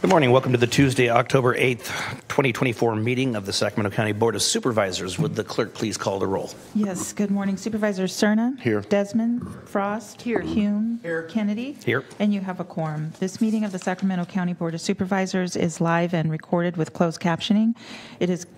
Good morning. Welcome to the Tuesday, October 8th, 2024 meeting of the Sacramento County Board of Supervisors. Would the clerk please call the roll? Yes. Good morning. Supervisors Cerna. Here. Desmond. Frost. Here. Hume. Here. Kennedy. Here. And you have a quorum. This meeting of the Sacramento County Board of Supervisors is live and recorded with closed captioning. It is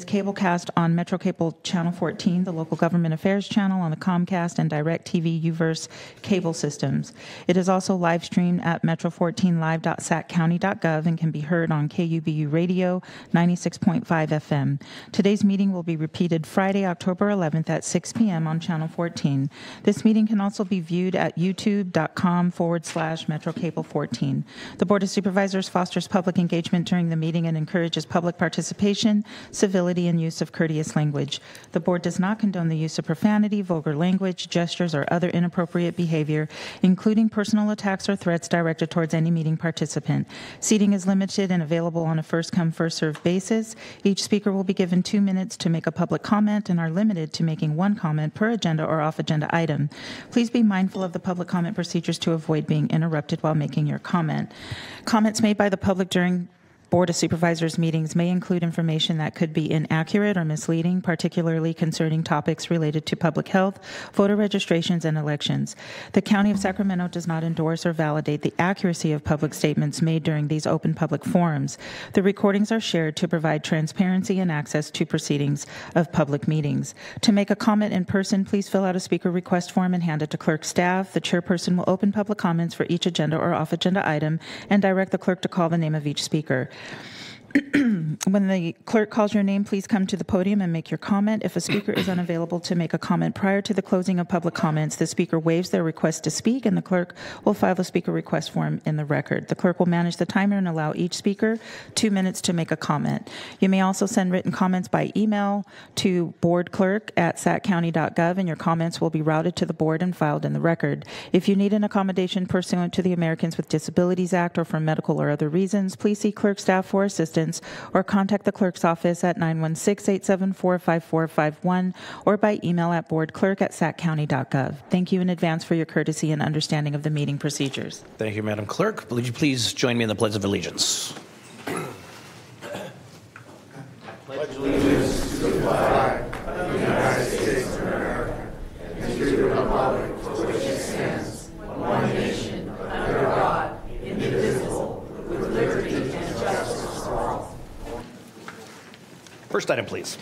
cablecast on Metro Cable Channel 14, the local government affairs channel on the Comcast and DirecTV UVerse cable systems. It is also live streamed at metro14live.saccounty.gov and can be heard on KUBU Radio 96.5 FM. Today's meeting will be repeated Friday, October 11th at 6 p.m. on Channel 14. This meeting can also be viewed at youtube.com/Metro Cable 14. The Board of Supervisors fosters public engagement during the meeting and encourages public participation, civility, and use of courteous language. The board does not condone the use of profanity, vulgar language, gestures, or other inappropriate behavior, including personal attacks or threats directed towards any meeting participant. Seating is limited and available on a first-come, first-served basis. Each speaker will be given 2 minutes to make a public comment and are limited to making one comment per agenda or off-agenda item. Please be mindful of the public comment procedures to avoid being interrupted while making your comment. Comments made by the public during Board of Supervisors meetings may include information that could be inaccurate or misleading, particularly concerning topics related to public health, voter registrations, and elections. The County of Sacramento does not endorse or validate the accuracy of public statements made during these open public forums. The recordings are shared to provide transparency and access to proceedings of public meetings. To make a comment in person, please fill out a speaker request form and hand it to clerk staff. The chairperson will open public comments for each agenda or off-agenda item and direct the clerk to call the name of each speaker. When the clerk calls your name, please come to the podium and make your comment. If a speaker is unavailable to make a comment prior to the closing of public comments, the speaker waives their request to speak, and the clerk will file the speaker request form in the record. The clerk will manage the timer and allow each speaker 2 minutes to make a comment. You may also send written comments by email to boardclerk@saccounty.gov, and your comments will be routed to the board and filed in the record. If you need an accommodation pursuant to the Americans with Disabilities Act or for medical or other reasons, please see clerk staff for assistance or contact the clerk's office at 916-874-5451 or by email at boardclerk@saccounty.gov. Thank you in advance for your courtesy and understanding of the meeting procedures. Thank you, Madam Clerk. Would you please join me in the Pledge of Allegiance? Pledge allegiance to the flag of the United States of America and to the republic for which it stands, one nation, under God, indivisible, with liberty and justice for all. First item, please.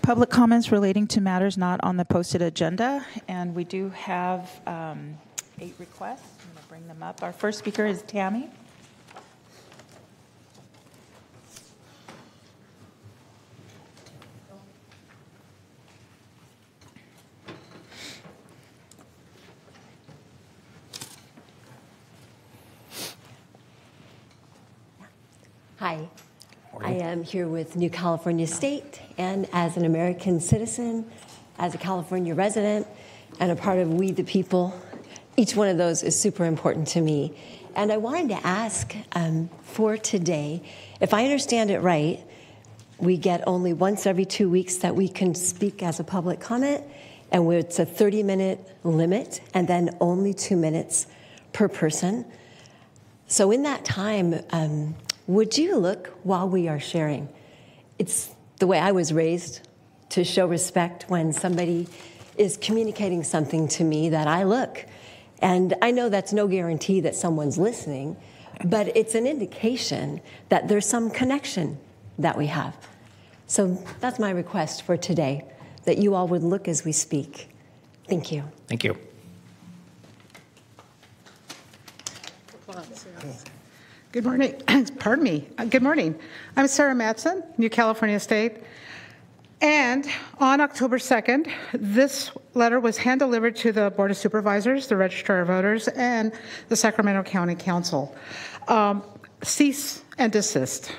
Public comments relating to matters not on the posted agenda, and we do have 8 requests. I'm going to bring them up. Our first speaker is Tammy. Hi, I am here with New California State, and as an American citizen, as a California resident, and a part of We the People. Each one of those is super important to me. And I wanted to ask for today, if I understand it right, we get only once every 2 weeks that we can speak as a public comment, and it's a 30-minute limit, and then only 2 minutes per person. So in that time, would you look while we are sharing? It's the way I was raised, to show respect when somebody is communicating something to me, that I look. And I know that's no guarantee that someone's listening, but it's an indication that there's some connection that we have. So that's my request for today, that you all would look as we speak. Thank you. Thank you. Good morning. Pardon me. Good morning. I'm Sarah Matson, New California State. And on October 2nd, this letter was hand-delivered to the Board of Supervisors, the Registrar of Voters, and the Sacramento County Council. Cease and desist.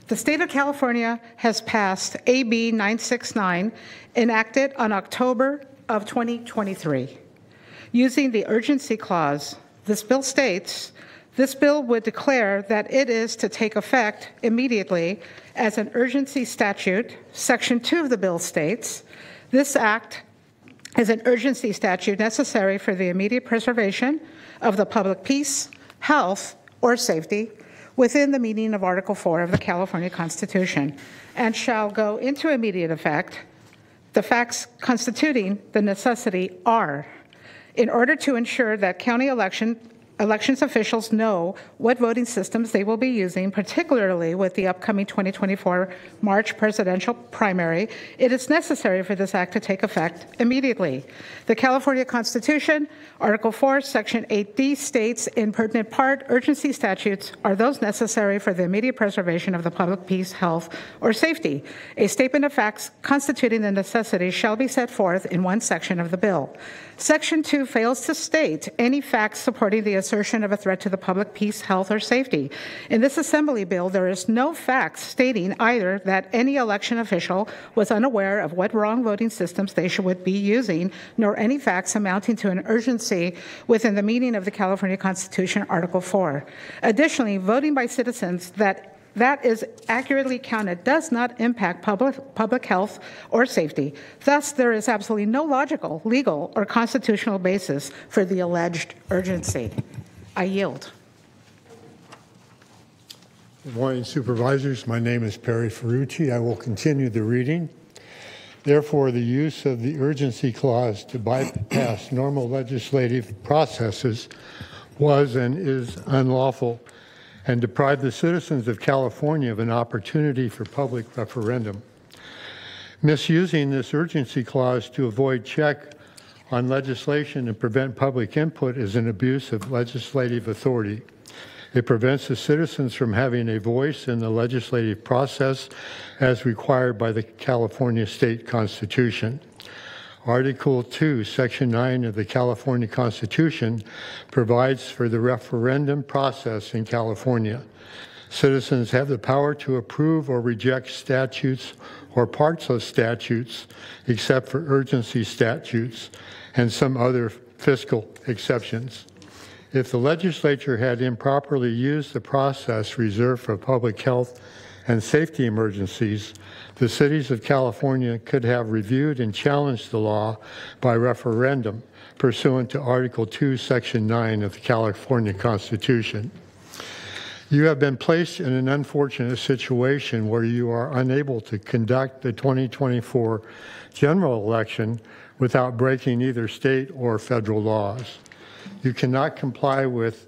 The state of California has passed AB 969, enacted on October of 2023. Using the urgency clause, this bill states, this bill would declare that it is to take effect immediately as an urgency statute. Section 2 of the bill states, this act is an urgency statute necessary for the immediate preservation of the public peace, health, or safety within the meaning of Article 4 of the California Constitution, and shall go into immediate effect. The facts constituting the necessity are, in order to ensure that county elections officials know what voting systems they will be using, particularly with the upcoming 2024 March presidential primary, it is necessary for this act to take effect immediately. The California Constitution, Article 4, Section 8D states, in pertinent part, urgency statutes are those necessary for the immediate preservation of the public peace, health, or safety. A statement of facts constituting the necessity shall be set forth in one section of the bill. Section 2 fails to state any facts supporting the assertion of a threat to the public peace, health, or safety. In this Assembly bill, there is no facts stating either that any election official was unaware of what wrong voting systems they would be using, nor any facts amounting to an urgency within the meaning of the California Constitution, Article 4. Additionally, voting by citizens that is accurately counted does not impact public health or safety. Thus, there is absolutely no logical, legal, or constitutional basis for the alleged urgency. I yield. Good morning, Supervisors. My name is Perry Ferrucci. I will continue the reading. Therefore, the use of the urgency clause to bypass normal legislative processes was and is unlawful, and deprive the citizens of California of an opportunity for public referendum. Misusing this urgency clause to avoid check on legislation and prevent public input is an abuse of legislative authority. It prevents the citizens from having a voice in the legislative process as required by the California State Constitution. Article 2, Section 9 of the California Constitution provides for the referendum process in California. Citizens have the power to approve or reject statutes or parts of statutes, except for urgency statutes and some other fiscal exceptions. If the legislature had improperly used the process reserved for public health and safety emergencies, the cities of California could have reviewed and challenged the law by referendum pursuant to Article 2, Section 9 of the California Constitution. You have been placed in an unfortunate situation where you are unable to conduct the 2024 general election without breaking either state or federal laws. You cannot comply with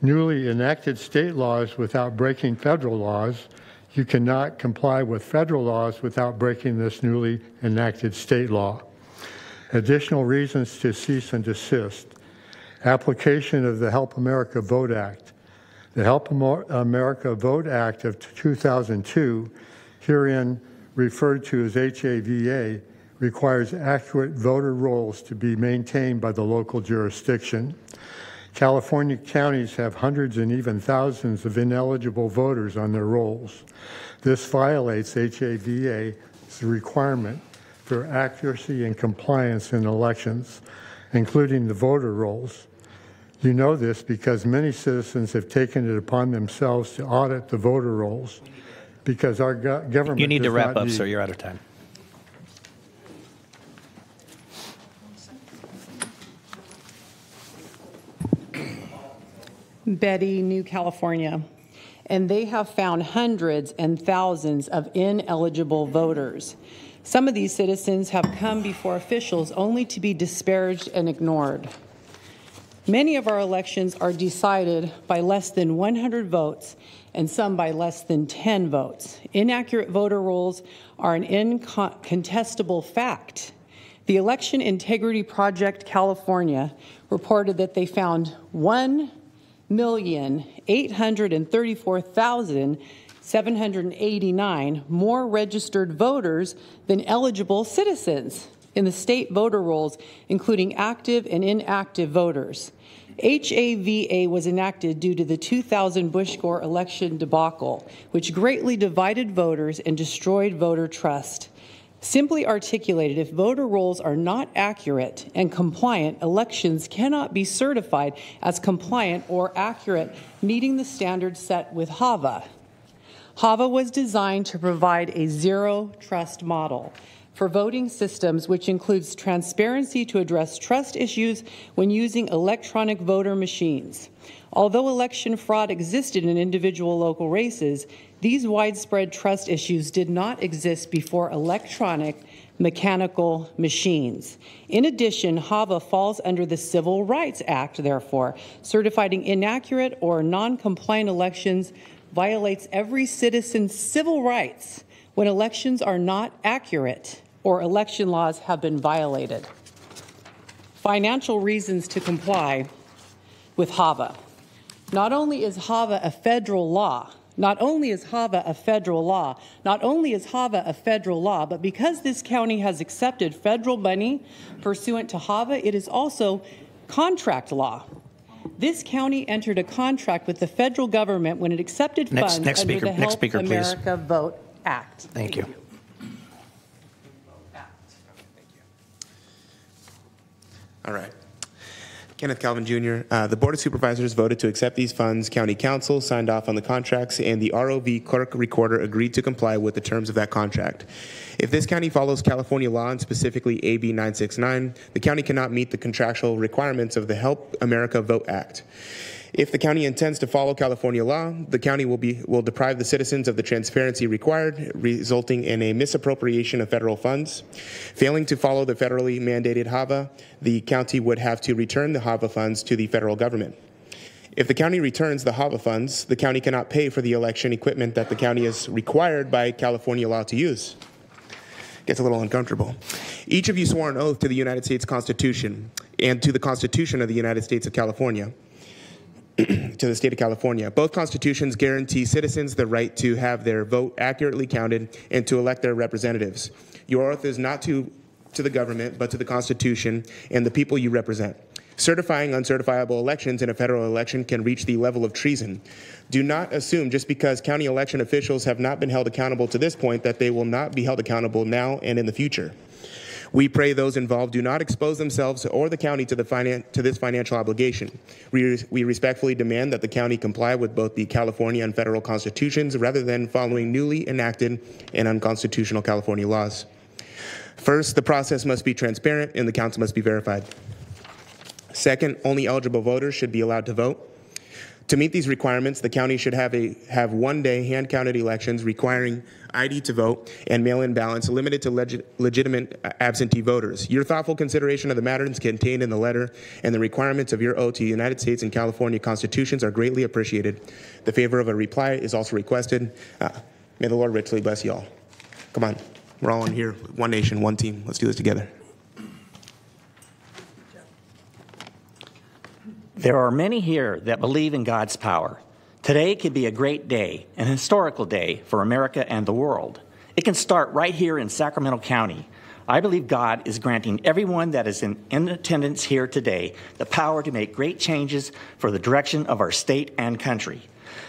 newly enacted state laws without breaking federal laws. You cannot comply with federal laws without breaking this newly enacted state law. Additional reasons to cease and desist. Application of the Help America Vote Act. The Help America Vote Act of 2002, herein referred to as HAVA, requires accurate voter rolls to be maintained by the local jurisdiction. California counties have hundreds and even thousands of ineligible voters on their rolls. This violates HAVA's requirement for accuracy and compliance in elections, including the voter rolls. You know this because many citizens have taken it upon themselves to audit the voter rolls because our government. You need to wrap up, sir. You're out of time. Betty, New California, and they have found hundreds and thousands of ineligible voters. Some of these citizens have come before officials only to be disparaged and ignored. Many of our elections are decided by less than 100 votes and some by less than 10 votes. Inaccurate voter rolls are an incontestable fact. The Election Integrity Project California reported that they found 1,834,789 more registered voters than eligible citizens in the state voter rolls, including active and inactive voters. HAVA was enacted due to the 2000 Bush Gore election debacle, which greatly divided voters and destroyed voter trust. Simply articulated, if voter rolls are not accurate and compliant, elections cannot be certified as compliant or accurate, meeting the standards set with HAVA. HAVA was designed to provide a zero trust model. for voting systems, which includes transparency to address trust issues when using electronic voter machines. Although election fraud existed in individual local races, these widespread trust issues did not exist before electronic mechanical machines. In addition, HAVA falls under the Civil Rights Act, therefore. Certifying inaccurate or non-compliant elections violates every citizen's civil rights when elections are not accurate or election laws have been violated. Financial reasons to comply with HAVA. Not only is HAVA a federal law, but because this county has accepted federal money pursuant to HAVA, it is also contract law. This county entered a contract with the federal government when it accepted funds under the Help America Vote Act. Thank you. All right. Kenneth Calvin Jr. The Board of Supervisors voted to accept these funds. County Council signed off on the contracts, and the ROV clerk recorder agreed to comply with the terms of that contract. If this county follows California law, and specifically AB 969, the county cannot meet the contractual requirements of the Help America Vote Act. If the county intends to follow California law, the county will deprive the citizens of the transparency required, resulting in a misappropriation of federal funds. Failing to follow the federally mandated HAVA, the county would have to return the HAVA funds to the federal government. If the county returns the HAVA funds, the county cannot pay for the election equipment that the county is required by California law to use. Gets a little uncomfortable. Each of you swore an oath to the United States Constitution and to the Constitution of the United States of California. To the state of California. Both constitutions guarantee citizens the right to have their vote accurately counted and to elect their representatives. Your oath is not to the government, but to the Constitution and the people you represent. Certifying uncertifiable elections in a federal election can reach the level of treason. Do not assume just because county election officials have not been held accountable to this point that they will not be held accountable now and in the future. We pray those involved do not expose themselves or the county to this financial obligation. We respectfully demand that the county comply with both the California and federal constitutions rather than following newly enacted and unconstitutional California laws. First, the process must be transparent and the counts must be verified. Second, only eligible voters should be allowed to vote. To meet these requirements, the county should have one-day hand-counted elections requiring ID to vote and mail-in ballots limited to legitimate absentee voters. Your thoughtful consideration of the matters contained in the letter and the requirements of your oath to the United States and California constitutions are greatly appreciated. The favor of a reply is also requested. May the Lord richly bless you all. Come on, we're all in here, one nation, one team. Let's do this together. There are many here that believe in God's power. Today could be a great day, an historical day for America and the world. It can start right here in Sacramento County. I believe God is granting everyone that is in attendance here today the power to make great changes for the direction of our state and country.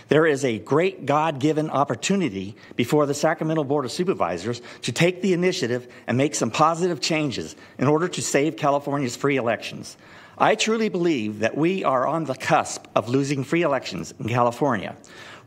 There is a great God-given opportunity before the Sacramento Board of Supervisors to take the initiative and make some positive changes in order to save California's free elections. I truly believe that we are on the cusp of losing free elections in California.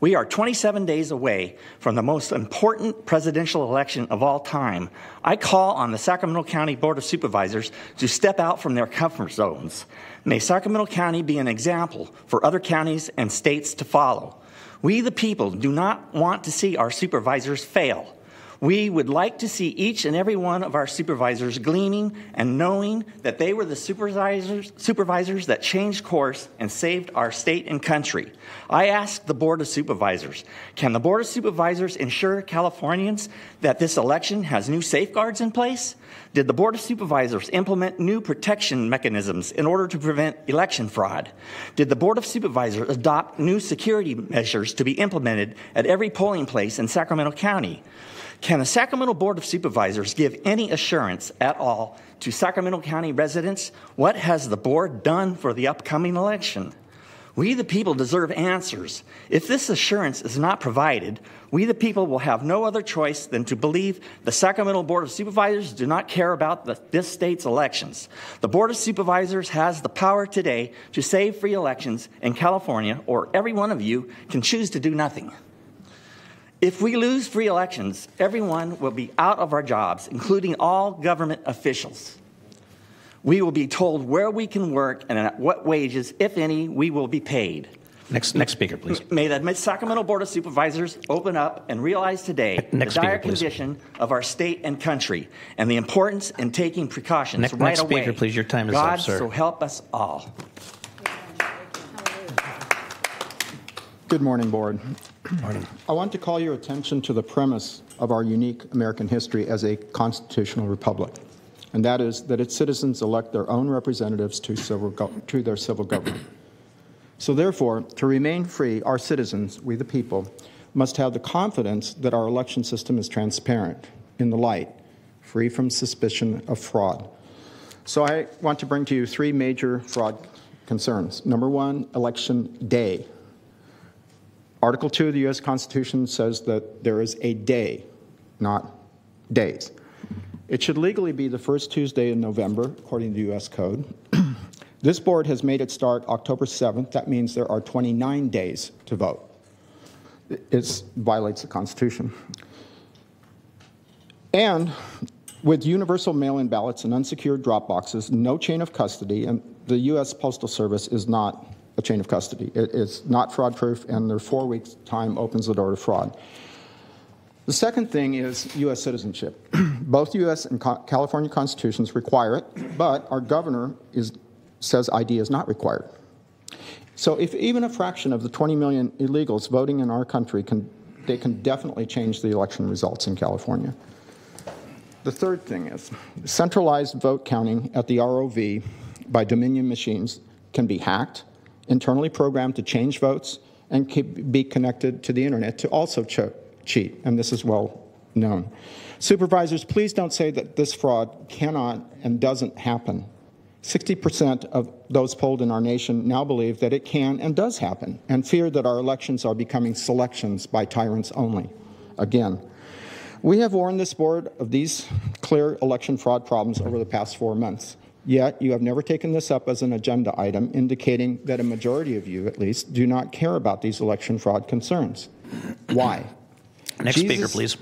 We are 27 days away from the most important presidential election of all time. I call on the Sacramento County Board of Supervisors to step out from their comfort zones. May Sacramento County be an example for other counties and states to follow. We, the people, do not want to see our supervisors fail. We would like to see each and every one of our supervisors gleaming and knowing that they were the supervisors that changed course and saved our state and country. I ask the Board of Supervisors, can the Board of Supervisors ensure Californians that this election has new safeguards in place? Did the Board of Supervisors implement new protection mechanisms in order to prevent election fraud? Did the Board of Supervisors adopt new security measures to be implemented at every polling place in Sacramento County? Can the Sacramento Board of Supervisors give any assurance at all to Sacramento County residents? What has the board done for the upcoming election? We, the people, deserve answers. If this assurance is not provided, we, the people, will have no other choice than to believe the Sacramento Board of Supervisors do not care about this state's elections. The Board of Supervisors has the power today to save free elections in California, or every one of you can choose to do nothing. If we lose free elections, everyone will be out of our jobs, including all government officials. We will be told where we can work and at what wages, if any, we will be paid. Next speaker, please. May the Sacramento Board of Supervisors open up and realize today the dire condition of our state and country and the importance in taking precautions right away. Next speaker, please. Your time is up, sir. God, so help us all. Good morning, Board. Morning. I want to call your attention to the premise of our unique American history as a constitutional republic, and that is that its citizens elect their own representatives to their civil government. So therefore, to remain free, our citizens, we the people, must have the confidence that our election system is transparent, in the light, free from suspicion of fraud. So I want to bring to you three major fraud concerns. Number one, election day. Article 2 of the U.S. Constitution says that there is a day, not days. It should legally be the first Tuesday in November, according to the U.S. Code. This board has made it start October 7th. That means there are 29 days to vote. It violates the Constitution. And with universal mail-in ballots and unsecured drop boxes, no chain of custody, and the U.S. Postal Service is not a chain of custody. It is not fraud-proof, and their 4 weeks' time opens the door to fraud. The second thing is U.S. citizenship. Both U.S. and California constitutions require it, but our governor says ID is not required. So if even a fraction of the 20 million illegals voting in our country can definitely change the election results in California. The third thing is centralized vote counting at the ROV by Dominion machines can be hacked, internally programmed to change votes, and can be connected to the internet to also cheat, and this is well known. Supervisors, please don't say that this fraud cannot and doesn't happen. 60% of those polled in our nation now believe that it can and does happen, and fear that our elections are becoming selections by tyrants only. Again, we have warned this board of these clear election fraud problems over the past 4 months. Yet, you have never taken this up as an agenda item, indicating that a majority of you, at least, do not care about these election fraud concerns. Why? Next speaker, please.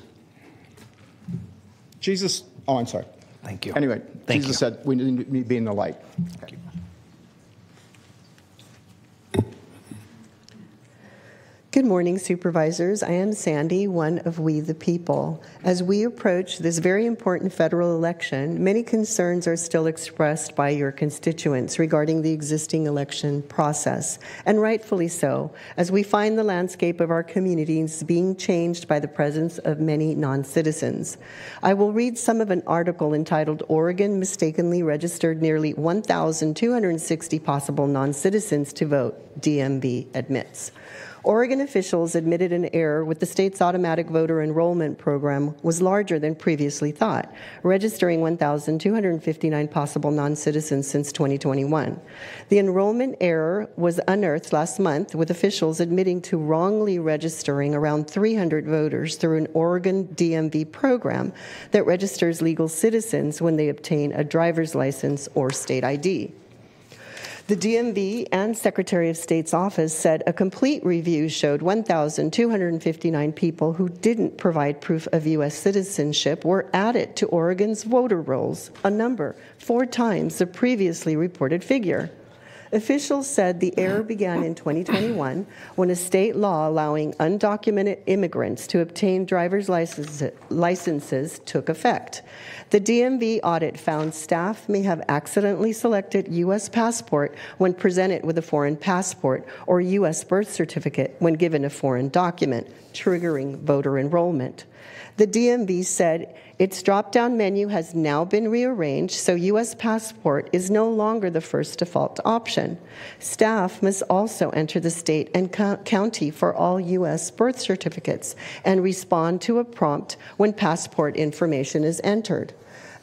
Oh, I'm sorry. Thank you. Anyway, Thank Jesus you. said we need to be in the light. Thank you. Good morning, Supervisors. I am Sandy, one of We the People. As we approach this very important federal election, many concerns are still expressed by your constituents regarding the existing election process, and rightfully so, as we find the landscape of our communities being changed by the presence of many non-citizens. I will read some of an article entitled "Oregon Mistakenly Registered Nearly 1,260 Possible Non-Citizens to Vote, DMV Admits." Oregon officials admitted an error with the state's automatic voter enrollment program was larger than previously thought, registering 1,259 possible non-citizens since 2021. The enrollment error was unearthed last month, with officials admitting to wrongly registering around 300 voters through an Oregon DMV program that registers legal citizens when they obtain a driver's license or state ID. The DMV and Secretary of State's office said a complete review showed 1,259 people who didn't provide proof of U.S. citizenship were added to Oregon's voter rolls, a number 4 times the previously reported figure. Officials said the error began in 2021 when a state law allowing undocumented immigrants to obtain driver's licenses took effect. The DMV audit found staff may have accidentally selected U.S. passport when presented with a foreign passport or U.S. birth certificate when given a foreign document, triggering voter enrollment. The DMV said its drop-down menu has now been rearranged, so U.S. passport is no longer the first default option. Staff must also enter the state and county for all U.S. birth certificates and respond to a prompt when passport information is entered.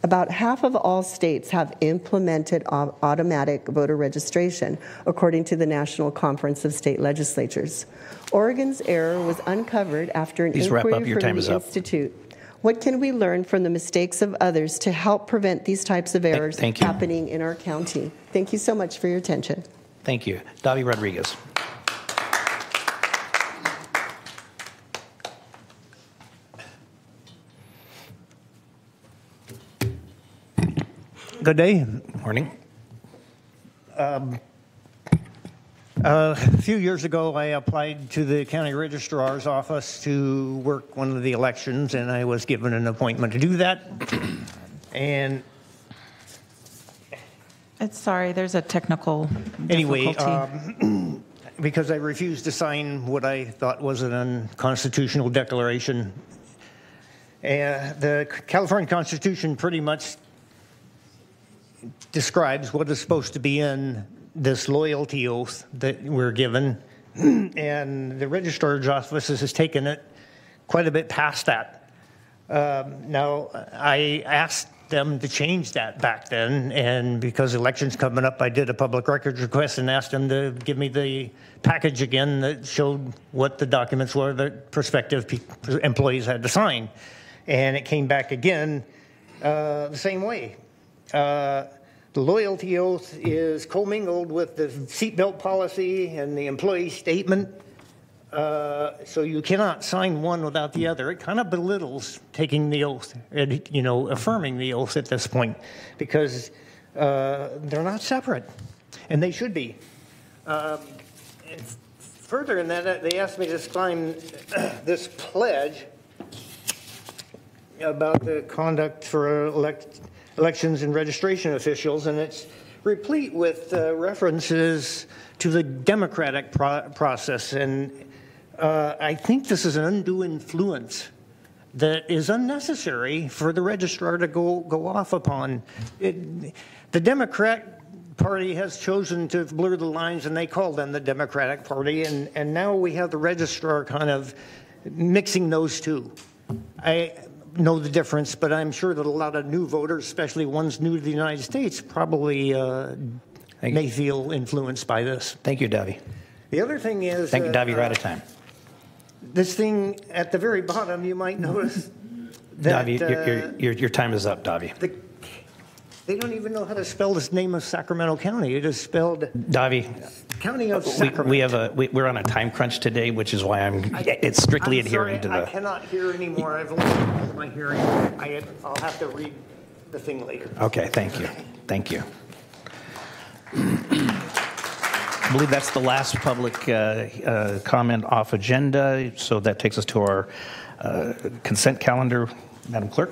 About half of all states have implemented automatic voter registration, according to the National Conference of State Legislatures. Oregon's error was uncovered after an inquiry from the Institute. What can we learn from the mistakes of others to help prevent these types of errors happening in our county? Thank you so much for your attention. Thank you. Davi Rodriguez. Good day. Morning. A few years ago, I applied to the county registrar's office to work one of the elections, and I was given an appointment to do that. And Sorry, there's a technical anyway, difficulty. because I refused to sign what I thought was an unconstitutional declaration, the California Constitution pretty much describes what is supposed to be in this loyalty oath that we're given, and the registrar's office has taken it quite a bit past that. Now, I asked them to change that back then, and because elections coming up, I did a public records request and asked them to give me the package again that showed what the documents were that prospective employees had to sign, and it came back again the same way. The loyalty oath is commingled with the seatbelt policy and the employee statement, so you cannot sign one without the other. It kind of belittles taking the oath and, affirming the oath at this point, because they're not separate, and they should be. Further in that, they asked me to sign this pledge about the conduct for elections and registration officials, and it's replete with references to the democratic process, and I think this is an undue influence that is unnecessary for the registrar to go off upon. The Democrat Party has chosen to blur the lines, and they call them the Democratic Party, and now we have the registrar kind of mixing those two. I know the difference, but I'm sure that a lot of new voters, especially ones new to the United States, probably may feel influenced by this. Thank you, Davi. The other thing is... Thank you, Davi. You're out of time. This thing at the very bottom, you might notice that... Davi, your time is up, Davi. They don't even know how to spell this name of Sacramento County. It is spelled... Davi, County of Sacramento. we're on a time crunch today, which is why it's strictly adhering to the... I cannot hear anymore. I've lost my hearing. I'll have to read the thing later. Okay, thank you. Thank you. I believe that's the last public comment off agenda, so that takes us to our consent calendar. Madam Clerk.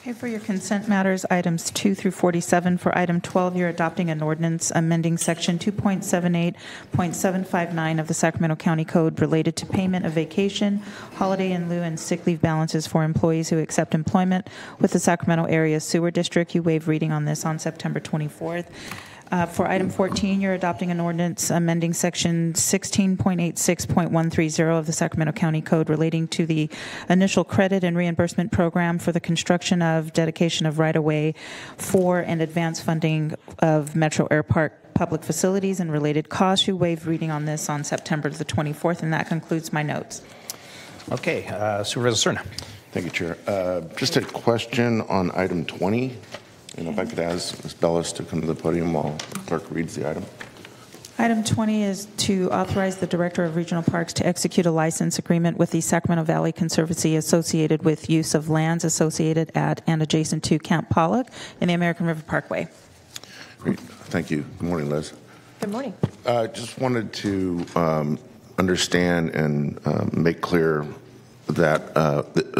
Okay, for your consent matters, items 2 through 47. For item 12, you're adopting an ordinance amending section 2.78.759 of the Sacramento County Code related to payment of vacation, holiday in lieu, and sick leave balances for employees who accept employment with the Sacramento Area Sewer District. You waive reading on this on September 24th. For item 14, you're adopting an ordinance amending section 16.86.130 of the Sacramento County Code relating to the initial credit and reimbursement program for the construction of dedication of right-of-way for and advance funding of Metro Air Park public facilities and related costs. You waive reading on this on September the 24th, and that concludes my notes. Okay, Supervisor Cerna. Thank you, Chair. Just a question on item 20. And if I could ask Ms. Bellis to come to the podium while the clerk reads the item. Item 20 is to authorize the Director of Regional Parks to execute a license agreement with the Sacramento Valley Conservancy associated with use of lands associated at and adjacent to Camp Pollock in the American River Parkway. Great. Thank you. Good morning, Liz. Good morning. Just wanted to understand and make clear that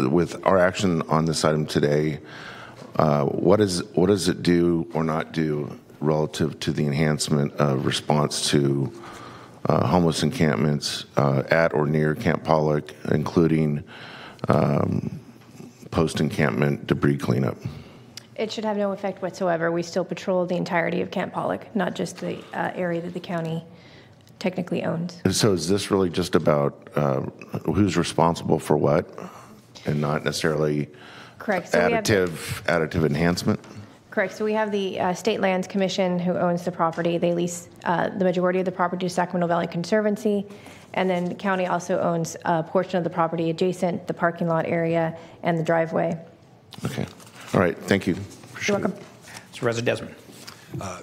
with our action on this item today, what does it do or not do relative to the enhancement of response to homeless encampments at or near Camp Pollock, including post-encampment debris cleanup? It should have no effect whatsoever. We still patrol the entirety of Camp Pollock, not just the area that the county technically owns. And so is this really just about who's responsible for what and not necessarily Correct. So additive enhancement? Correct. So we have the State Lands Commission who owns the property. They lease the majority of the property to Sacramento Valley Conservancy, and then the county also owns a portion of the property adjacent, the parking lot area, and the driveway. Okay. All right. Thank you. You're welcome. Supervisor Desmond.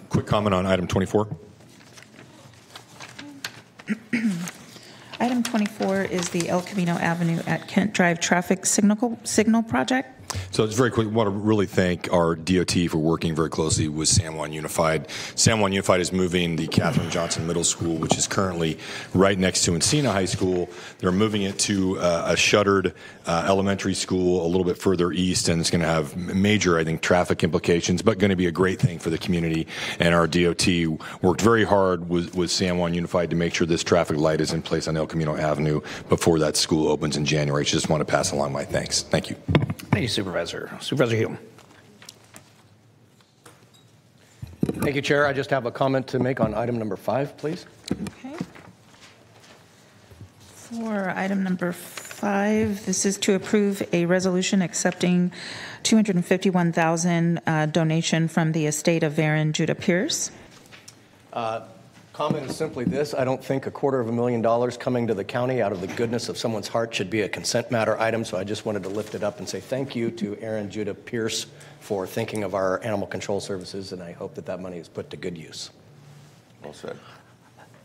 Quick comment on item 24. Item 24 is the El Camino Avenue at Kent Drive traffic signal project. So it's very quick. I want to really thank our DOT for working very closely with San Juan Unified. San Juan Unified is moving the Katherine Johnson Middle School, which is currently right next to Encina High School. They're moving it to a shuttered elementary school a little bit further east, and it's going to have major, I think, traffic implications, but going to be a great thing for the community. And our DOT worked very hard with San Juan Unified to make sure this traffic light is in place on El Camino Avenue before that school opens in January. So just want to pass along my thanks. Thank you. Thank you, Supervisor. Supervisor Hume. Thank you, Chair. I just have a comment to make on item number 5, please. Okay. For item number 5, this is to approve a resolution accepting $251,000 donation from the estate of Aaron Judah Pierce. Comment is simply this: I don't think $250,000 coming to the county out of the goodness of someone's heart should be a consent matter item, so I just wanted to lift it up and say thank you to Aaron Judah Pierce for thinking of our animal control services, and I hope that that money is put to good use. Well said.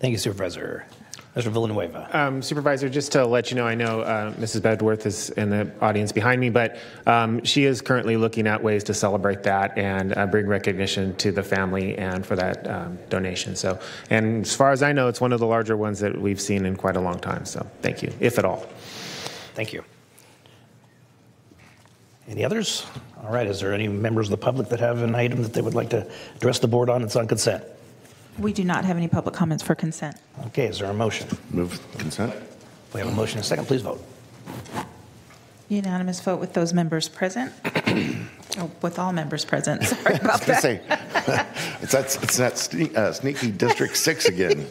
Thank you, Supervisor. Mr. Villanueva. Supervisor, just to let you know, I know Mrs. Bedworth is in the audience behind me, but she is currently looking at ways to celebrate that and bring recognition to the family and for that donation. So, and as far as I know, it's one of the larger ones that we've seen in quite a long time. So thank you, if at all. Thank you. Any others? All right, is there any members of the public that have an item that they would like to address the board on that's on consent? We do not have any public comments for consent. Okay, is there a motion? Move consent. We have a motion and a second. Please vote. Unanimous vote with those members present. With all members present. Sorry about that. Say, it's that sneaky District 6 again.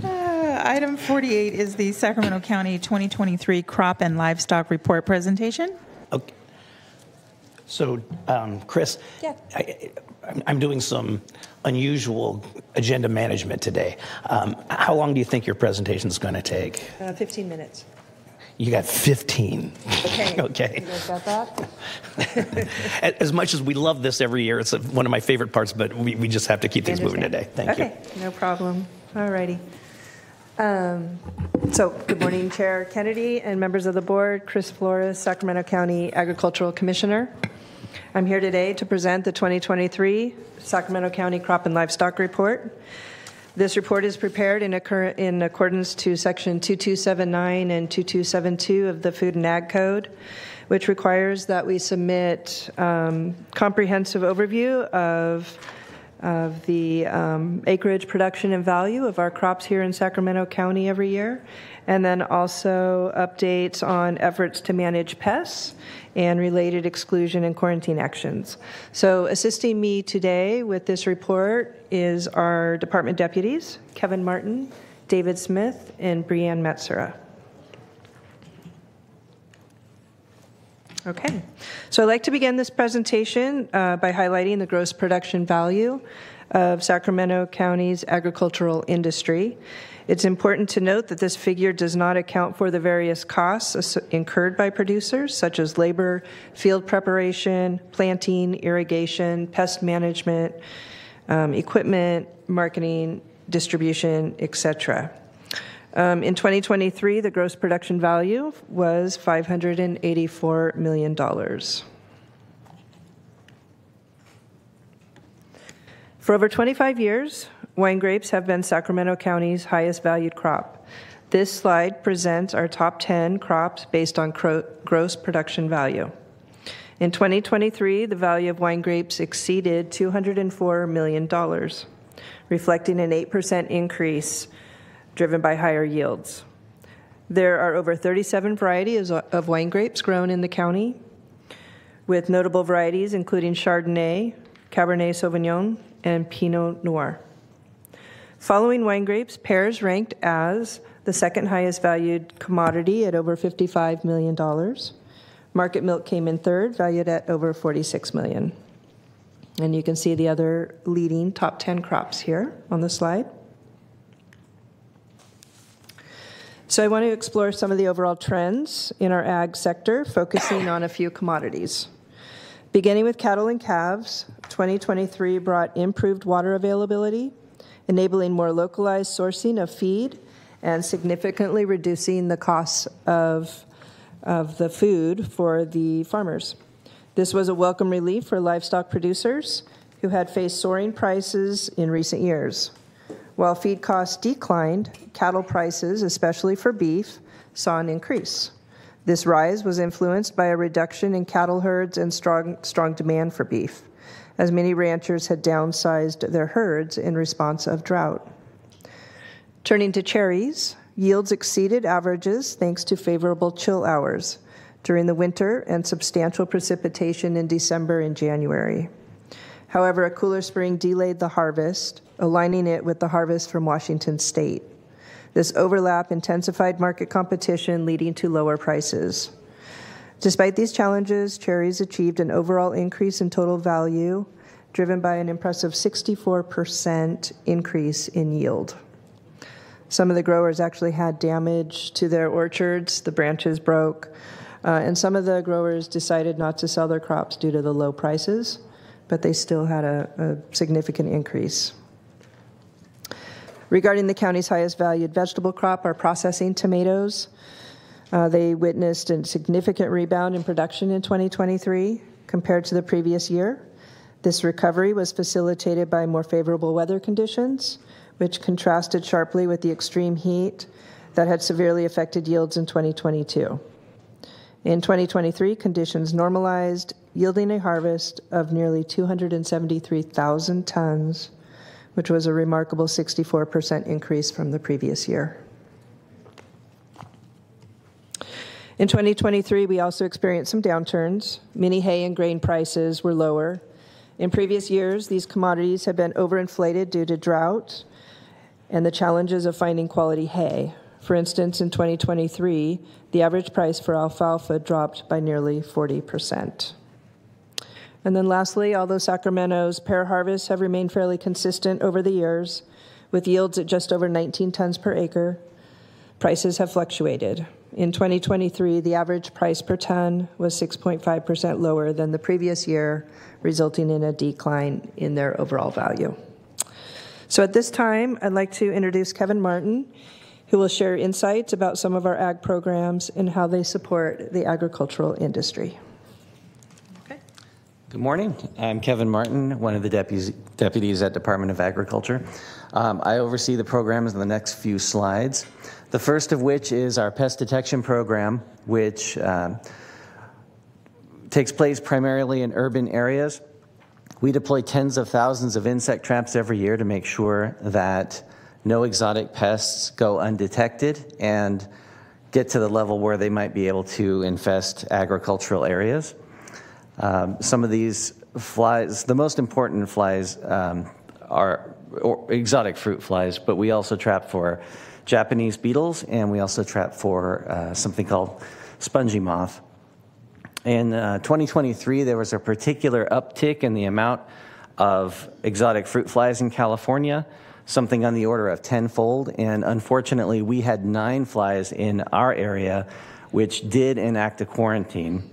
Item 48 is the Sacramento County 2023 Crop and Livestock Report presentation. Okay. So, Chris, Yeah. I'm doing some unusual agenda management today. How long do you think your presentation is going to take? 15 minutes. You got 15. Okay. Okay. You guys got that? As much as we love this every year, it's one of my favorite parts, but we just have to keep things moving today. Thank you. Okay, no problem. All righty. So, good morning, Chair Kennedy and members of the board. Chris Flores, Sacramento County Agricultural Commissioner. I'm here today to present the 2023 Sacramento County Crop and Livestock Report. This report is prepared in accordance to Section 2279 and 2272 of the Food and Ag Code, which requires that we submit comprehensive overview of the acreage, production, and value of our crops here in Sacramento County every year, and then also updates on efforts to manage pests and related exclusion and quarantine actions. So assisting me today with this report is our department deputies, Kevin Martin, David Smith, and Brianne Metzera. Okay, so I'd like to begin this presentation by highlighting the gross production value of Sacramento County's agricultural industry. It's important to note that this figure does not account for the various costs incurred by producers, such as labor, field preparation, planting, irrigation, pest management, equipment, marketing, distribution, etc. In 2023, the gross production value was $584 million. For over 25 years, wine grapes have been Sacramento County's highest valued crop. This slide presents our top 10 crops based on gross production value. In 2023, the value of wine grapes exceeded $204 million, reflecting an 8% increase driven by higher yields. There are over 37 varieties of wine grapes grown in the county, with notable varieties including Chardonnay, Cabernet Sauvignon, and Pinot Noir. Following wine grapes, pears ranked as the second highest valued commodity at over $55 million. Market milk came in third, valued at over $46 million. And you can see the other leading top 10 crops here on the slide. So I want to explore some of the overall trends in our ag sector, focusing on a few commodities. Beginning with cattle and calves, 2023 brought improved water availability, enabling more localized sourcing of feed, and significantly reducing the costs of of the food for the farmers. This was a welcome relief for livestock producers who had faced soaring prices in recent years. While feed costs declined, cattle prices, especially for beef, saw an increase. This rise was influenced by a reduction in cattle herds and strong demand for beef, as many ranchers had downsized their herds in response of drought. Turning to cherries, yields exceeded averages thanks to favorable chill hours during the winter and substantial precipitation in December and January. However, a cooler spring delayed the harvest, aligning it with the harvest from Washington State. This overlap intensified market competition, leading to lower prices. Despite these challenges, cherries achieved an overall increase in total value, driven by an impressive 64% increase in yield. Some of the growers actually had damage to their orchards, the branches broke, and some of the growers decided not to sell their crops due to the low prices, but they still had a significant increase. Regarding the county's highest valued vegetable crop, our processing tomatoes, they witnessed a significant rebound in production in 2023 compared to the previous year. This recovery was facilitated by more favorable weather conditions, which contrasted sharply with the extreme heat that had severely affected yields in 2022. In 2023, conditions normalized, yielding a harvest of nearly 273,000 tons, which was a remarkable 64% increase from the previous year. In 2023, we also experienced some downturns. Many hay and grain prices were lower. In previous years, these commodities have been overinflated due to drought and the challenges of finding quality hay. For instance, in 2023, the average price for alfalfa dropped by nearly 40%. And then lastly, although Sacramento's pear harvests have remained fairly consistent over the years, with yields at just over 19 tons per acre, prices have fluctuated. In 2023, the average price per ton was 6.5% lower than the previous year, resulting in a decline in their overall value. So at this time, I'd like to introduce Kevin Martin, who will share insights about some of our ag programs and how they support the agricultural industry. Good morning. I'm Kevin Martin, one of the deputies at Department of Agriculture. I oversee the programs in the next few slides. The first of which is our pest detection program, which takes place primarily in urban areas. We deploy tens of thousands of insect traps every year to make sure that no exotic pests go undetected and get to the level where they might be able to infest agricultural areas. Some of these flies, the most important flies are exotic fruit flies, but we also trap for Japanese beetles, and we also trap for something called spongy moth. In 2023, there was a particular uptick in the amount of exotic fruit flies in California, something on the order of tenfold, and unfortunately, we had 9 flies in our area which did enact a quarantine.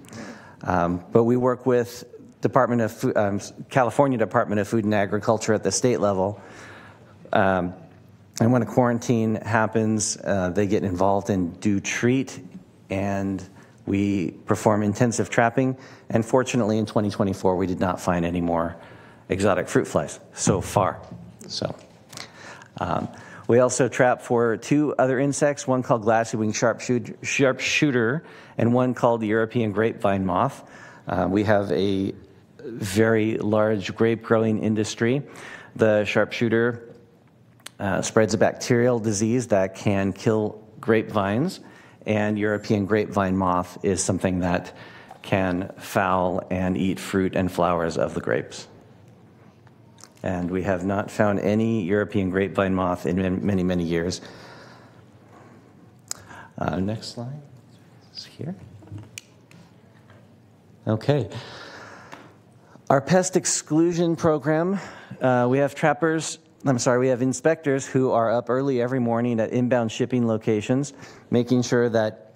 But we work with California Department of Food and Agriculture at the state level. And when a quarantine happens, they get involved and do treat, and we perform intensive trapping. And fortunately, in 2024, we did not find any more exotic fruit flies so far. So we also trap for 2 other insects, one called glassy-winged sharpshooter and one called the European grapevine moth. We have a very large grape-growing industry. The sharpshooter spreads a bacterial disease that can kill grapevines, and European grapevine moth is something that can foul and eat fruit and flowers of the grapes. And we have not found any European grapevine moth in many, many years. Next slide. It's here. Okay. Our pest exclusion program, we have inspectors who are up early every morning at inbound shipping locations, making sure that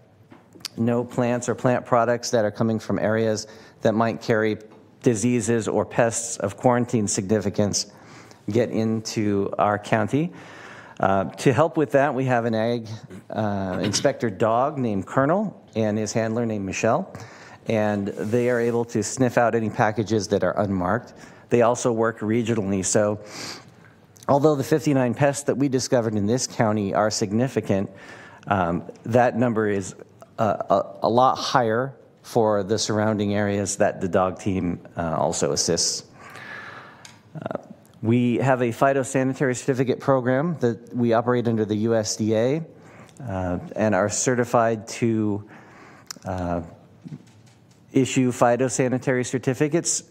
no plants or plant products that are coming from areas that might carry diseases or pests of quarantine significance get into our county. To help with that, we have an ag inspector dog named Colonel and his handler named Michelle, and they are able to sniff out any packages that are unmarked. They also work regionally, so although the 59 pests that we discovered in this county are significant, that number is a lot higher for the surrounding areas that the dog team also assists. We have a phytosanitary certificate program that we operate under the USDA and are certified to issue phytosanitary certificates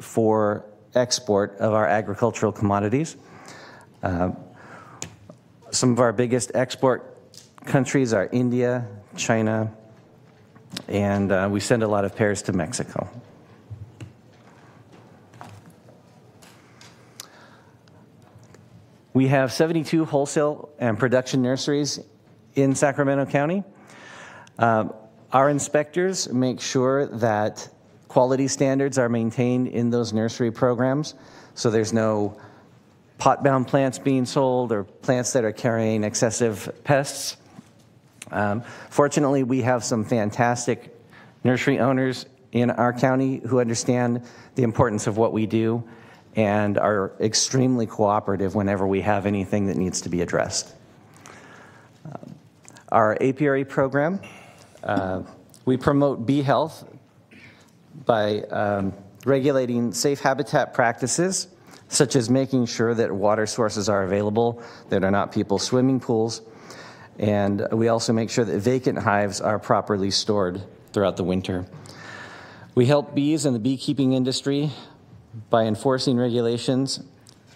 for export of our agricultural commodities. Some of our biggest export countries are India, China, and we send a lot of pears to Mexico. We have 72 wholesale and production nurseries in Sacramento County. Our inspectors make sure that quality standards are maintained in those nursery programs, so there's no pot-bound plants being sold or plants that are carrying excessive pests. Fortunately, we have some fantastic nursery owners in our county who understand the importance of what we do and are extremely cooperative whenever we have anything that needs to be addressed. Our apiary program, we promote bee health by regulating safe habitat practices, such as making sure that water sources are available that are not people's swimming pools. And we also make sure that vacant hives are properly stored throughout the winter. We help bees in the beekeeping industry by enforcing regulations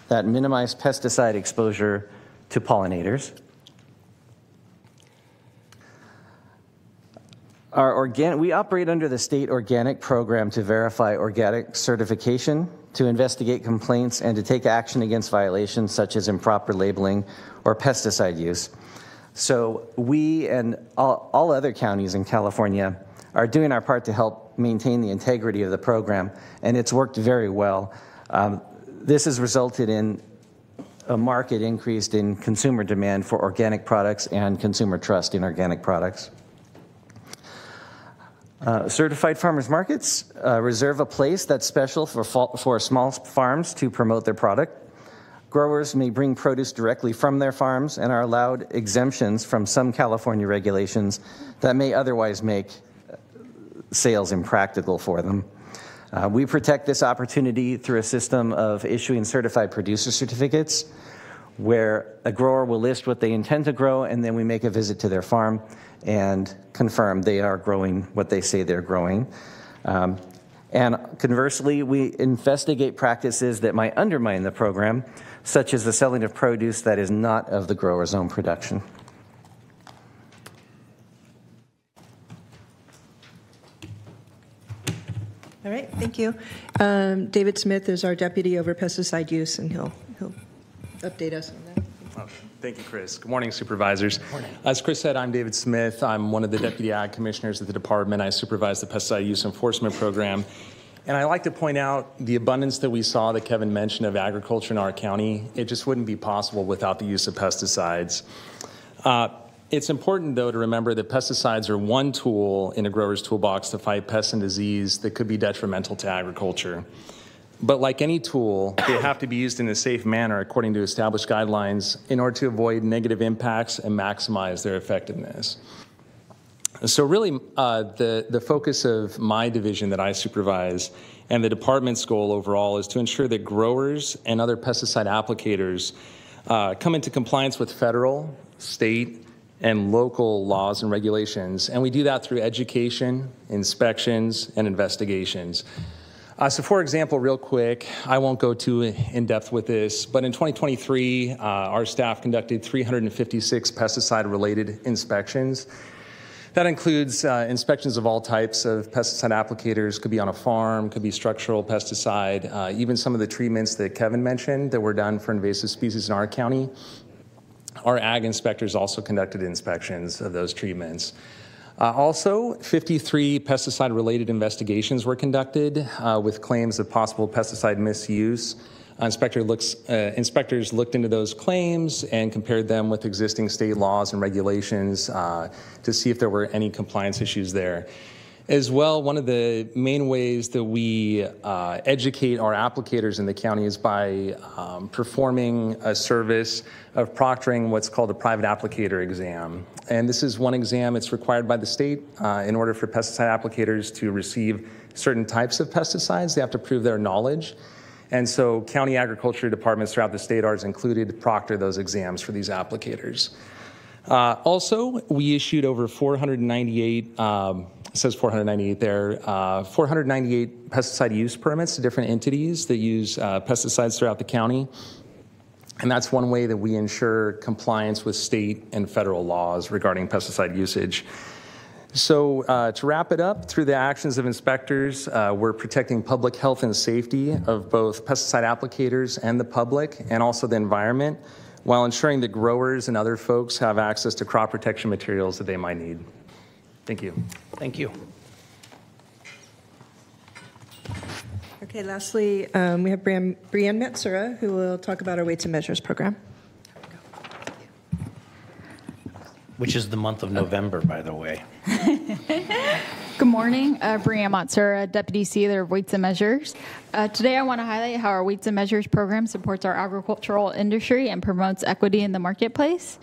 that minimize pesticide exposure to pollinators. We operate under the state organic program to verify organic certification, to investigate complaints, and to take action against violations such as improper labeling or pesticide use. So we and all other counties in California are doing our part to help maintain the integrity of the program, and it's worked very well. This has resulted in a marked increase in consumer demand for organic products and consumer trust in organic products. Certified farmers markets reserve a place that's special for small farms to promote their product. Growers may bring produce directly from their farms and are allowed exemptions from some California regulations that may otherwise make sales impractical for them. We protect this opportunity through a system of issuing certified producer certificates, where a grower will list what they intend to grow, and then we make a visit to their farm and confirm they are growing what they say they're growing. And conversely, we investigate practices that might undermine the program, such as the selling of produce that is not of the grower's own production. All right, thank you. David Smith is our deputy over pesticide use, and he'll update us on that. Thank you, Chris. Good morning, supervisors. As Chris said, I'm David Smith. I'm one of the deputy ag commissioners at the department. I supervise the pesticide use enforcement program. And I like to point out the abundance that we saw that Kevin mentioned of agriculture in our county. It just wouldn't be possible without the use of pesticides. It's important, though, to remember that pesticides are one tool in a grower's toolbox to fight pests and disease that could be detrimental to agriculture. But like any tool, they have to be used in a safe manner according to established guidelines in order to avoid negative impacts and maximize their effectiveness. So really, the focus of my division that I supervise and the department's goal overall is to ensure that growers and other pesticide applicators come into compliance with federal, state, and local laws and regulations. And we do that through education, inspections, and investigations. So for example, real quick, I won't go too in depth with this, but in 2023, our staff conducted 356 pesticide-related inspections. That includes inspections of all types of pesticide applicators, could be on a farm, could be structural pesticide, even some of the treatments that Kevin mentioned that were done for invasive species in our county. Our ag inspectors also conducted inspections of those treatments. Also, 53 pesticide-related investigations were conducted with claims of possible pesticide misuse. Inspectors looked into those claims and compared them with existing state laws and regulations to see if there were any compliance issues there. As well, one of the main ways that we educate our applicators in the county is by performing a service of proctoring what's called a private applicator exam. And this is one exam, it's required by the state in order for pesticide applicators to receive certain types of pesticides. They have to prove their knowledge. And so county agriculture departments throughout the state are included to proctor those exams for these applicators. Also, we issued over 498, it says 498 there, 498 pesticide use permits to different entities that use pesticides throughout the county. And that's one way that we ensure compliance with state and federal laws regarding pesticide usage. So to wrap it up, through the actions of inspectors, we're protecting public health and safety of both pesticide applicators and the public, and also the environment, while ensuring that growers and other folks have access to crop protection materials that they might need. Thank you. Thank you. Okay, lastly, we have Brianne Metzura, who will talk about our Weights and Measures program. Which is the month of November, by the way. Good morning, Brianne Matsura, Deputy Sealer of Weights and Measures. Today I want to highlight how our Weights and Measures program supports our agricultural industry and promotes equity in the marketplace.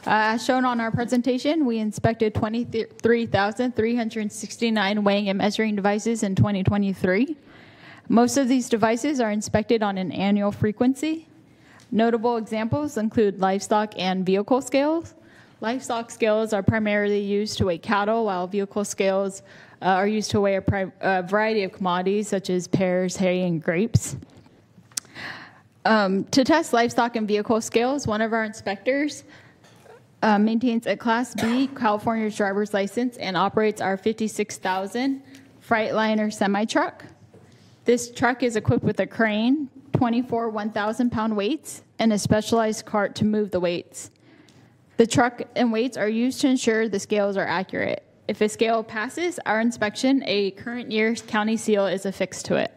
As shown on our presentation, we inspected 23,369 weighing and measuring devices in 2023. Most of these devices are inspected on an annual frequency. Notable examples include livestock and vehicle scales. Livestock scales are primarily used to weigh cattle, while vehicle scales are used to weigh a variety of commodities such as pears, hay, and grapes. To test livestock and vehicle scales, one of our inspectors maintains a Class B California's driver's license and operates our 56,000 Freightliner semi-truck. This truck is equipped with a crane, 24 1,000-pound weights, and a specialized cart to move the weights. The truck and weights are used to ensure the scales are accurate. If a scale passes our inspection, a current year's county seal is affixed to it.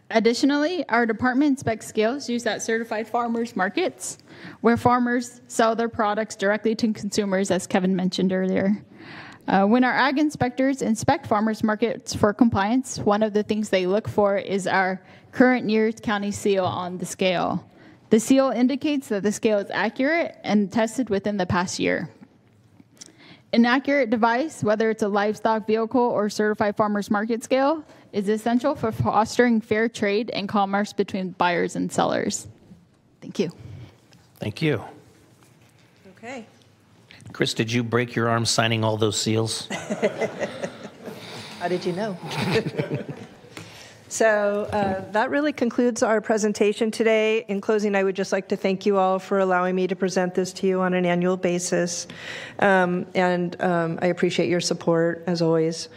Additionally, our department inspects scales used at certified farmers markets, where farmers sell their products directly to consumers, as Kevin mentioned earlier. When our ag inspectors inspect farmers markets for compliance, one of the things they look for is our current year's county seal on the scale. The seal indicates that the scale is accurate and tested within the past year. An accurate device, whether it's a livestock, vehicle, or certified farmers market scale, is essential for fostering fair trade and commerce between buyers and sellers. Thank you. Thank you. Okay. Chris, did you break your arm signing all those seals? How did you know? So that really concludes our presentation today. In closing, I would just like to thank you all for allowing me to present this to you on an annual basis. I appreciate your support, as always.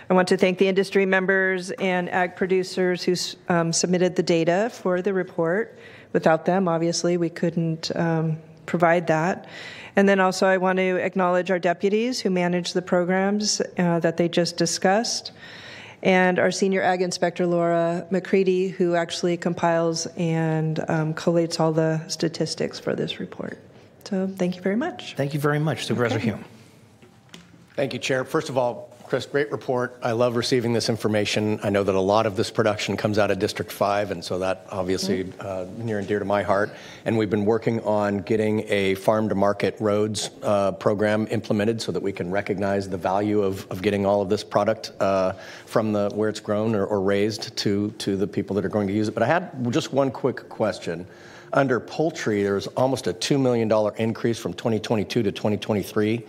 I want to thank the industry members and ag producers who submitted the data for the report. Without them, obviously, we couldn't provide that. And then also I want to acknowledge our deputies who manage the programs that they just discussed, and our senior ag inspector, Laura McCready, who actually compiles and collates all the statistics for this report. So thank you very much. Thank you very much, Supervisor Hume. Thank you, Chair. First of all, Chris, great report. I love receiving this information. I know that a lot of this production comes out of District 5, and so that obviously near and dear to my heart. And we've been working on getting a farm-to-market roads program implemented so that we can recognize the value of getting all of this product from where it's grown or raised to the people that are going to use it. But I had just one quick question. Under poultry, there's almost a $2 million increase from 2022 to 2023.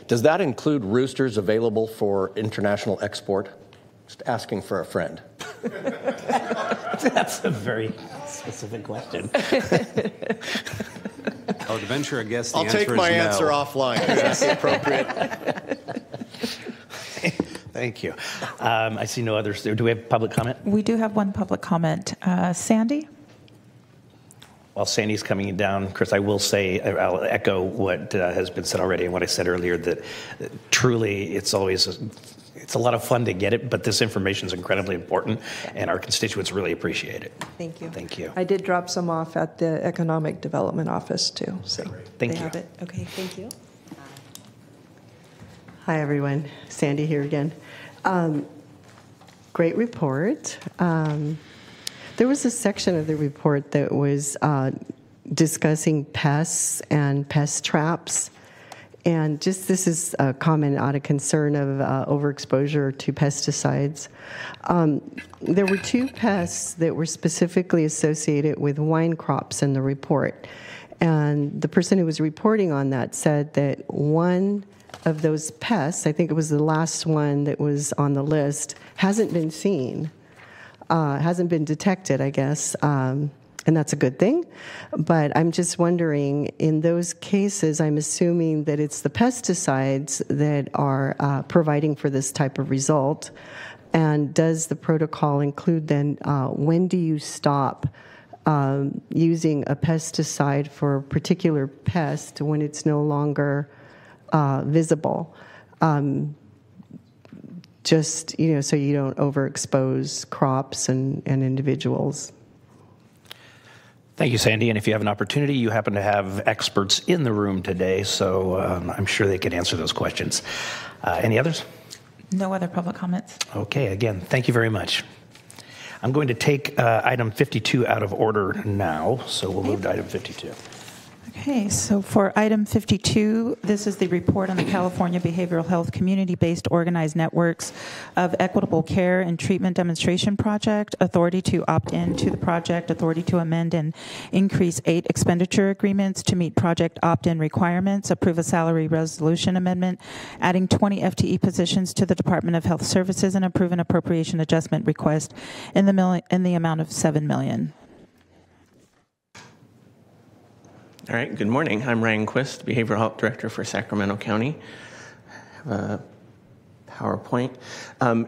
Does that include roosters available for international export? Just asking for a friend. That's a very specific question. I would venture a guess the I'll answer take is my no. answer offline. Is that appropriate? Thank you. I see no others there. Do we have public comment? We do have one public comment. Sandy? While Sandy's coming down, Chris, I will say, I'll echo what has been said already and what I said earlier, that truly it's It's a lot of fun to get it, but this information is incredibly important, and our constituents really appreciate it. Thank you. Thank you. I did drop some off at the Economic Development Office too. So Thank they you. have it. Okay, thank you. Hi, everyone. Sandy here again. Great report. There was a section of the report that was discussing pests and pest traps. And just this is a comment out of concern of overexposure to pesticides. There were 2 pests that were specifically associated with wine crops in the report. And the person who was reporting on that said that one of those pests, I think it was the last one that was on the list, hasn't been seen, hasn't been detected, I guess. And that's a good thing. But I'm just wondering, in those cases, I'm assuming that it's the pesticides that are providing for this type of result. And does the protocol include then, when do you stop using a pesticide for a particular pest when it's no longer visible? Just, so you don't overexpose crops and individuals. Thank you, Sandy. And if you have an opportunity, you happen to have experts in the room today, so I'm sure they could answer those questions. Any others? No other public comments. Okay, again, thank you very much. I'm going to take item 52 out of order now, so we'll move to item 52. Okay, so for item 52, this is the report on the California Behavioral Health Community-Based Organized Networks of Equitable Care and Treatment Demonstration Project, authority to opt in to the project, authority to amend and increase 8 expenditure agreements to meet project opt-in requirements, approve a salary resolution amendment, adding 20 FTE positions to the Department of Health Services, and approve an appropriation adjustment request in the amount of $7 million. All right, good morning. I'm Ryan Quist, Behavioral Health Director for Sacramento County. I have a PowerPoint.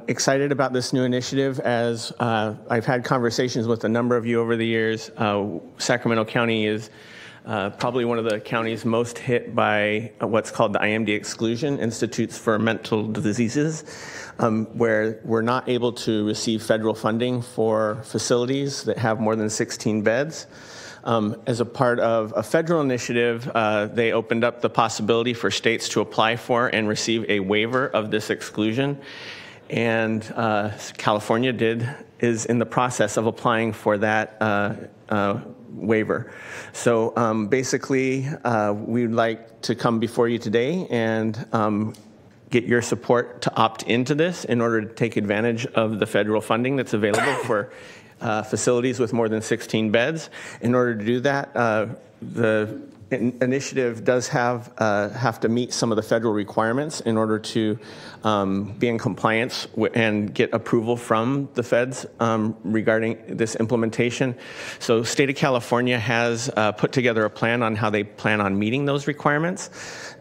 Excited about this new initiative as I've had conversations with a number of you over the years. Sacramento County is probably one of the counties most hit by what's called the IMD exclusion, Institutes for Mental Diseases, where we're not able to receive federal funding for facilities that have more than 16 beds. As a part of a federal initiative, they opened up the possibility for states to apply for and receive a waiver of this exclusion. And California is in the process of applying for that waiver. So basically, we'd like to come before you today and get your support to opt into this in order to take advantage of the federal funding that's available for facilities with more than 16 beds. In order to do that, the initiative does have to meet some of the federal requirements in order to be in compliance and get approval from the feds regarding this implementation. So state of California has put together a plan on how they plan on meeting those requirements.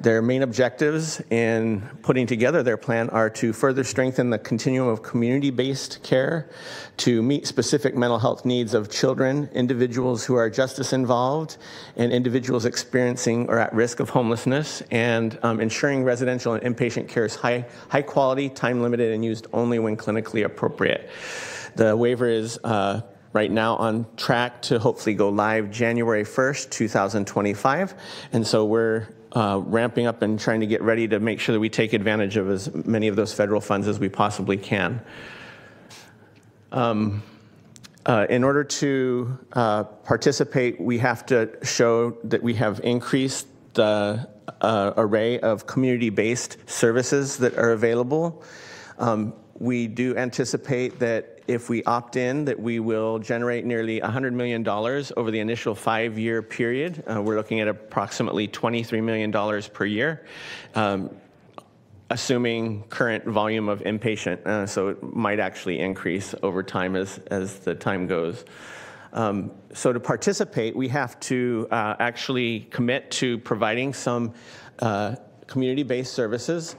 Their main objectives in putting together their plan are to further strengthen the continuum of community-based care, to meet specific mental health needs of children, individuals who are justice involved, and individuals experiencing or at risk of homelessness, and ensuring residential and inpatient care is high quality, time limited, and used only when clinically appropriate. The waiver is right now on track to hopefully go live January 1st, 2025. And so we're ramping up and trying to get ready to make sure that we take advantage of as many of those federal funds as we possibly can. In order to participate, we have to show that we have increased the array of community-based services that are available. We do anticipate that if we opt in, that we will generate nearly $100 million over the initial 5-year period. We're looking at approximately $23 million per year, assuming current volume of inpatient. So it might actually increase over time as the time goes. So to participate, we have to actually commit to providing some community-based services.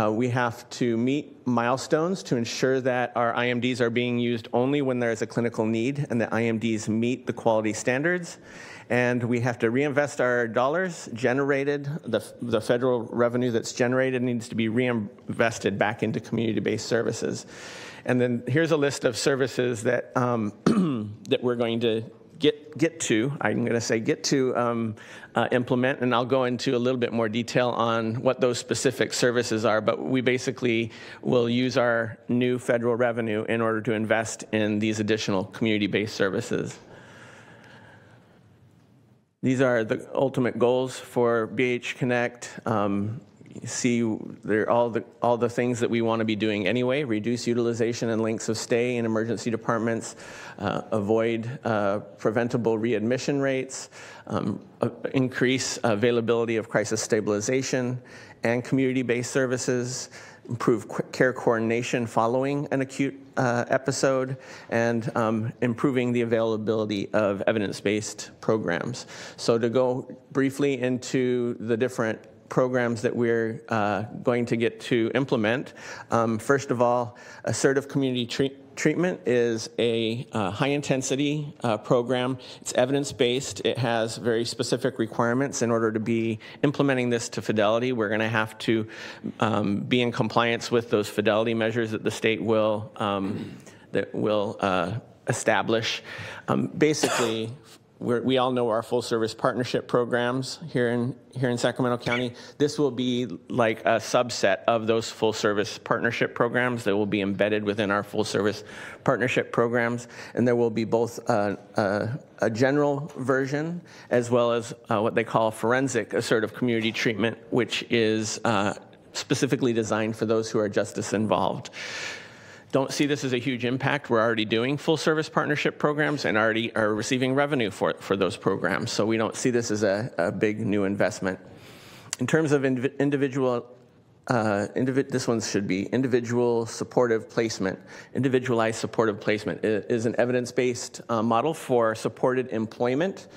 We have to meet milestones to ensure that our IMDs are being used only when there is a clinical need and the IMDs meet the quality standards. And we have to reinvest our dollars generated, the federal revenue that's generated needs to be reinvested back into community-based services. And then here's a list of services that, that we're going to get to implement, and I'll go into a little bit more detail on what those specific services are, but we basically will use our new federal revenue in order to invest in these additional community-based services. These are the ultimate goals for BH Connect. You see, they're all the things that we want to be doing anyway: reduce utilization and lengths of stay in emergency departments, avoid preventable readmission rates, increase availability of crisis stabilization and community-based services, improve care coordination following an acute episode, and improving the availability of evidence-based programs. So to go briefly into the different programs that we're going to get to implement. First of all, assertive community treatment is a high-intensity program. It's evidence-based. It has very specific requirements. In order to be implementing this to fidelity, we're going to have to be in compliance with those fidelity measures that the state will establish. Basically, we all know our full-service partnership programs here in Sacramento County. This will be like a subset of those full-service partnership programs that will be embedded within our full-service partnership programs, and there will be both a general version as well as what they call forensic assertive community treatment, which is specifically designed for those who are justice involved. Don't see this as a huge impact. We're already doing full service partnership programs and already are receiving revenue for those programs. So we don't see this as a big new investment. In terms of this one should be individual supportive placement. Individualized supportive placement is an evidence-based model for supported employment.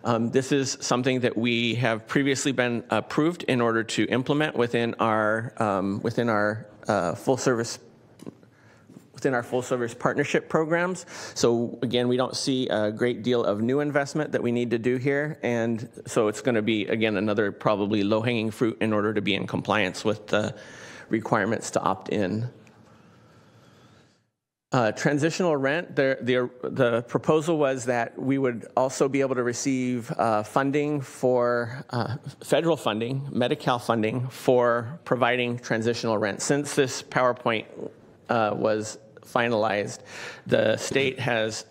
This is something that we have previously been approved in order to implement within our full service partnership programs. So again, we don't see a great deal of new investment that we need to do here, and so it's going to be, again, another probably low-hanging fruit in order to be in compliance with the requirements to opt in. Transitional rent, the proposal was that we would also be able to receive funding for federal funding, Medi-Cal funding for providing transitional rent. Since this PowerPoint was finalized, the state has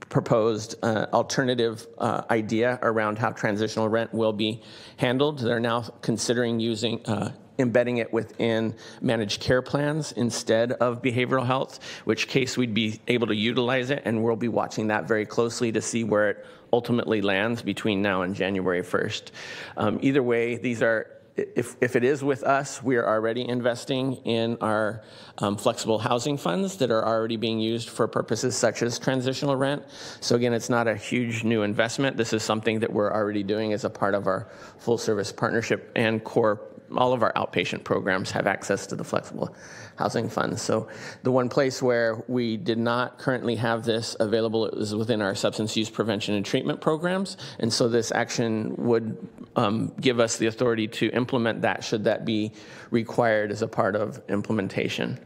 proposed an alternative idea around how transitional rent will be handled. They're now considering embedding it within managed care plans instead of behavioral health, which case we'd be able to utilize it, and we'll be watching that very closely to see where it ultimately lands between now and January 1st. Either way, these are, if it is with us, we are already investing in our flexible housing funds that are already being used for purposes such as transitional rent. So again, it's not a huge new investment. This is something that we're already doing as a part of our full service partnership and core. All of our outpatient programs have access to the flexible housing funds. So the one place where we did not currently have this available is within our substance use prevention and treatment programs. And so this action would give us the authority to implement that should that be required as a part of implementation.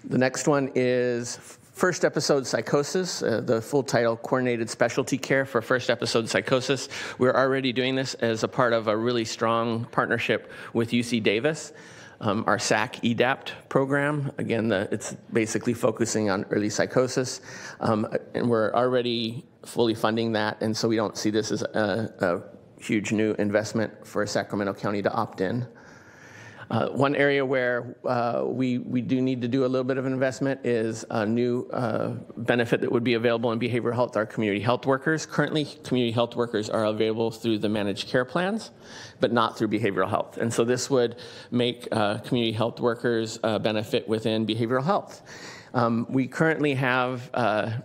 The next one is first episode psychosis, the full title, Coordinated Specialty Care for First Episode Psychosis. We're already doing this as a part of a really strong partnership with UC Davis, our SAC EDAPT program. Again, it's basically focusing on early psychosis, and we're already fully funding that, and so we don't see this as a huge new investment for Sacramento County to opt in. One area where we do need to do a little bit of an investment is a new benefit that would be available in behavioral health, our community health workers. Currently, community health workers are available through the managed care plans, but not through behavioral health. And so this would make community health workers benefit within behavioral health. We currently have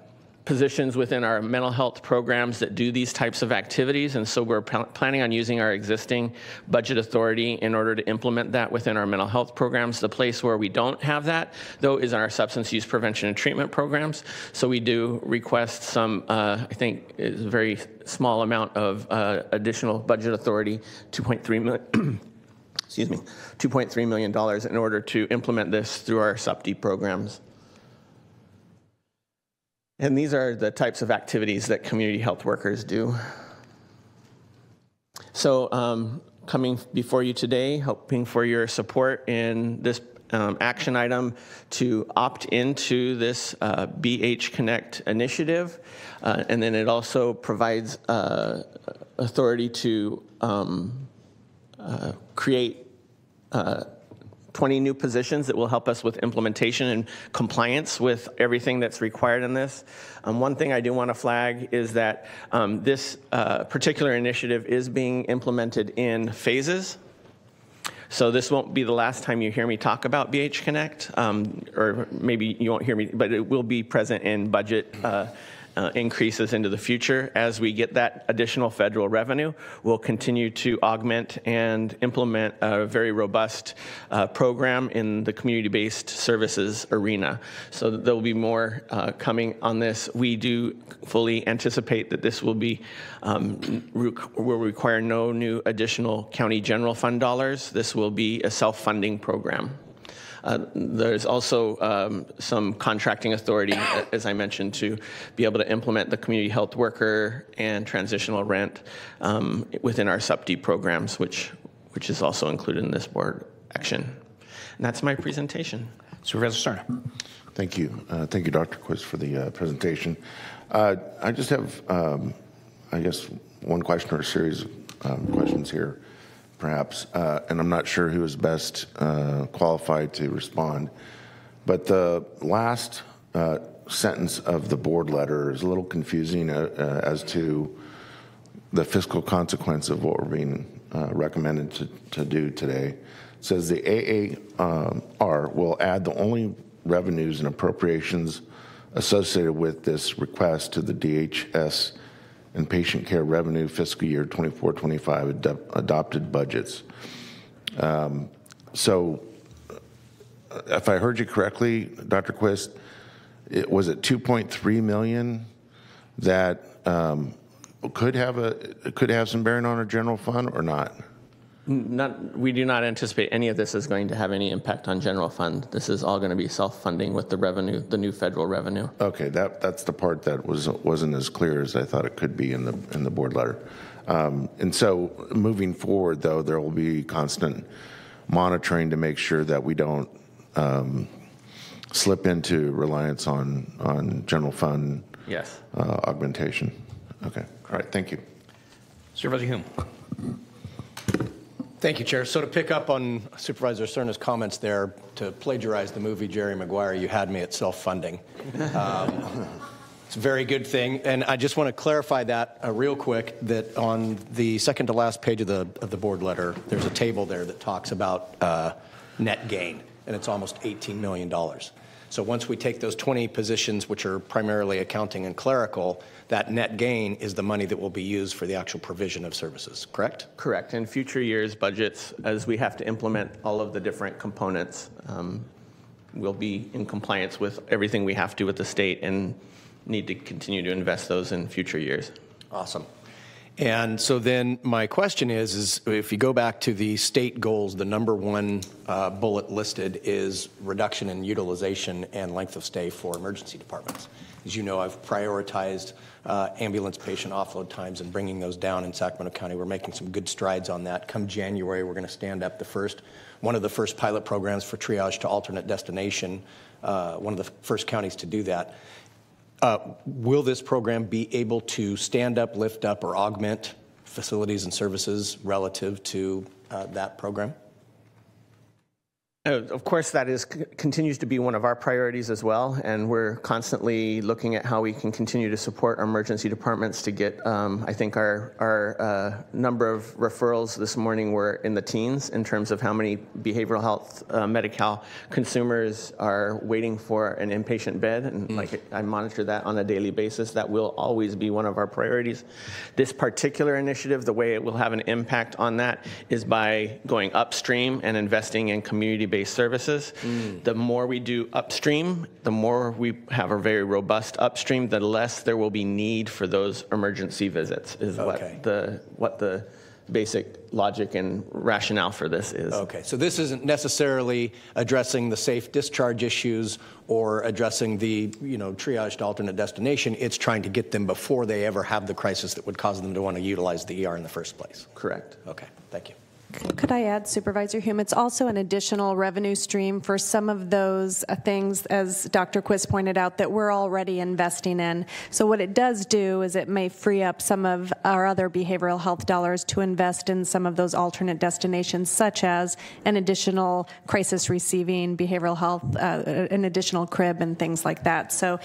positions within our mental health programs that do these types of activities, and so we're planning on using our existing budget authority in order to implement that within our mental health programs. The place where we don't have that, though, is in our substance use prevention and treatment programs. So we do request some, I think, is a very small amount of additional budget authority, $2.3 million. Excuse me, $2.3 million in order to implement this through our SUPD programs. And these are the types of activities that community health workers do. So coming before you today, hoping for your support in this action item to opt into this BH Connect initiative. And then it also provides authority to create 20 new positions that will help us with implementation and compliance with everything that's required in this. One thing I do want to flag is that this particular initiative is being implemented in phases. So this won't be the last time you hear me talk about BH Connect, or maybe you won't hear me, but it will be present in budget increases into the future. As we get that additional federal revenue, we'll continue to augment and implement a very robust program in the community-based services arena. So there will be more coming on this. We do fully anticipate that this will be will require no new additional county general fund dollars. This will be a self-funding program. There's also some contracting authority, as I mentioned, to be able to implement the community health worker and transitional rent within our SUPD programs, which is also included in this board action. And that's my presentation. Supervisor Serna. Thank you. Thank you, Dr. Quist, for the presentation. I just have, I guess, one question or a series of questions here, perhaps, and I'm not sure who is best qualified to respond, but the last sentence of the board letter is a little confusing as to the fiscal consequence of what we're being recommended to do today. It says the AAR will add the only revenues and appropriations associated with this request to the DHS and patient care revenue fiscal year 24-25 adopted budgets. So if I heard you correctly, Dr. Quist, was it 2.3 million that could have some bearing on our general fund or not? We do not anticipate any of this is going to have any impact on general fund. This is all going to be self-funding with the revenue, the new federal revenue. Okay, that's the part that wasn't as clear as I thought it could be in the board letter. And so moving forward, though, there will be constant monitoring to make sure that we don't slip into reliance on general fund yes. Augmentation. Okay, all right, thank you. Supervisor Hume. Thank you, Chair. So to pick up on Supervisor Cerna's comments there, to plagiarize the movie Jerry Maguire, you had me at self-funding. It's a very good thing, and I just want to clarify that real quick, that on the second to last page of the board letter, there's a table there that talks about net gain, and it's almost $18 million. So once we take those 20 positions, which are primarily accounting and clerical, that net gain is the money that will be used for the actual provision of services, correct? Correct. In future years' budgets, as we have to implement all of the different components, we'll be in compliance with everything we have to with the state and need to continue to invest those in future years. Awesome. And so then my question is if you go back to the state goals, the number one bullet listed is reduction in utilization and length of stay for emergency departments. As you know, I've prioritized ambulance patient offload times and bringing those down in Sacramento County. We're making some good strides on that. Come January, we're going to stand up one of the first pilot programs for triage to alternate destination, one of the first counties to do that. Will this program be able to stand up, lift up, or augment facilities and services relative to that program? Of course, that continues to be one of our priorities as well, and we're constantly looking at how we can continue to support our emergency departments to get, I think our number of referrals this morning were in the teens in terms of how many behavioral health Medi-Cal consumers are waiting for an inpatient bed, and like I monitor that on a daily basis. That will always be one of our priorities. This particular initiative, the way it will have an impact on that is by going upstream and investing in community-based services. The more we do upstream, the more we have a very robust upstream, the less there will be need for those emergency visits, is what the basic logic and rationale for this is. Okay, so this isn't necessarily addressing the safe discharge issues or addressing the triaged alternate destination. It's trying to get them before they ever have the crisis that would cause them to want to utilize the ER in the first place. Correct. Okay, thank you. Could I add, Supervisor Hume, it's also an additional revenue stream for some of those things, as Dr. Quist pointed out, that we're already investing in. So what it does do is it may free up some of our other behavioral health dollars to invest in some of those alternate destinations, such as an additional crisis receiving behavioral health, an additional crib and things like that. So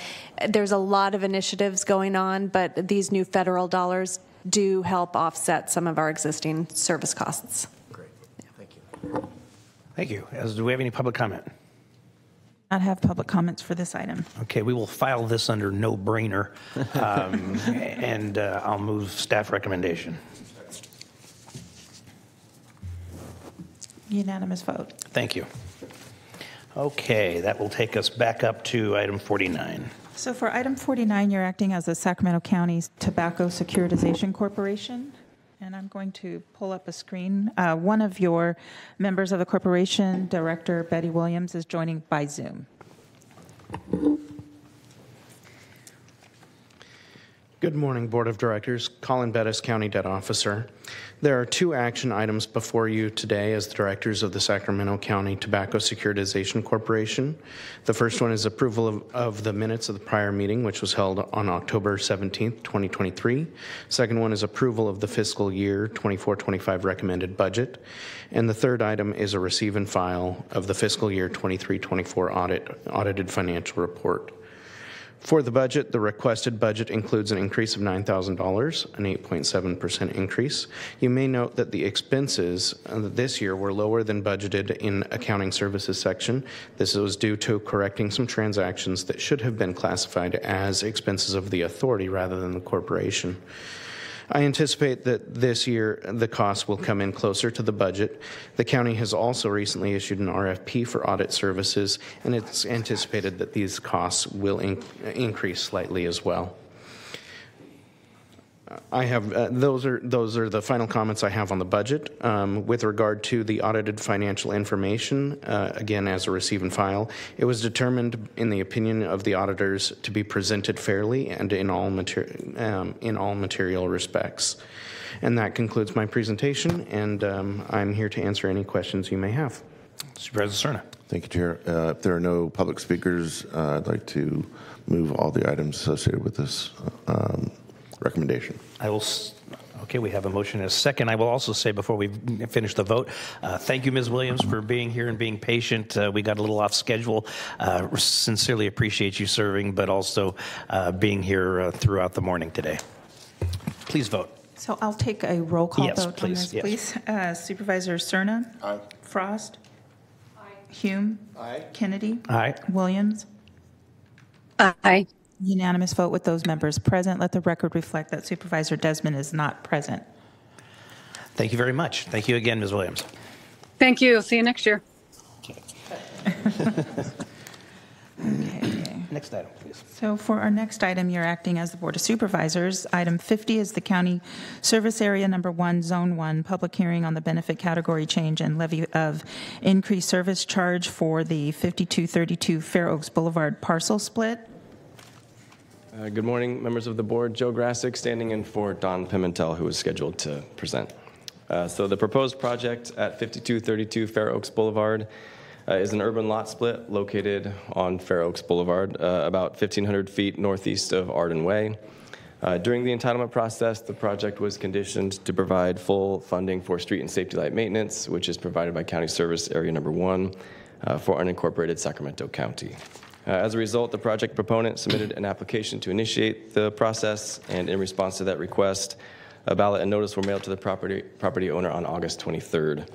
there's a lot of initiatives going on, but these new federal dollars do help offset some of our existing service costs. Great. Thank you. Thank you. Do we have any public comment? Not have public comments for this item. Okay, we will file this under no brainer, and I'll move staff recommendation. Unanimous vote. Thank you. Okay, that will take us back up to item 49. So for item 49, you're acting as the Sacramento County Tobacco Securitization Corporation. And I'm going to pull up a screen. One of your members of the corporation, Director Betty Williams, is joining by Zoom. Good morning, Board of Directors. Colin Bettis, County Debt Officer. There are two action items before you today as the directors of the Sacramento County Tobacco Securitization Corporation. The first one is approval of the minutes of the prior meeting, which was held on October 17th, 2023. Second one is approval of the fiscal year 24-25 recommended budget. And the third item is a receive and file of the fiscal year 23-24 audited financial report. For the budget, the requested budget includes an increase of $9,000, an 8.7% increase. You may note that the expenses this year were lower than budgeted in accounting services section. This was due to correcting some transactions that should have been classified as expenses of the authority rather than the corporation. I anticipate that this year the costs will come in closer to the budget. The county has also recently issued an RFP for audit services, and it's anticipated that these costs will increase slightly as well. I have those are the final comments I have on the budget. With regard to the audited financial information, again, as a receive and file, it was determined, in the opinion of the auditors, to be presented fairly and in all material respects. And that concludes my presentation, and I'm here to answer any questions you may have. Supervisor Cerna. Thank you, Chair. If there are no public speakers, I'd like to move all the items associated with this recommendation. Okay, we have a motion and a second. I will also say before we finish the vote, thank you, Ms. Williams, for being here and being patient. We got a little off schedule. Sincerely appreciate you serving, but also being here throughout the morning today. Please vote. So I'll take a roll call vote please, on this, please. Supervisor Cerna? Aye. Frost? Aye. Hume? Aye. Kennedy? Aye. Williams? Aye. Unanimous vote with those members present. Let the record reflect that Supervisor Desmond is not present. Thank you very much. Thank you again, Ms. Williams. Thank you. See you next year. Okay. Next item, please. So for our next item, you're acting as the Board of Supervisors. Item 50 is the County Service Area Number 1, Zone 1, public hearing on the benefit category change and levy of increased service charge for the 5232 Fair Oaks Boulevard parcel split. Good morning, members of the board. Joe Grassick standing in for Don Pimentel, who is scheduled to present. So the proposed project at 5232 Fair Oaks Boulevard is an urban lot split located on Fair Oaks Boulevard, about 1,500 feet northeast of Arden Way. During the entitlement process, the project was conditioned to provide full funding for street and safety light maintenance, which is provided by County Service Area Number 1. for unincorporated Sacramento County. As a result, the project proponent submitted an application to initiate the process, and in response to that request, a ballot and notice were mailed to the property owner on August 23rd.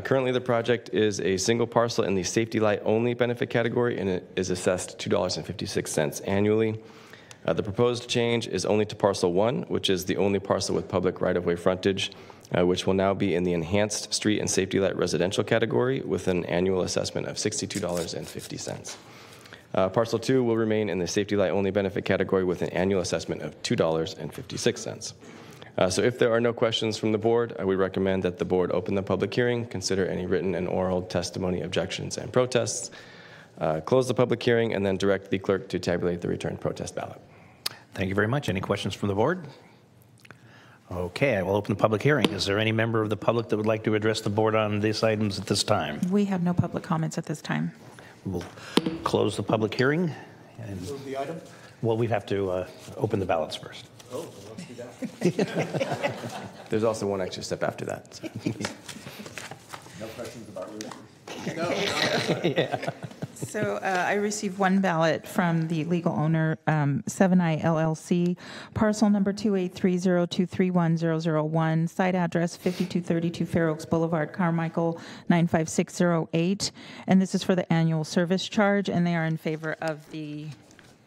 Currently, the project is a single parcel in the safety light only benefit category, and it is assessed $2.56 annually. The proposed change is only to parcel 1, which is the only parcel with public right-of-way frontage, which will now be in the enhanced street and safety light residential category with an annual assessment of $62.50. Parcel 2 will remain in the safety light only benefit category with an annual assessment of $2.56. So if there are no questions from the board, I would recommend that the board open the public hearing, consider any written and oral testimony, objections, and protests, close the public hearing, and then direct the clerk to tabulate the returned protest ballot. Thank you very much. Any questions from the board? Okay, I will open the public hearing. Is there any member of the public that would like to address the board on these items at this time? We have no public comments at this time. We'll close the public hearing. And Move the item? well, we'd have to open the ballots first. Oh, well, let's do that. There's also one extra step after that. No questions about rules? No. Yeah. So I received one ballot from the legal owner, 7i LLC, parcel number 28302310001, site address 5232 Fair Oaks Boulevard, Carmichael 95608, and this is for the annual service charge, and they are in favor of the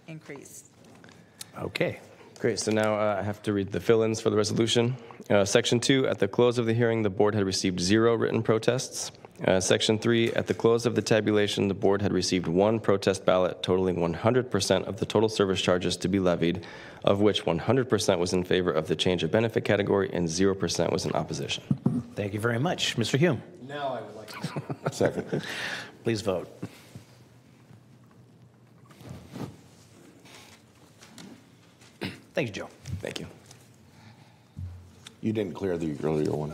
increase. Okay. Great. So now I have to read the fill-ins for the resolution. Section 2, at the close of the hearing, the board had received 0 written protests. Section 3, at the close of the tabulation, the board had received 1 protest ballot totaling 100% of the total service charges to be levied, of which 100% was in favor of the change of benefit category and 0% was in opposition. Thank you very much. Mr. Hume. Now I would like to. Second. Please vote. Thank you, Joe. Thank you. You didn't clear the earlier one.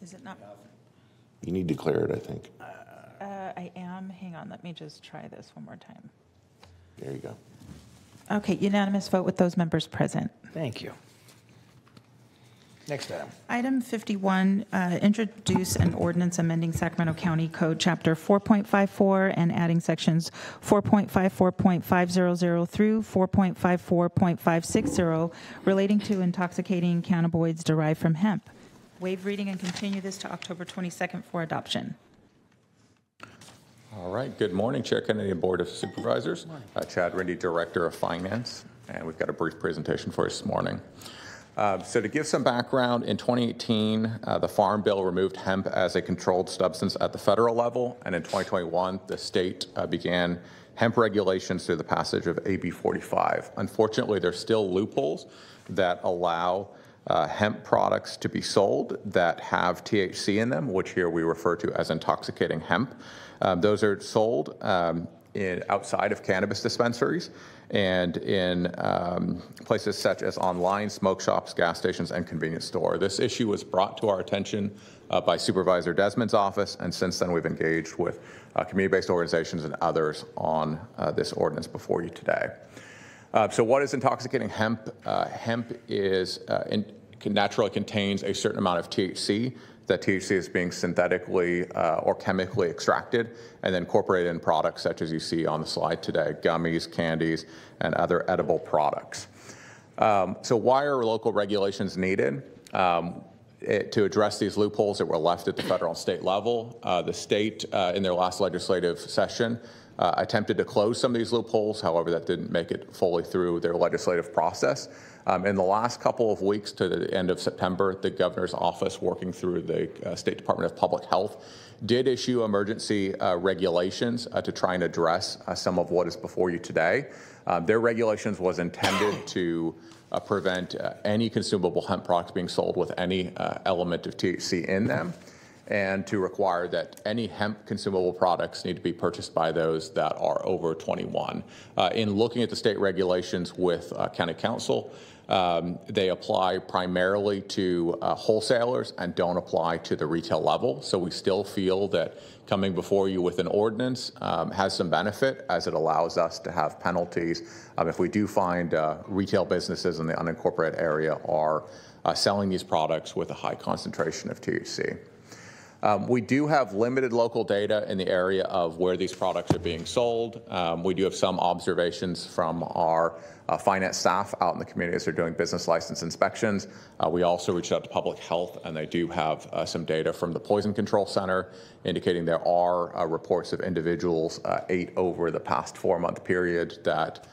Is it not? You need to clear it, I think. I am. Hang on. Let me just try this one more time. There you go. Okay, unanimous vote with those members present. Thank you. Next item. Item 51, introduce an ordinance amending Sacramento County Code Chapter 4.54 and adding sections 4.54.500 through 4.54.560 relating to intoxicating cannabinoids derived from hemp. Waive reading and continue this to October 22nd for adoption. All right. Good morning, Chair Kennedy and Board of Supervisors. Chad Rindy, Director of Finance, and we've got a brief presentation for us this morning. So to give some background, in 2018, the Farm Bill removed hemp as a controlled substance at the federal level, and in 2021, the state began hemp regulations through the passage of AB 45. Unfortunately, there's still loopholes that allow hemp products to be sold that have THC in them, which here we refer to as intoxicating hemp. Those are sold outside of cannabis dispensaries and in places such as online, smoke shops, gas stations, and convenience store. This issue was brought to our attention by Supervisor Desmond's office, and since then we've engaged with community-based organizations and others on this ordinance before you today. So what is intoxicating hemp? Hemp is naturally contains a certain amount of THC. That THC is being synthetically or chemically extracted and then incorporated in products such as you see on the slide today, gummies, candies, and other edible products. So why are local regulations needed? To address these loopholes that were left at the federal and state level, the state in their last legislative session attempted to close some of these loopholes. However, that didn't make it fully through their legislative process. In the last couple of weeks to the end of September, the governor's office, working through the State Department of Public Health, did issue emergency regulations to try and address some of what is before you today. Their regulations was intended to prevent any consumable hemp products being sold with any element of THC in them. and to require that any hemp consumable products need to be purchased by those that are over 21. In looking at the state regulations with County Council, they apply primarily to wholesalers and don't apply to the retail level. So we still feel that coming before you with an ordinance has some benefit, as it allows us to have penalties if we do find retail businesses in the unincorporated area are selling these products with a high concentration of THC. We do have limited local data in the area of where these products are being sold. We do have some observations from our finance staff out in the community as they're doing business license inspections. We also reached out to public health, and they do have some data from the Poison Control Center indicating there are reports of individuals ate over the past 4-month period that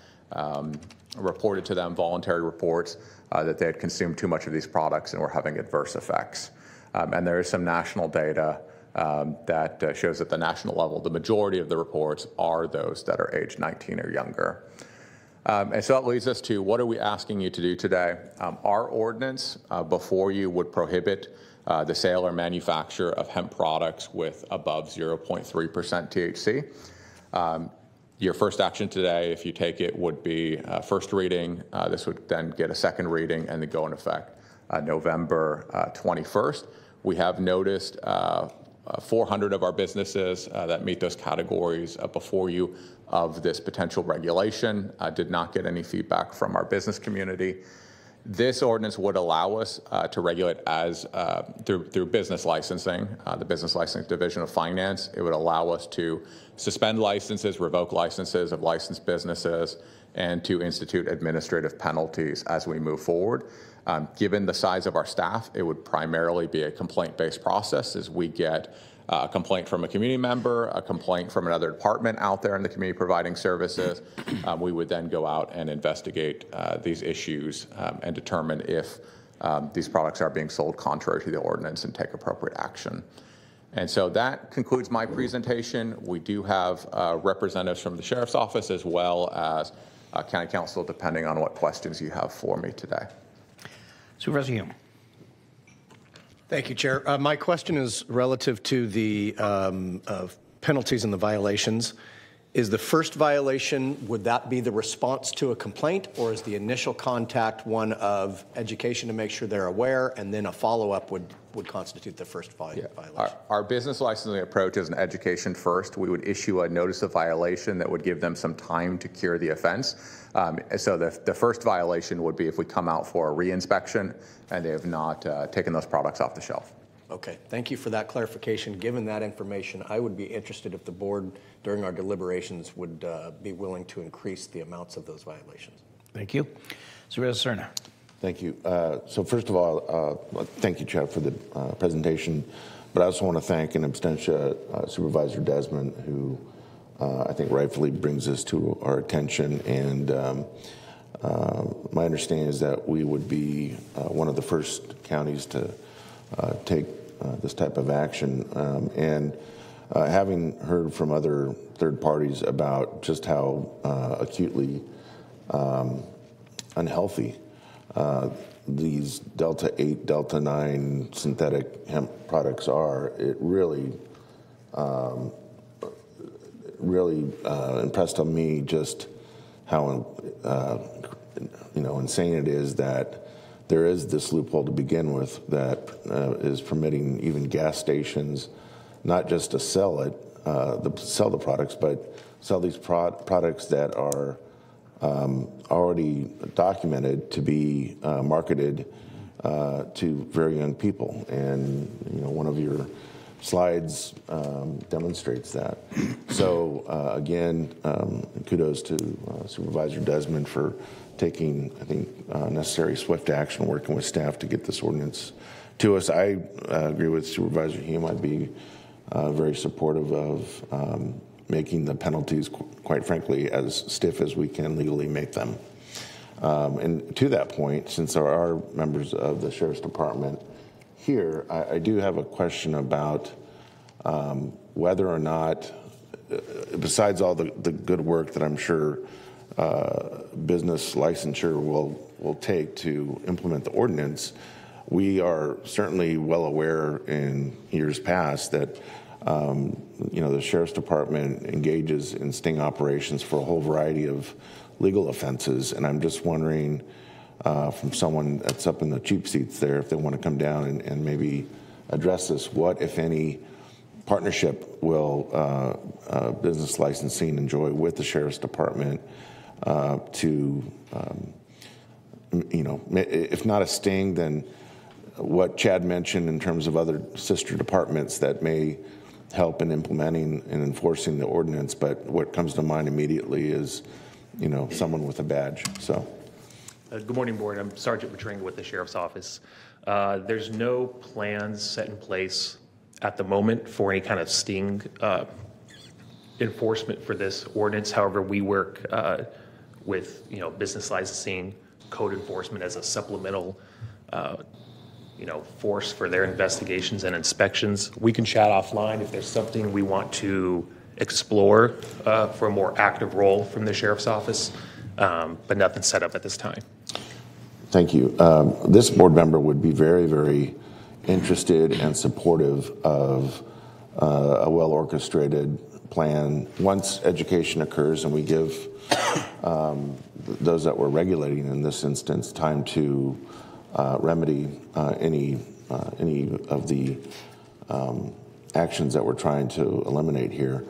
reported to them voluntary reports that they had consumed too much of these products and were having adverse effects. And there is some national data that shows at the national level, the majority of the reports are those that are age 19 or younger. And so that leads us to, what are we asking you to do today? Our ordinance before you would prohibit the sale or manufacture of hemp products with above 0.3% THC. Your first action today, if you take it, would be first reading. This would then get a second reading and then go in effect November 21st. We have noticed 400 of our businesses that meet those categories before you of this potential regulation. Did not get any feedback from our business community. This ordinance would allow us to regulate as through business licensing, the Business Licensing Division of Finance. It would allow us to suspend licenses, revoke licenses of licensed businesses, and to institute administrative penalties as we move forward. Given the size of our staff, it would primarily be a complaint-based process as we get a complaint from a community member, a complaint from another department out there in the community providing services. We would then go out and investigate these issues and determine if these products are being sold contrary to the ordinance and take appropriate action. And so that concludes my presentation. We do have representatives from the Sheriff's Office as well as County Council, depending on what questions you have for me today. Supervisor Hume. Thank you, Chair. My question is relative to the penalties and the violations. Is the first violation, would that be the response to a complaint, or is the initial contact one of education to make sure they're aware, and then a follow-up would constitute the first violation? Our business licensing approach is an education first. We would issue a notice of violation that would give them some time to cure the offense. So the first violation would be if we come out for a reinspection and they have not taken those products off the shelf. Okay, thank you for that clarification. Given that information, I would be interested if the board, during our deliberations, would be willing to increase the amounts of those violations. Thank you. Supervisor Cerna. Thank you. So first of all, thank you, Chad, for the presentation. But I also want to thank in absentia Supervisor Desmond, who I think rightfully brings this to our attention. And my understanding is that we would be one of the first counties to take this type of action. And having heard from other third parties about just how acutely unhealthy these Delta 8, Delta 9 synthetic hemp products are, it really impressed on me just how insane it is that there is this loophole to begin with that is permitting even gas stations not just to sell the products, but sell these products that are already documented to be marketed to very young people. And one of your slides demonstrates that. So again, kudos to Supervisor Desmond for taking, I think, necessary swift action, working with staff to get this ordinance to us. I agree with Supervisor Hume. I'd be very supportive of making the penalties, quite frankly, as stiff as we can legally make them. And to that point, since there are members of the Sheriff's Department here, I do have a question about whether or not, besides all the good work that I'm sure business licensure will take to implement the ordinance, we are certainly well aware in years past that the Sheriff's Department engages in sting operations for a whole variety of legal offenses, and I'm just wondering from someone that's up in the cheap seats there, if they want to come down and maybe address this, what, if any, partnership will business licensing enjoy with the Sheriff's Department to, if not a sting, then what Chad mentioned in terms of other sister departments that may help in implementing and enforcing the ordinance. But what comes to mind immediately is, someone with a badge. So. Good morning, Board. I'm Sergeant Matringa with the Sheriff's Office. There's no plans set in place at the moment for any kind of sting enforcement for this ordinance. However, we work with business licensing, code enforcement as a supplemental force for their investigations and inspections. We can chat offline if there's something we want to explore for a more active role from the Sheriff's Office, but nothing set up at this time. Thank you. This board member would be very, very interested and supportive of a well-orchestrated plan once education occurs and we give those that we're regulating in this instance time to remedy any of the actions that we're trying to eliminate here.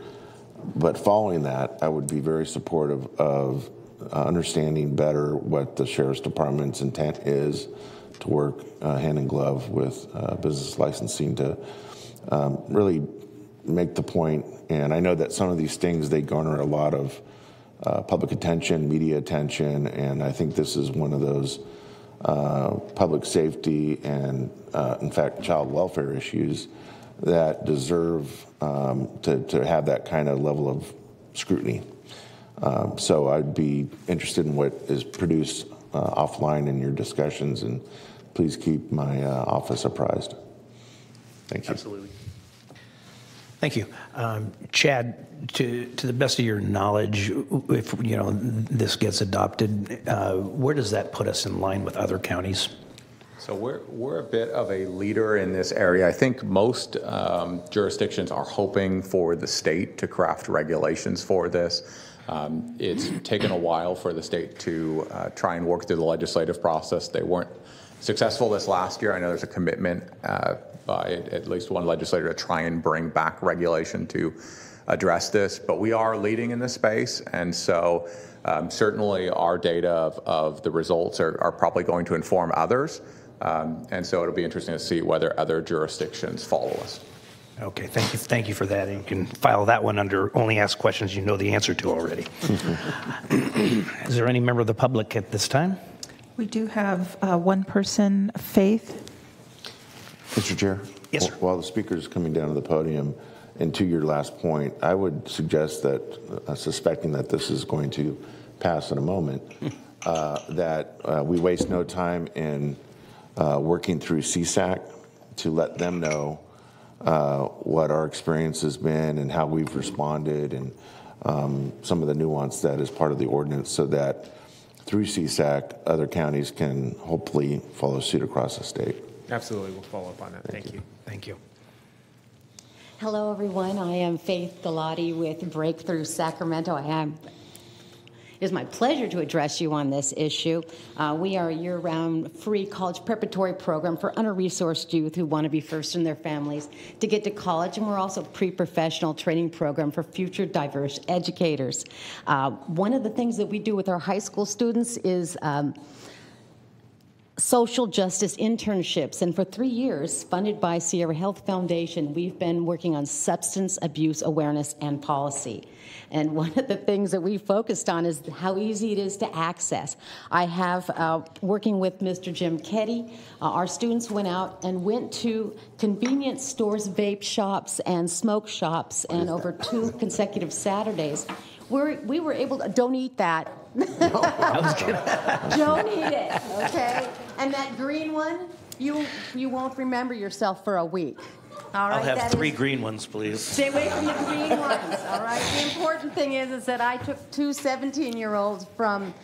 But following that, I would be very supportive of understanding better what the Sheriff's Department's intent is to work hand in glove with business licensing to really make the point. And I know that some of these things, they garner a lot of public attention, media attention, and I think this is one of those public safety and, in fact, child welfare issues that deserve to have that kind of level of scrutiny. So I'd be interested in what is produced offline in your discussions, and please keep my office apprised. Thank you. Absolutely. Thank you. Chad, to the best of your knowledge, if this gets adopted, where does that put us in line with other counties? So we're a bit of a leader in this area. I think most jurisdictions are hoping for the state to craft regulations for this. It's taken a while for the state to try and work through the legislative process. They weren't successful this last year. I know there's a commitment by at least one legislator to try and bring back regulation to address this, but we are leading in this space, and so certainly our data of the results are probably going to inform others, and so it'll be interesting to see whether other jurisdictions follow us. Okay, thank you for that. And you can file that one under only ask questions you know the answer to already. Is there any member of the public at this time? We do have one person, Faith. Mr. Chair? Yes, sir. While the speaker is coming down to the podium, and to your last point, I would suggest that, suspecting that this is going to pass in a moment, that we waste no time in working through CSAC to let them know what our experience has been and how we've responded and some of the nuance that is part of the ordinance, so that through CSAC, other counties can hopefully follow suit across the state. Absolutely. We'll follow up on that. Thank you. Thank you. Hello, everyone. I am Faith Galati with Breakthrough Sacramento. It is my pleasure to address you on this issue. We are a year-round free college preparatory program for under-resourced youth who want to be first in their families to get to college, and we're also a pre-professional training program for future diverse educators. One of the things that we do with our high school students is social justice internships, and for 3 years, funded by Sierra Health Foundation, we've been working on substance abuse awareness and policy. And one of the things that we focused on is how easy it is to access. I have, working with Mr. Jim Ketty, our students went out and went to convenience stores, vape shops, and smoke shops, and over 2 consecutive Saturdays, we were able to, don't eat that. Don't eat it, okay? And that green one, you won't remember yourself for a week. All right, I'll have that 3 is- green ones, please. Stay away from the green ones, all right? The important thing is that I took 2 17-year-olds from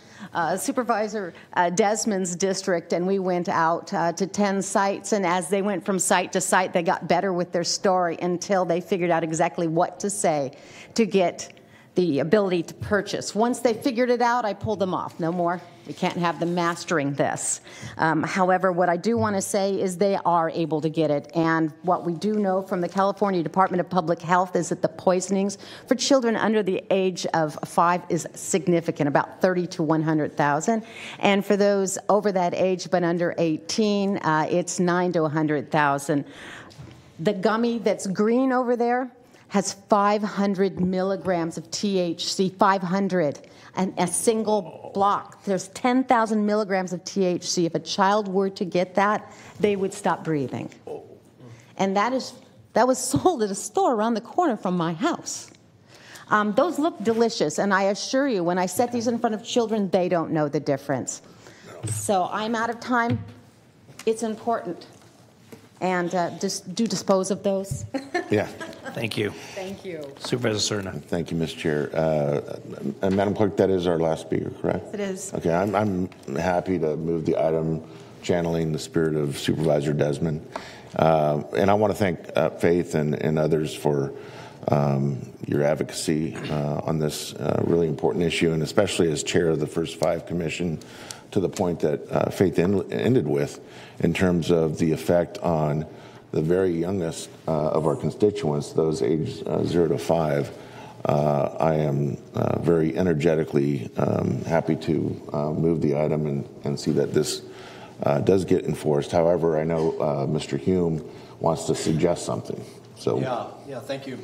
Supervisor Desmond's district, and we went out to 10 sites, and as they went from site to site, they got better with their story until they figured out exactly what to say to get the ability to purchase. Once they figured it out, I pulled them off. No more. We can't have them mastering this. However, what I do want to say is they are able to get it. And what we do know from the California Department of Public Health is that the poisonings for children under the age of 5 is significant, about 30 to 100,000. And for those over that age but under 18, it's 9 to 100,000. The gummy that's green over there has 500 milligrams of THC, 500, and a single block. There's 10,000 milligrams of THC. If a child were to get that, they would stop breathing. And that was sold at a store around the corner from my house. Those look delicious, and I assure you, when I set these in front of children, they don't know the difference. So I'm out of time. It's important. And just do dispose of those. Yeah. Thank you. Thank you. Supervisor Cerna. Thank you, Ms. Chair. Madam Clerk, that is our last speaker, correct? It is. Okay, I'm happy to move the item channeling the spirit of Supervisor Desmond. And I want to thank Faith and others for your advocacy on this really important issue, and especially as chair of the First 5 Commission, to the point that Faith ended with in terms of the effect on the very youngest of our constituents, those aged 0 to 5. I am very energetically happy to move the item and see that this does get enforced. However, I know Mr. Hume wants to suggest something. So Yeah, thank you.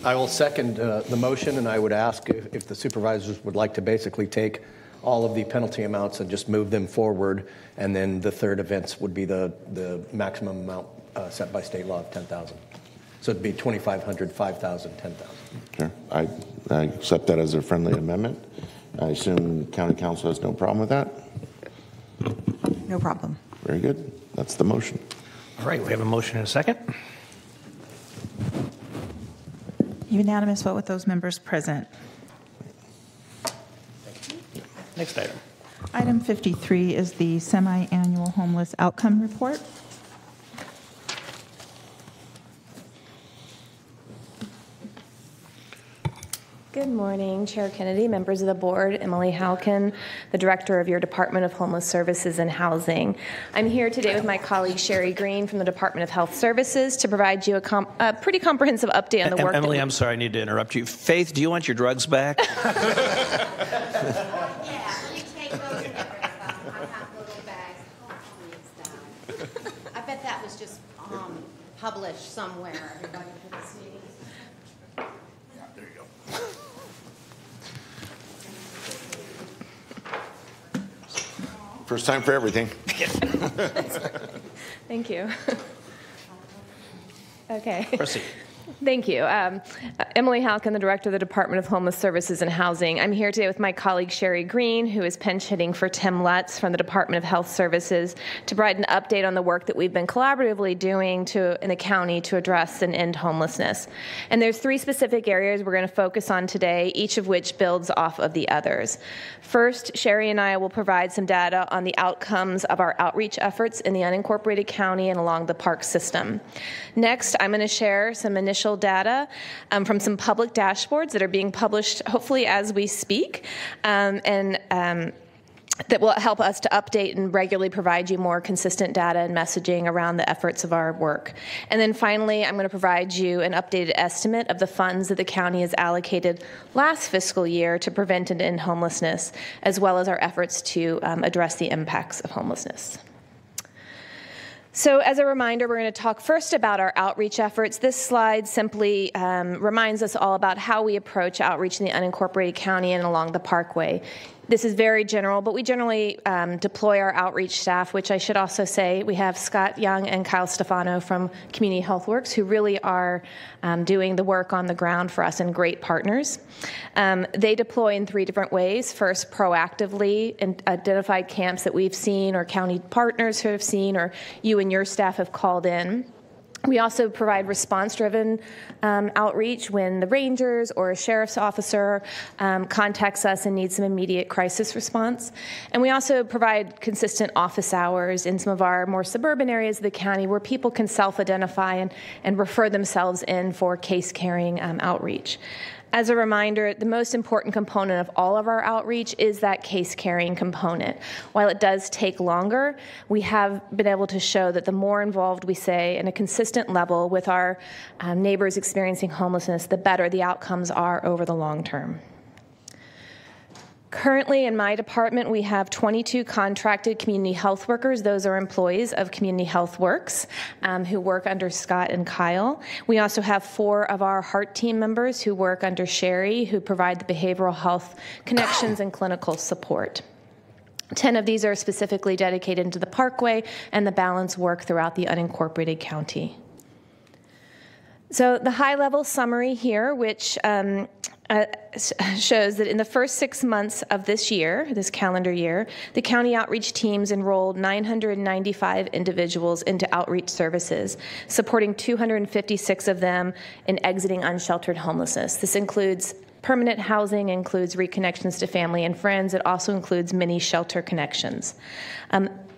I will second the motion, and I would ask if the supervisors would like to basically take all of the penalty amounts and just move them forward, and then the third offense would be the maximum amount set by state law of $10,000. So it'd be $2,500, $5,000, $10,000. Sure. I accept that as a friendly amendment. I assume County Council has no problem with that? No problem. Very good. That's the motion. All right, we have a motion and a second. Unanimous vote with those members present. Next item. Item 53 is the semi-annual homeless outcome report. Good morning, Chair Kennedy, members of the board, Emily Halkin, the Director of your Department of Homeless Services and Housing. I'm here today with my colleague Sherry Green from the Department of Health Services to provide you a pretty comprehensive update on the work. Emily, I'm sorry, I need to interrupt you. Faith, do you want your drugs back? Yeah, let me take those and get rid of them. I have little bags. Hopefully it's done. I bet that was just published somewhere. Everybody could see. There you go. First time for everything. Thank you. Okay. Proceed. Thank you. Emily Halkin, the Director of the Department of Homeless Services and Housing. I'm here today with my colleague Sherry Green, who is pinch hitting for Tim Lutz from the Department of Health Services, to provide an update on the work that we've been collaboratively doing in the county to address and end homelessness. And there's 3 specific areas we're going to focus on today, each of which builds off of the others. First, Sherry and I will provide some data on the outcomes of our outreach efforts in the unincorporated county and along the park system. Next, I'm going to share some initial data from some public dashboards that are being published hopefully as we speak, that will help us to update and regularly provide you more consistent data and messaging around the efforts of our work. And then finally, I'm going to provide you an updated estimate of the funds that the county has allocated last fiscal year to prevent and end homelessness, as well as our efforts to address the impacts of homelessness. So as a reminder, we're going to talk first about our outreach efforts. This slide simply reminds us all about how we approach outreach in the unincorporated county and along the parkway. This is very general, but we generally deploy our outreach staff, which I should also say we have Scott Young and Kyle Stefano from Community Health Works, who really are doing the work on the ground for us and great partners. They deploy in 3 different ways. First, proactively in identified camps that we've seen or county partners who have seen or you and your staff have called in. We also provide response-driven outreach when the rangers or a sheriff's officer contacts us and needs some immediate crisis response. And we also provide consistent office hours in some of our more suburban areas of the county where people can self-identify and refer themselves in for case-carrying outreach. As a reminder, the most important component of all of our outreach is that case-carrying component. While it does take longer, we have been able to show that the more involved we stay in a consistent level with our neighbors experiencing homelessness, the better the outcomes are over the long term. Currently, in my department, we have 22 contracted community health workers. Those are employees of Community Health Works who work under Scott and Kyle. We also have 4 of our HEART team members who work under Sherry, who provide the behavioral health connections and clinical support. 10 of these are specifically dedicated to the Parkway, and the balance work throughout the unincorporated county. So the high-level summary here, which shows that in the first 6 months of this year, this calendar year, the county outreach teams enrolled 995 individuals into outreach services, supporting 256 of them in exiting unsheltered homelessness. This includes permanent housing, includes reconnections to family and friends. It also includes many shelter connections.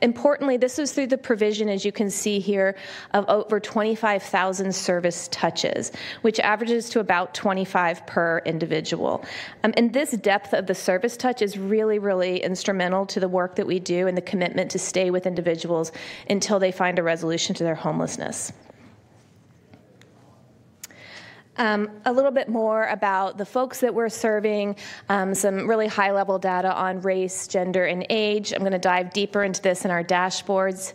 Importantly, this was through the provision, as you can see here, of over 25,000 service touches, which averages to about 25 per individual. And this depth of the service touch is really, really instrumental to the work that we do and the commitment to stay with individuals until they find a resolution to their homelessness. A little bit more about the folks that we're serving, some really high-level data on race, gender, and age. I'm going to dive deeper into this in our dashboards.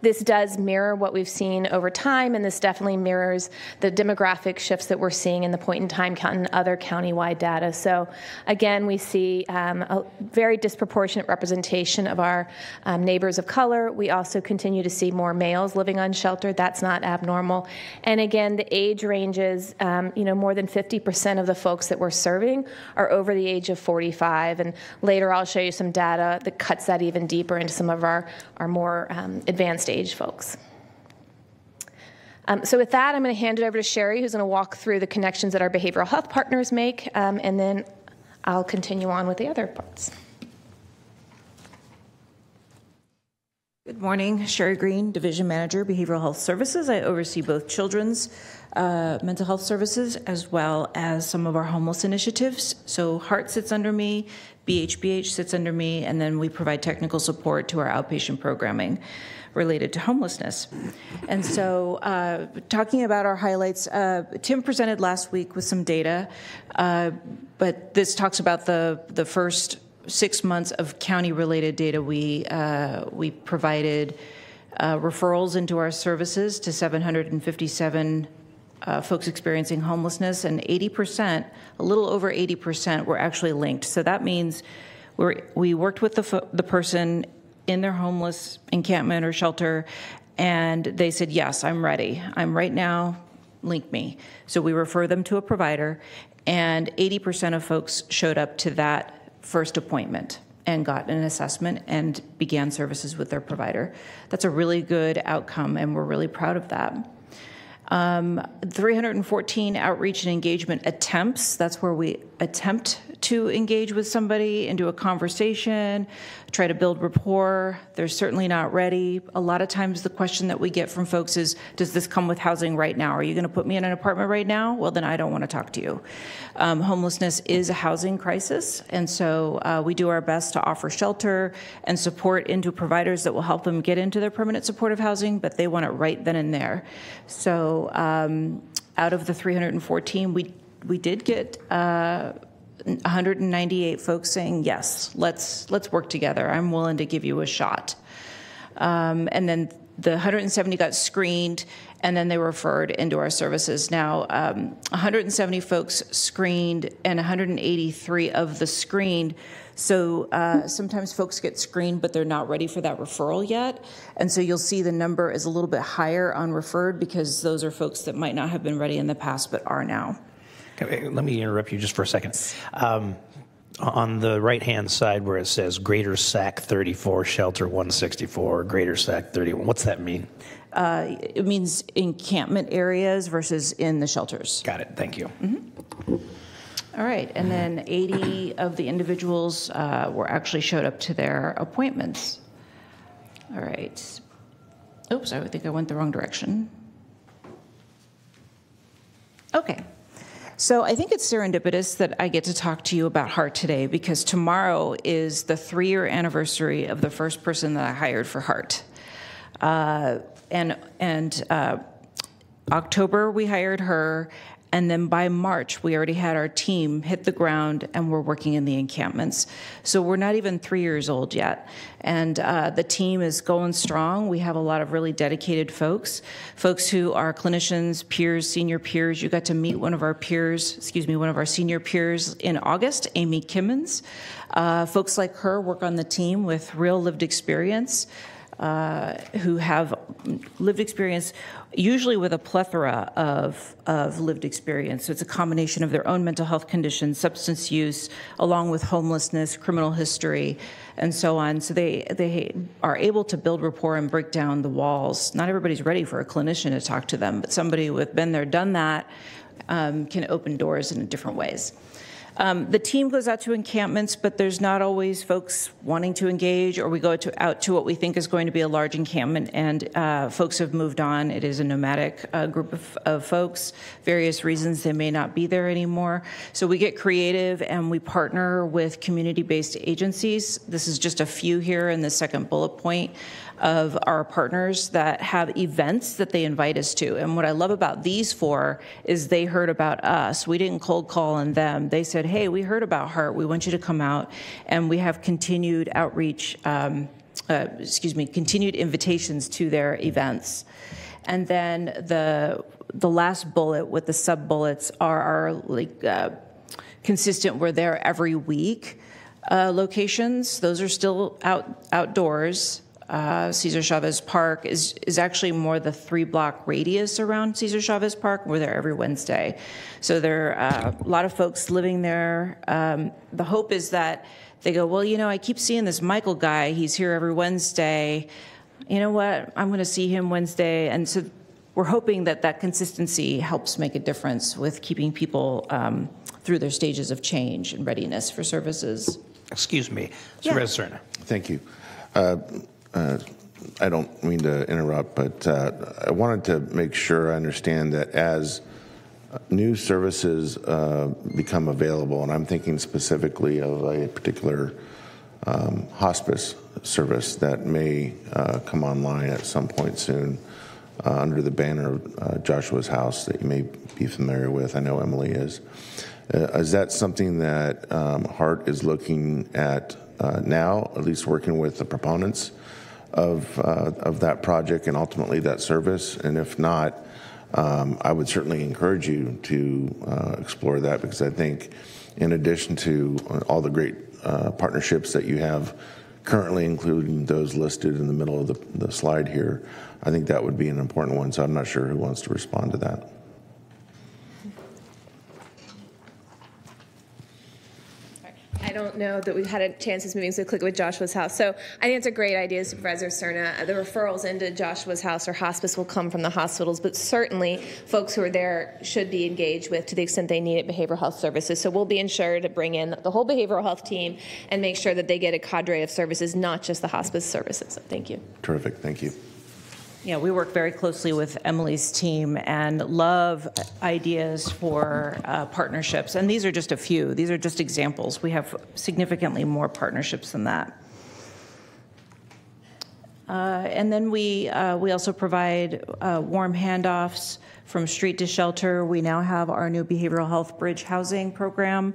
This does mirror what we've seen over time, and this definitely mirrors the demographic shifts that we're seeing in the point-in-time count and other county-wide data. So again, we see a very disproportionate representation of our neighbors of color. We also continue to see more males living unsheltered. That's not abnormal. And again, the age ranges, more than 50% of the folks that we're serving are over the age of 45. And later I'll show you some data that cuts that even deeper into some of our more advanced age folks. So with that, I'm going to hand it over to Sherry, who's going to walk through the connections that our behavioral health partners make, and then I'll continue on with the other parts. Good morning, Sherry Green, Division Manager, Behavioral Health Services. I oversee both children's mental health services as well as some of our homeless initiatives. So HEART sits under me, BHBH sits under me, and then we provide technical support to our outpatient programming related to homelessness. And so talking about our highlights, Tim presented last week with some data, but this talks about the first 6 months of county-related data. We provided referrals into our services to 757 folks experiencing homelessness, and 80%, a little over 80%, were actually linked. So that means we worked with the person in their homeless encampment or shelter, and they said, yes, I'm ready. I'm right now, link me. So we refer them to a provider, and 80% of folks showed up to that first appointment and got an assessment and began services with their provider. That's a really good outcome, and we're really proud of that. 314 outreach and engagement attempts. That's where we attempt to engage with somebody into a conversation, try to build rapport. They're certainly not ready. A lot of times the question that we get from folks is, does this come with housing right now? Are you going to put me in an apartment right now? Well, then I don't want to talk to you. Homelessness is a housing crisis, and so we do our best to offer shelter and support into providers that will help them get into their permanent supportive housing, but they want it right then and there. So out of the 314, we did get 198 folks saying, yes, let's work together. I'm willing to give you a shot. And then the 170 got screened, and then they were referred into our services. Now, 170 folks screened, and 183 of the screened. So sometimes folks get screened, but they're not ready for that referral yet. And so you'll see the number is a little bit higher on referred because those are folks that might not have been ready in the past but are now. Okay, let me interrupt you just for a second. On the right-hand side where it says Greater Sac 34, Shelter 164, Greater Sac 31, what's that mean? It means encampment areas versus in the shelters. Got it. Thank you. Mm-hmm. All right, and then 80 of the individuals were actually showed up to their appointments. All right. Oops, I think I went the wrong direction. Okay. So I think it's serendipitous that I get to talk to you about HEART today, because tomorrow is the 3-year anniversary of the first person that I hired for HEART. October we hired her, and then by March we already had our team hit the ground and we're working in the encampments. So we're not even 3 years old yet, and the team is going strong. We have a lot of really dedicated folks who are clinicians, peers, senior peers. You got to meet one of our senior peers in August, Amy Kimmons. Folks like her work on the team with real lived experience. Who have lived experience, usually with a plethora of lived experience. So it's a combination of their own mental health conditions, substance use, along with homelessness, criminal history, and so on. So they are able to build rapport and break down the walls. Not everybody's ready for a clinician to talk to them, but somebody with been there, done that, can open doors in different ways. The team goes out to encampments, but there's not always folks wanting to engage, or we go out to what we think is going to be a large encampment, and folks have moved on. It is a nomadic group of folks. Various reasons they may not be there anymore. So we get creative and we partner with community-based agencies. This is just a few here in the second bullet point of our partners that have events that they invite us to. And what I love about these 4 is they heard about us. We didn't cold call on them. They said, hey, we heard about HEART. We want you to come out. And we have continued outreach, continued invitations to their events. And then the last bullet with the sub-bullets are our consistent, we're there every week locations. Those are still outdoors. Cesar Chavez Park is actually more the 3-block radius around Cesar Chavez Park. We're there every Wednesday. So there are a lot of folks living there. The hope is that they go, well, I keep seeing this Michael guy. He's here every Wednesday. You know what? I'm going to see him Wednesday. And so we're hoping that consistency helps make a difference with keeping people through their stages of change and readiness for services. Excuse me. Supervisor Serna. Thank you. I don't mean to interrupt, but I wanted to make sure I understand that as new services become available, and I'm thinking specifically of a particular hospice service that may come online at some point soon under the banner of Joshua's House that you may be familiar with. I know Emily is. Is that something that HEART is looking at now, at least working with the proponents of that project and ultimately that service? And if not, I would certainly encourage you to explore that, because I think in addition to all the great partnerships that you have currently, including those listed in the middle of the slide here, I think that would be an important one. So I'm not sure who wants to respond to that. I don't know that we've had a chance this moving so quickly with Joshua's House. So I think it's a great idea, Supervisor Serna. The referrals into Joshua's House or hospice will come from the hospitals, but certainly folks who are there should be engaged with to the extent they need it, behavioral health services. So we'll be ensured to bring in the whole behavioral health team and make sure that they get a cadre of services, not just the hospice services. So thank you. Terrific. Thank you. Yeah, we work very closely with Emily's team and love ideas for partnerships. And these are just a few. These are just examples. We have significantly more partnerships than that. And then we also provide warm handoffs from street to shelter. We now have our new behavioral health bridge housing program,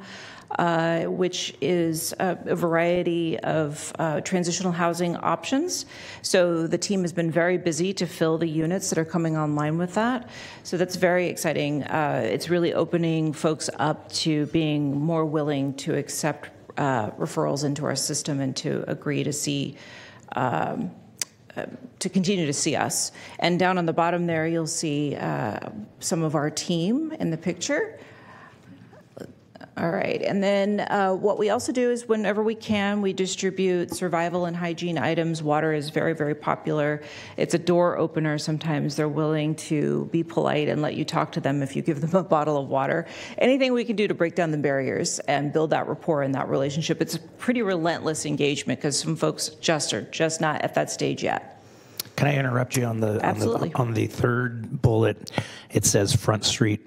which is a variety of transitional housing options. So the team has been very busy to fill the units that are coming online with that. So that's very exciting. It's really opening folks up to being more willing to accept referrals into our system and to agree to see to continue to see us. And down on the bottom there, you'll see some of our team in the picture. All right, and then what we also do is whenever we can, we distribute survival and hygiene items. Water is very, very popular. It's a door opener. Sometimes they're willing to be polite and let you talk to them if you give them a bottle of water. Anything we can do to break down the barriers and build that rapport and that relationship. It's a pretty relentless engagement because some folks are just not at that stage yet. Can I interrupt you on the third bullet? It says Front Street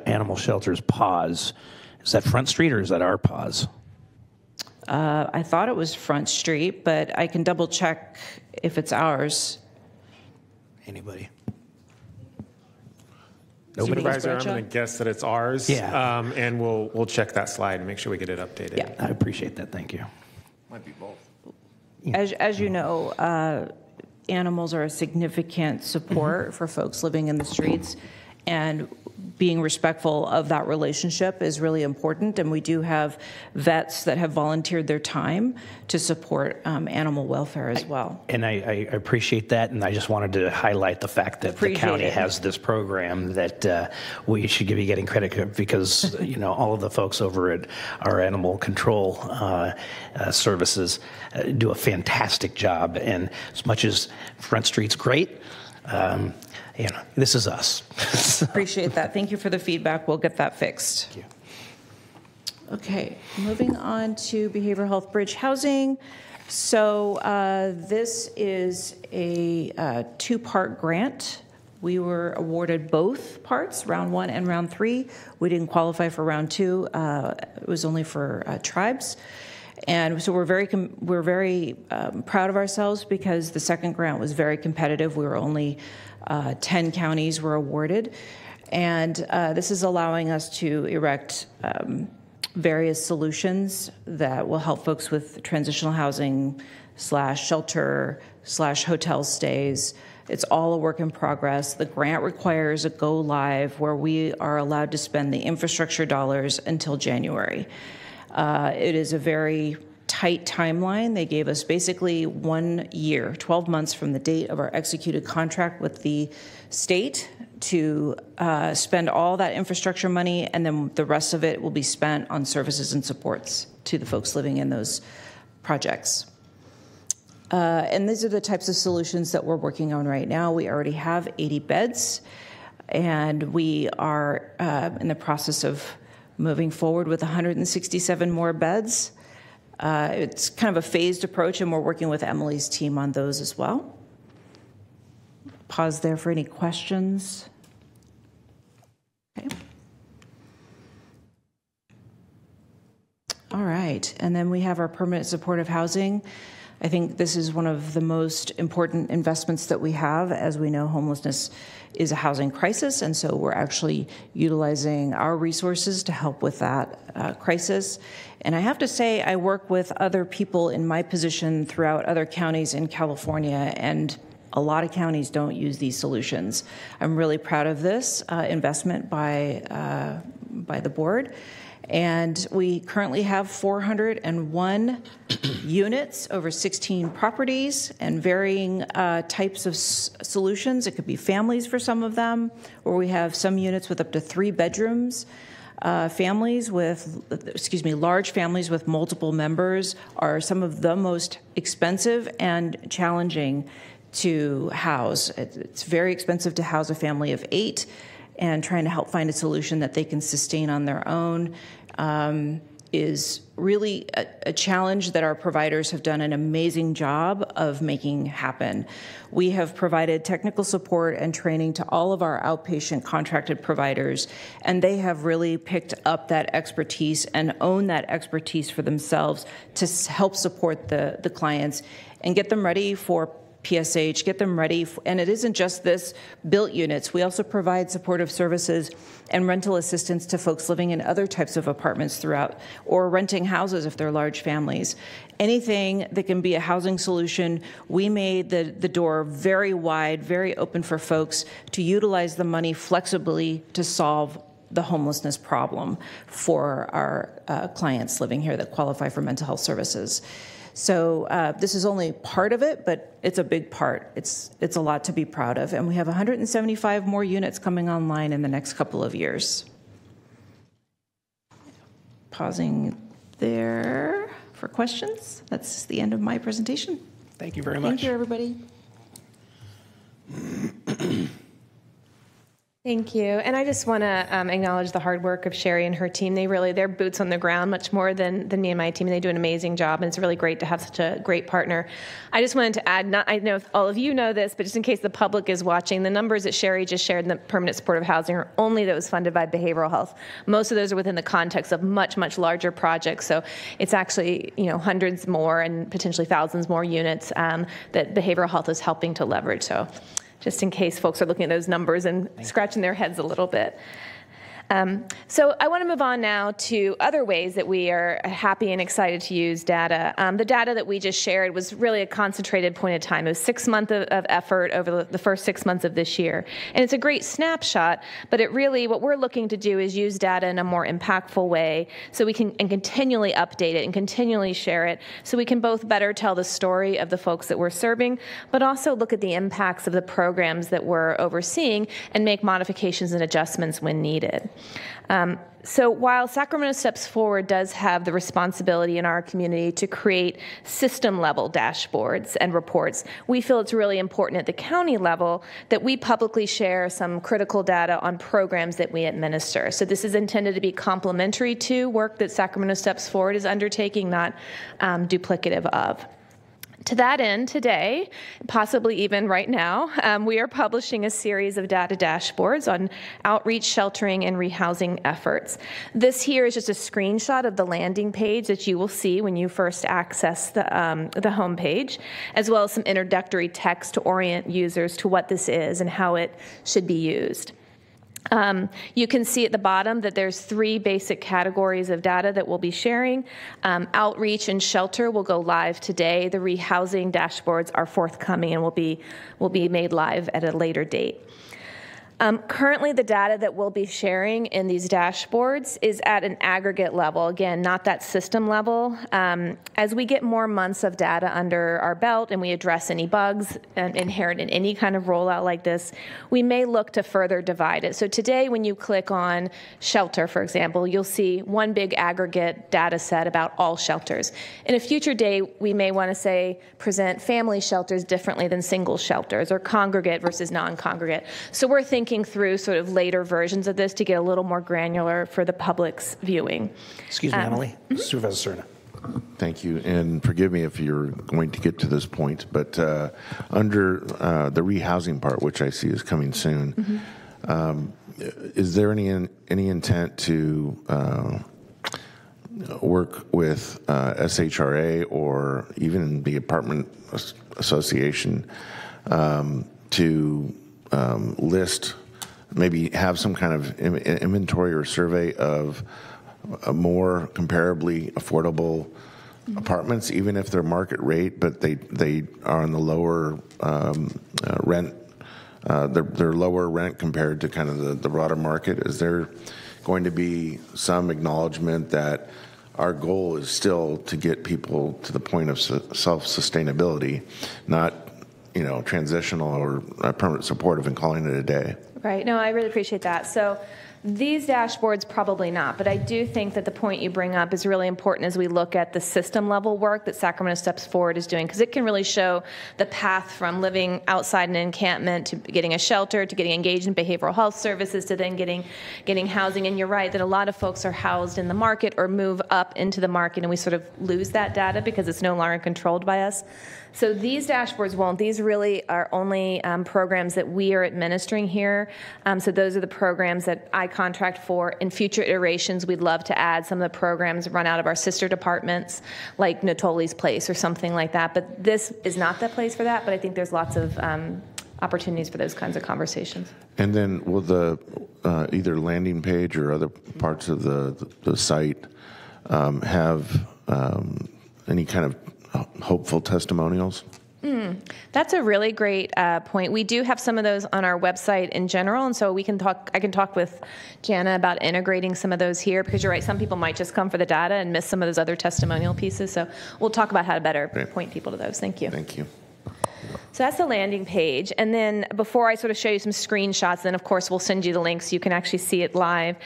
Animal Shelters pause. Is that Front Street or is that our pause? I thought it was Front Street, but I can double check if it's ours. Anybody? Nobody? Supervisor, I'm going to guess that it's ours. Yeah. And we'll check that slide and make sure we get it updated. Yeah. I appreciate that. Thank you. Might be both. As you know, animals are a significant support for folks living in the streets, and being respectful of that relationship is really important. And we do have vets that have volunteered their time to support animal welfare as well. And I appreciate that, and I just wanted to highlight the fact that the county has this program that we should be getting credit because all of the folks over at our animal control services do a fantastic job. And as much as Front Street's great, this is us. Appreciate that. Thank you for the feedback. We'll get that fixed. Thank you. Okay, moving on to behavioral health bridge housing. So this is a two-part grant. We were awarded both parts, round 1 and round 3. We didn't qualify for round 2. It was only for tribes. And so we're very proud of ourselves because the second grant was very competitive. We were only 10 counties were awarded. And this is allowing us to erect various solutions that will help folks with transitional housing / shelter / hotel stays. It's all a work in progress. The grant requires a go live where we are allowed to spend the infrastructure dollars until January. It is a very tight timeline. They gave us basically 1 year, 12 months from the date of our executed contract with the state to spend all that infrastructure money, and then the rest of it will be spent on services and supports to the folks living in those projects. And these are the types of solutions that we're working on right now. We already have 80 beds, and we are in the process of moving forward with 167 more beds. It's kind of a phased approach, and we're working with Emily's team on those as well. Pause there for any questions. Okay. All right, and then we have our permanent supportive housing. I think this is one of the most important investments that we have. As we know, homelessness is a housing crisis, and so we're actually utilizing our resources to help with that crisis. And I have to say, I work with other people in my position throughout other counties in California, and a lot of counties don't use these solutions. I'm really proud of this investment by the board. And we currently have 401 units over 16 properties and varying types of solutions. It could be families for some of them, or we have some units with up to 3 bedrooms. Large families with multiple members are some of the most expensive and challenging to house. It's very expensive to house a family of 8. And trying to help find a solution that they can sustain on their own is really a challenge that our providers have done an amazing job of making happen. We have provided technical support and training to all of our outpatient contracted providers, and they have really picked up that expertise and own that expertise for themselves to help support the clients and get them ready for PSH, get them ready. And it isn't just this built units. We also provide supportive services and rental assistance to folks living in other types of apartments throughout, or renting houses if they're large families. Anything that can be a housing solution, we made the door very wide, very open for folks to utilize the money flexibly to solve the homelessness problem for our clients living here that qualify for mental health services. So this is only part of it, but it's a big part. It's a lot to be proud of. And we have 175 more units coming online in the next couple of years. pausing there for questions. That's the end of my presentation. Thank you very much. Thank you, everybody. Thank you. And I just want to acknowledge the hard work of Sherry and her team. They're boots on the ground much more than me and my team. And they do an amazing job. And it's really great to have such a great partner. I just wanted to add, I know if all of you know this, but just in case the public is watching, the numbers that Sherry just shared in the permanent supportive housing are only those funded by behavioral health. Most of those are within the context of much, much larger projects. So it's actually, hundreds more and potentially thousands more units that behavioral health is helping to leverage. So just in case folks are looking at those numbers and scratching their heads a little bit. So I want to move on now to other ways that we are happy and excited to use data. The data that we just shared was really a concentrated point of time. It was 6 months of effort over the first 6 months of this year. And it's a great snapshot, but what we're looking to do is use data in a more impactful way so we can continually update it and continually share it so we can both better tell the story of the folks that we're serving, but also look at the impacts of the programs that we're overseeing and make modifications and adjustments when needed. So while Sacramento Steps Forward does have the responsibility in our community to create system-level dashboards and reports, we feel it's really important at the county level that we publicly share some critical data on programs that we administer. So this is intended to be complementary to work that Sacramento Steps Forward is undertaking, not duplicative of. To that end, today, possibly even right now, we are publishing a series of data dashboards on outreach, sheltering, and rehousing efforts. This here is just a screenshot of the landing page that you will see when you first access the home page, as well as some introductory text to orient users to what this is and how it should be used. You can see at the bottom that there's 3 basic categories of data that we'll be sharing. Outreach and shelter will go live today. The rehousing dashboards are forthcoming and will be made live at a later date. Currently, the data that we'll be sharing in these dashboards is at an aggregate level, again, not that system level. As we get more months of data under our belt and we address any bugs inherent in any kind of rollout like this, we may look to further divide it. So today, when you click on shelter, for example, you'll see one big aggregate data set about all shelters. In a future day, we may want to present family shelters differently than single shelters or congregate versus non-congregate. So we're thinking through sort of later versions of this to get a little more granular for the public's viewing. Excuse me, Emily. Supervisor Cerna. Thank you, and forgive me if you're going to get to this point, but under the rehousing part, which I see is coming soon, is there any intent to work with SHRA or even the apartment association to list, maybe have some kind of inventory or survey of more comparably affordable apartments, even if they're market rate, but they are on the lower rent, they're lower rent compared to kind of the broader market? Is there going to be some acknowledgement that our goal is still to get people to the point of self-sustainability, not transitional or permanent supportive and calling it a day? Right. No, I really appreciate that. So these dashboards, probably not, but I do think that the point you bring up is really important as we look at the system level work that Sacramento Steps Forward is doing, because it can really show the path from living outside an encampment to getting a shelter, to getting engaged in behavioral health services, to then getting housing. And you're right that a lot of folks are housed in the market or move up into the market, and we sort of lose that data because it's no longer controlled by us. So these dashboards won't. These really are only programs that we are administering here. So those are the programs that I contract for. In future iterations, we'd love to add some of the programs run out of our sister departments, like Natoli's Place or something like that. But this is not the place for that, but I think there's lots of opportunities for those kinds of conversations. And then will the either landing page or other parts of the site have any kind of hopeful testimonials? That's a really great point. We do have some of those on our website in general, and so I can talk with Jana about integrating some of those here, because you're right, some people might just come for the data and miss some of those other testimonial pieces. So we'll talk about how to better point people to those. Thank you. Thank you. So that's the landing page. And then before I sort of show you some screenshots, then of course we'll send you the link so you can actually see it live.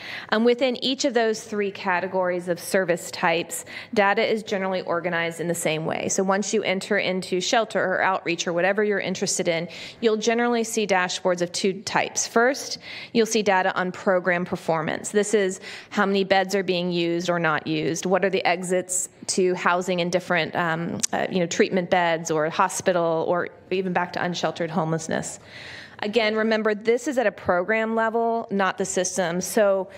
Within each of those three categories of service types, data is generally organized in the same way. So once you enter into shelter or outreach or whatever you're interested in, you'll generally see dashboards of two types. First, you'll see data on program performance. This is how many beds are being used or not used. What are the exits to housing in different treatment beds or hospital or even back to unsheltered homelessness. Again, remember, this is at a program level, not the system. So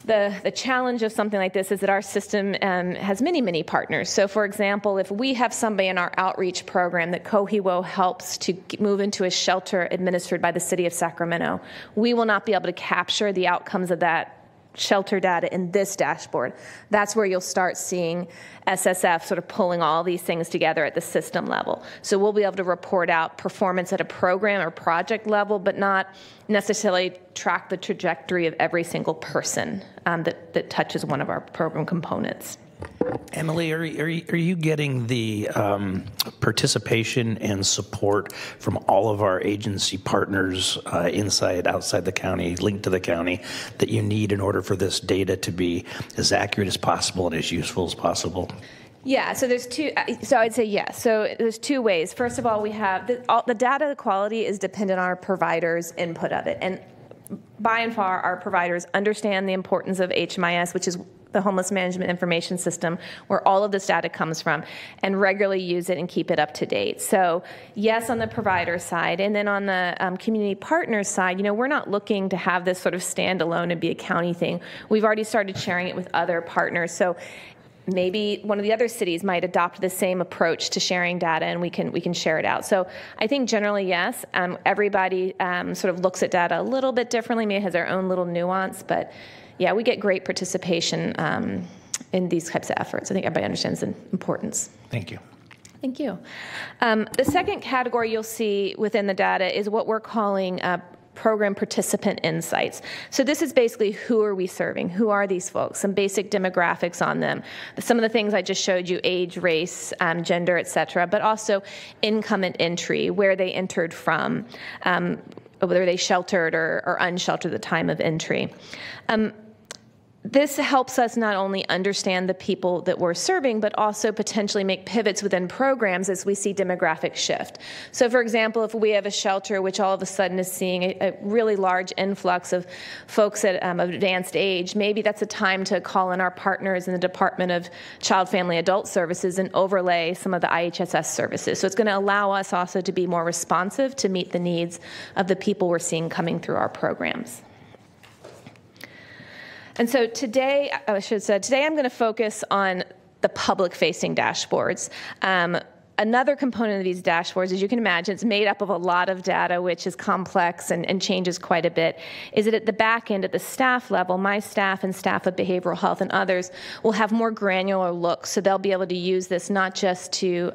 the challenge of something like this is that our system has many, many partners. So for example, if we have somebody in our outreach program that COHIWO helps to move into a shelter administered by the city of Sacramento, we will not be able to capture the outcomes of that shelter data in this dashboard. That's where you'll start seeing SSF sort of pulling all these things together at the system level. So we'll be able to report out performance at a program or project level, but not necessarily track the trajectory of every single person that touches one of our program components. Emily, are you getting the participation and support from all of our agency partners inside, outside the county, linked to the county, that you need in order for this data to be as accurate as possible and as useful as possible? Yeah, so there's two. So I'd say yes. So there's two ways. First of all, we have the data quality is dependent on our providers' input of it, and by and far, our providers understand the importance of HMIS, which is the Homeless Management Information System, where all of this data comes from, and regularly use it and keep it up to date. So yes, on the provider side, and then on the community partners side, we're not looking to have this sort of standalone and be a county thing. We've already started sharing it with other partners. So maybe one of the other cities might adopt the same approach to sharing data, and we can share it out. So I think generally, yes, everybody sort of looks at data a little bit differently, maybe has their own little nuance, but yeah, we get great participation in these types of efforts. I think everybody understands the importance. Thank you. Thank you. The second category you'll see within the data is what we're calling program participant insights. So this is basically, who are we serving? Who are these folks? Some basic demographics on them. Some of the things I just showed you, age, race, gender, et cetera, but also income and entry, where they entered from, whether they sheltered or unsheltered at the time of entry. This helps us not only understand the people that we're serving, but also potentially make pivots within programs as we see demographic shift. So for example, if we have a shelter which all of a sudden is seeing a really large influx of folks at advanced age, maybe that's a time to call in our partners in the Department of Child, Family, Adult Services and overlay some of the IHSS services. So it's going to allow us also to be more responsive to meet the needs of the people we're seeing coming through our programs. And so today, I should have said, today I'm going to focus on the public-facing dashboards. Another component of these dashboards, as you can imagine, it's made up of a lot of data, which is complex and changes quite a bit, is that at the back end, at the staff level, my staff and staff of behavioral health and others will have more granular looks, so they'll be able to use this not just to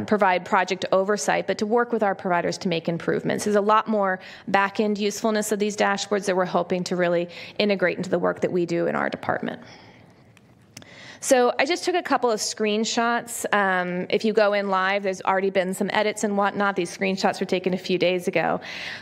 provide project oversight, but to work with our providers to make improvements. There's a lot more back-end usefulness of these dashboards that we're hoping to really integrate into the work that we do in our department. So I just took a couple of screenshots. If you go in live, there's already been some edits and whatnot. These screenshots were taken a few days ago.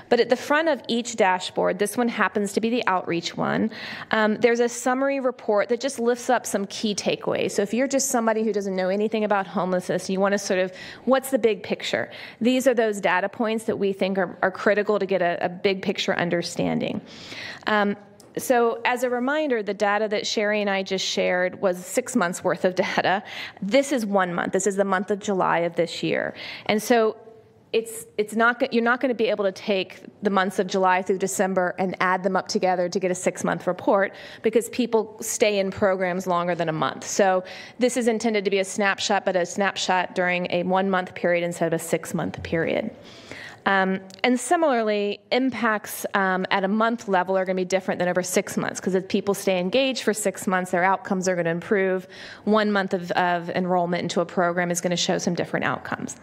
But at the front of each dashboard, this one happens to be the outreach one, there's a summary report that just lifts up some key takeaways. So if you're just somebody who doesn't know anything about homelessness, you want to sort of, what's the big picture? These are those data points that we think are critical to get a big picture understanding. So as a reminder, the data that Sherry and I just shared was 6 months worth of data. This is 1 month. This is the month of July of this year. And so you're not going to be able to take the months of July through December and add them up together to get a 6-month report, because people stay in programs longer than a month. So this is intended to be a snapshot, but a snapshot during a 1-month period instead of a 6-month period. And similarly, impacts at a month level are going to be different than over 6 months, because if people stay engaged for 6 months, their outcomes are going to improve. 1 month of enrollment into a program is going to show some different outcomes.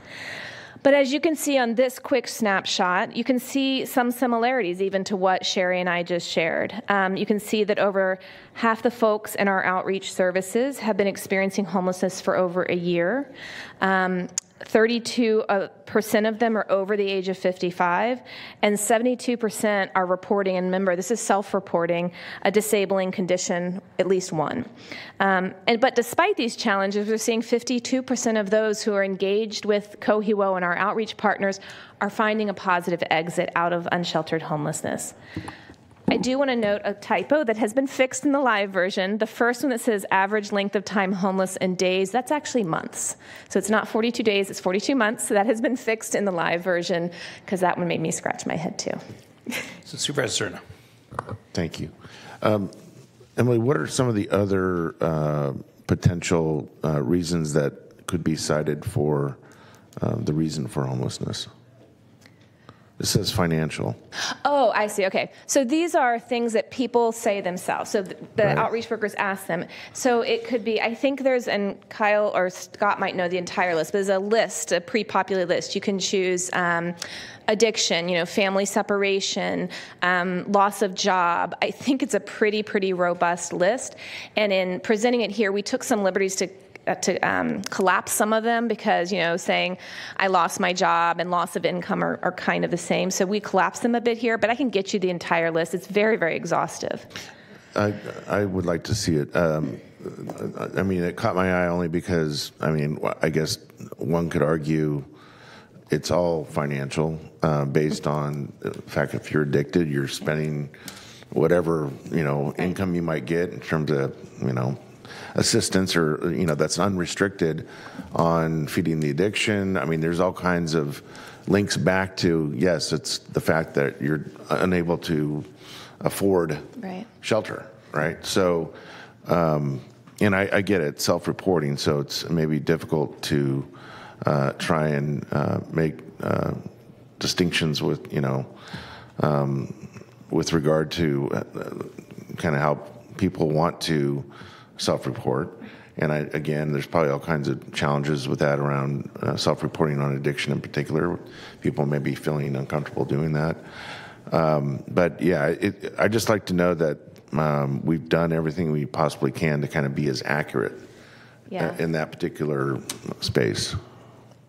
But as you can see on this quick snapshot, you can see some similarities even to what Sherry and I just shared. You can see that over half the folks in our outreach services have been experiencing homelessness for over a year. 32% of them are over the age of 55, and 72% are reporting, and remember, this is self-reporting, a disabling condition, at least one. But despite these challenges, we're seeing 52% of those who are engaged with COHIWO and our outreach partners are finding a positive exit out of unsheltered homelessness. I do want to note a typo that has been fixed in the live version. The first one that says average length of time homeless in days, that's actually months. So it's not 42 days, it's 42 months. So that has been fixed in the live version because that one made me scratch my head too. So Supervisor Cerna. Thank you. Emily, what are some of the other potential reasons that could be cited for the reason for homelessness? It says financial. Oh, I see. Okay. So these are things that people say themselves. So the Right. outreach workers ask them. So it could be, I think there's, and Kyle or Scott might know the entire list, but there's a list, a pre-populated list. You can choose addiction, family separation, loss of job. I think it's a pretty robust list. And in presenting it here, we took some liberties to collapse some of them because, saying I lost my job and loss of income are kind of the same. So we collapsed them a bit here, but I can get you the entire list. It's very exhaustive. I would like to see it. It caught my eye only because, I guess one could argue it's all financial based on the fact if you're addicted, you're spending whatever, income you might get in terms of, assistance or, that's unrestricted on feeding the addiction. There's all kinds of links back to, yes, it's the fact that you're unable to afford shelter, right? So, and I get it, self-reporting, so it's maybe difficult to try and make distinctions with, with regard to kind of how people want to self-report. And again, there's probably all kinds of challenges with that around self-reporting on addiction in particular. People may be feeling uncomfortable doing that. But yeah, I just like to know that we've done everything we possibly can to kind of be as accurate in that particular space.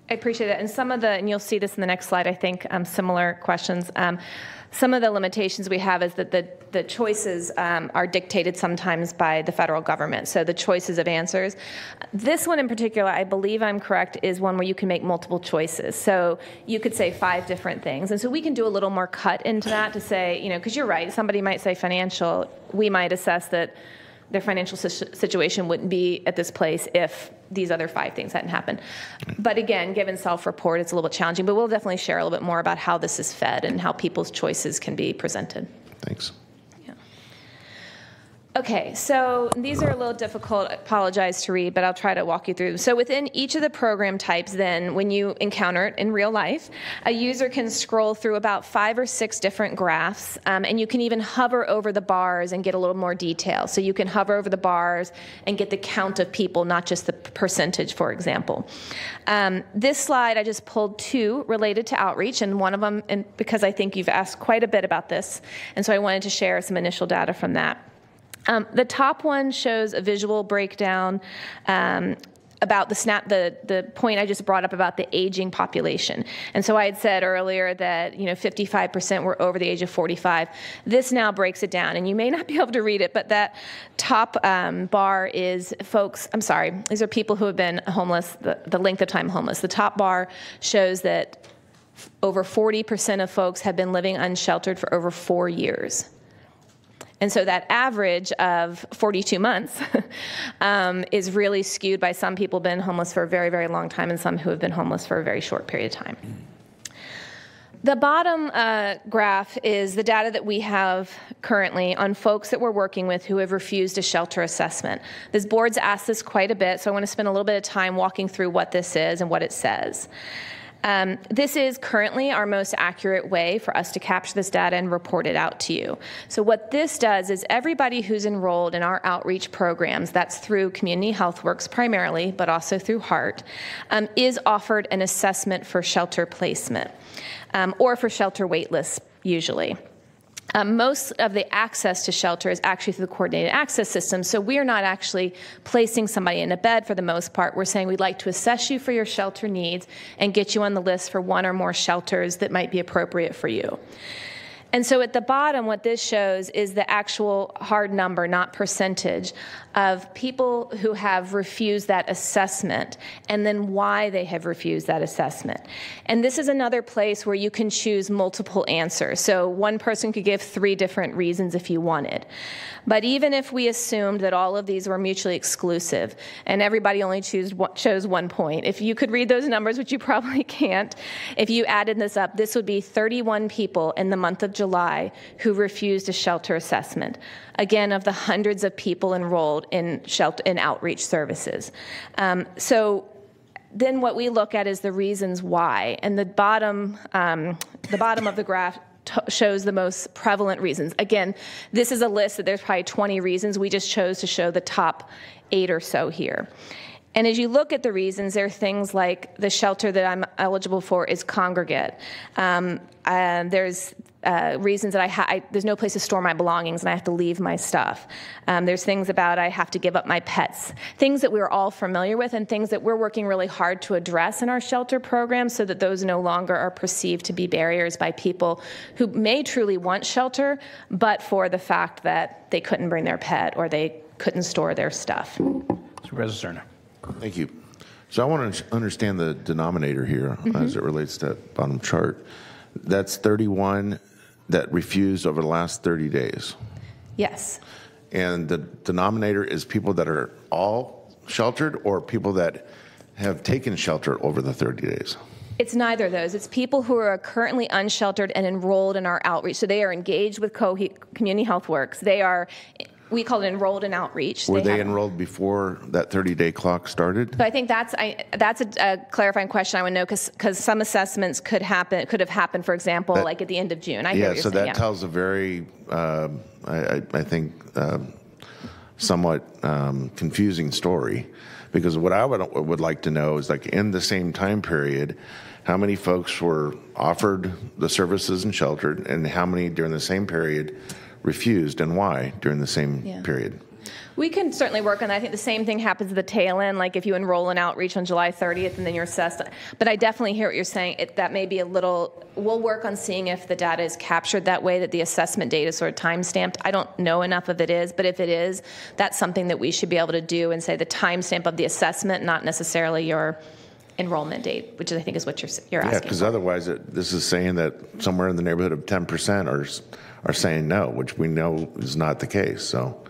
I appreciate it. And some of and you'll see this in the next slide, I think, similar questions. Some of the limitations we have is that the choices are dictated sometimes by the federal government, so the choices of answers. This one in particular, I believe I'm correct, is one where you can make multiple choices. So you could say 5 different things. And so we can do a little more cut into that to say, because you're right, somebody might say financial. We might assess that their financial situation wouldn't be at this place if these other 5 things hadn't happened. But again, given self-report, it's a little bit challenging, but we'll definitely share a little bit more about how this is fed and how people's choices can be presented. Thanks. Okay, so these are a little difficult, I apologize to read, but I'll try to walk you through them. So within each of the program types, then, when you encounter it in real life, a user can scroll through about 5 or 6 different graphs, and you can even hover over the bars and get a little more detail. So you can hover over the bars and get the count of people, not just the percentage, for example. This slide, I just pulled 2 related to outreach, and one of them, because I think you've asked quite a bit about this, and so I wanted to share some initial data from that. The top one shows a visual breakdown about the point I just brought up about the aging population. And so I had said earlier that 55% were over the age of 45. This now breaks it down, and you may not be able to read it, but that top bar is these are people who have been homeless, the length of time homeless. The top bar shows that over 40% of folks have been living unsheltered for over 4 years. And so that average of 42 months is really skewed by some people been homeless for a very long time and some who have been homeless for a very short period of time. The bottom graph is the data that we have currently on folks that we're working with who have refused a shelter assessment. This board's asked this quite a bit, so I want to spend a little bit of time walking through what this is and what it says. This is currently our most accurate way for us to capture this data and report it out to you. So what this does is everybody who's enrolled in our outreach programs, that's through Community Health Works primarily, but also through HEART, is offered an assessment for shelter placement or for shelter wait lists usually. Most of the access to shelter is actually through the coordinated access system, so we are not actually placing somebody in a bed for the most part. We're saying we'd like to assess you for your shelter needs and get you on the list for one or more shelters that might be appropriate for you. And so at the bottom, what this shows is the actual hard number, not percentage, of people who have refused that assessment and then why they have refused that assessment. And this is another place where you can choose multiple answers. So one person could give 3 different reasons if you wanted. But even if we assumed that all of these were mutually exclusive and everybody only chose 1 point, if you could read those numbers, which you probably can't, if you added this up, this would be 31 people in the month of July who refused a shelter assessment. Again, of the hundreds of people enrolled in shelter in outreach services. So then what we look at is the reasons why, and the bottom of the graph shows the most prevalent reasons. Again, this is a list that there's probably 20 reasons. We just chose to show the top 8 or so here. And as you look at the reasons, there are things like the shelter that I'm eligible for is congregate. There's reasons that there's no place to store my belongings and I have to leave my stuff. There's things about I have to give up my pets. Things that we're all familiar with and things that we're working really hard to address in our shelter program so that those no longer are perceived to be barriers by people who may truly want shelter, but for the fact that they couldn't bring their pet or they couldn't store their stuff. Supervisor Cerna. Thank you. So I want to understand the denominator here as it relates to that bottom chart. That's 31 that refused over the last 30 days. Yes. And the denominator is people that are all sheltered or people that have taken shelter over the 30 days? It's neither of those. It's people who are currently unsheltered and enrolled in our outreach. So they are engaged with Community Health Works. They are, we call it enrolled in outreach. Were they enrolled before that 30-day clock started? So I think that's a clarifying question I would know because some assessments could have happened, for example, like at the end of June. I hear what you're so saying, that tells a very, I think, somewhat confusing story. Because what I would like to know is, like, in the same time period, how many folks were offered the services and sheltered, and how many during the same period refused, and why during the same period? We can certainly work on that. I think the same thing happens at the tail end, like if you enroll in outreach on July 30th and then you're assessed. But I definitely hear what you're saying. That may be a little, we'll work on seeing if the data is captured that way, that the assessment data is sort of time-stamped. I don't know enough if it is, but if it is, that's something that we should be able to do and say the time-stamp of the assessment, not necessarily your enrollment date, which I think is what you're asking. Yeah, because otherwise this is saying that somewhere in the neighborhood of 10% are saying no, which we know is not the case. So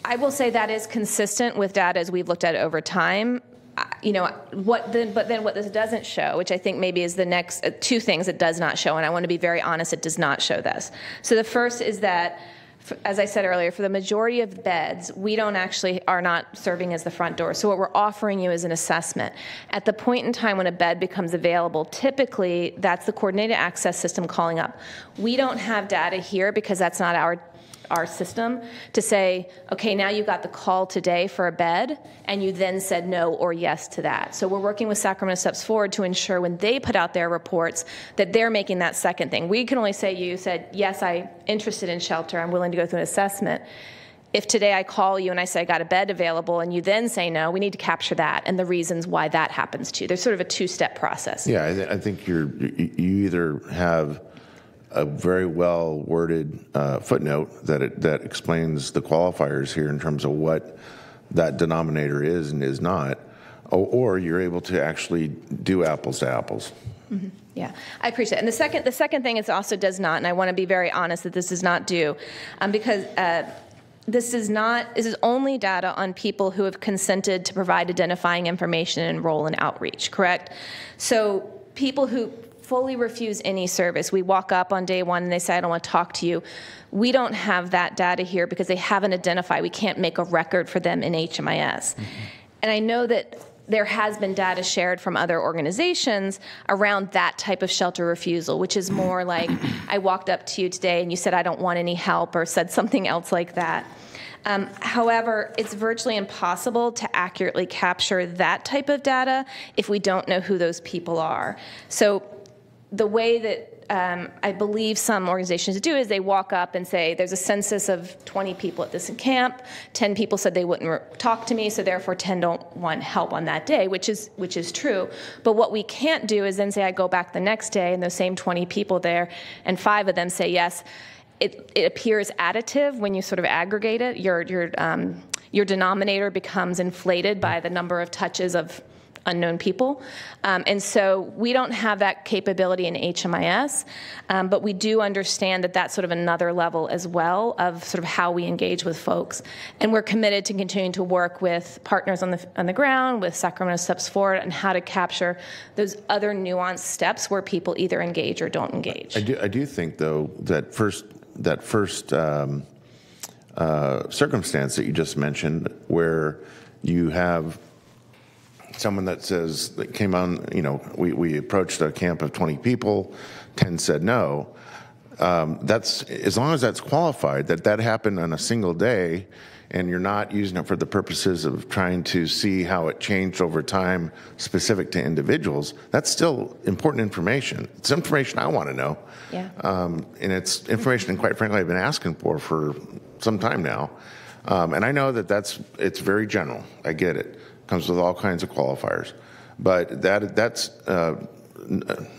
I will say that is consistent with data as we've looked at it over time. But then what this doesn't show, which I think maybe is the next 2 things it does not show, and I want to be very honest, it does not show this. So the first is that, as I said earlier, for the majority of beds, we are not serving as the front door. So what we're offering you is an assessment. At the point in time when a bed becomes available, typically that's the coordinated access system calling up. We don't have data here because that's not our system to say, okay, now you got the call today for a bed, and you then said no or yes to that. So we're working with Sacramento Steps Forward to ensure when they put out their reports that they're making that second thing. We can only say you said, yes, I'm interested in shelter, I'm willing to go through an assessment. If today I call you and I say I got a bed available and you then say no, we need to capture that and the reasons why that happens too. There's sort of a 2-step process. Yeah, I think you either have a very well-worded footnote that explains the qualifiers here in terms of what that denominator is and is not, or you're able to actually do apples to apples. Mm-hmm. Yeah, I appreciate it. And the second thing it also does not, and I want to be very honest that this does not do, because this is only data on people who have consented to provide identifying information and enroll in outreach, correct? So people who fully refuse any service. We walk up on day 1 and they say, I don't want to talk to you. We don't have that data here because they haven't identified. We can't make a record for them in HMIS. Mm-hmm. And I know that there has been data shared from other organizations around that type of shelter refusal, which is more like, I walked up to you today and you said, I don't want any help, or said something else like that. However, it's virtually impossible to accurately capture that type of data if we don't know who those people are. So the way that I believe some organizations do is they walk up and say, there's a census of 20 people at this camp. 10 people said they wouldn't talk to me, so therefore 10 don't want help on that day, which is true. But what we can't do is then say I go back the next day and those same 20 people there, and 5 of them say yes. It appears additive when you sort of aggregate it. Your denominator becomes inflated by the number of touches of unknown people. And so we don't have that capability in HMIS, but we do understand that that's sort of another level as well of sort of how we engage with folks. And we're committed to continuing to work with partners on the ground, with Sacramento Steps Forward, and how to capture those other nuanced steps where people either engage or don't engage. I do think, though, that first circumstance that you just mentioned, where you have someone that says that came on, we approached a camp of 20 people, 10 said no. That's, as long as that's qualified, that happened on a single day, and you're not using it for the purposes of trying to see how it changed over time specific to individuals, that's still important information. It's information I want to know. Yeah. And it's information, quite frankly, I've been asking for some time now. And I know it's very general. I get it. It comes with all kinds of qualifiers. But that's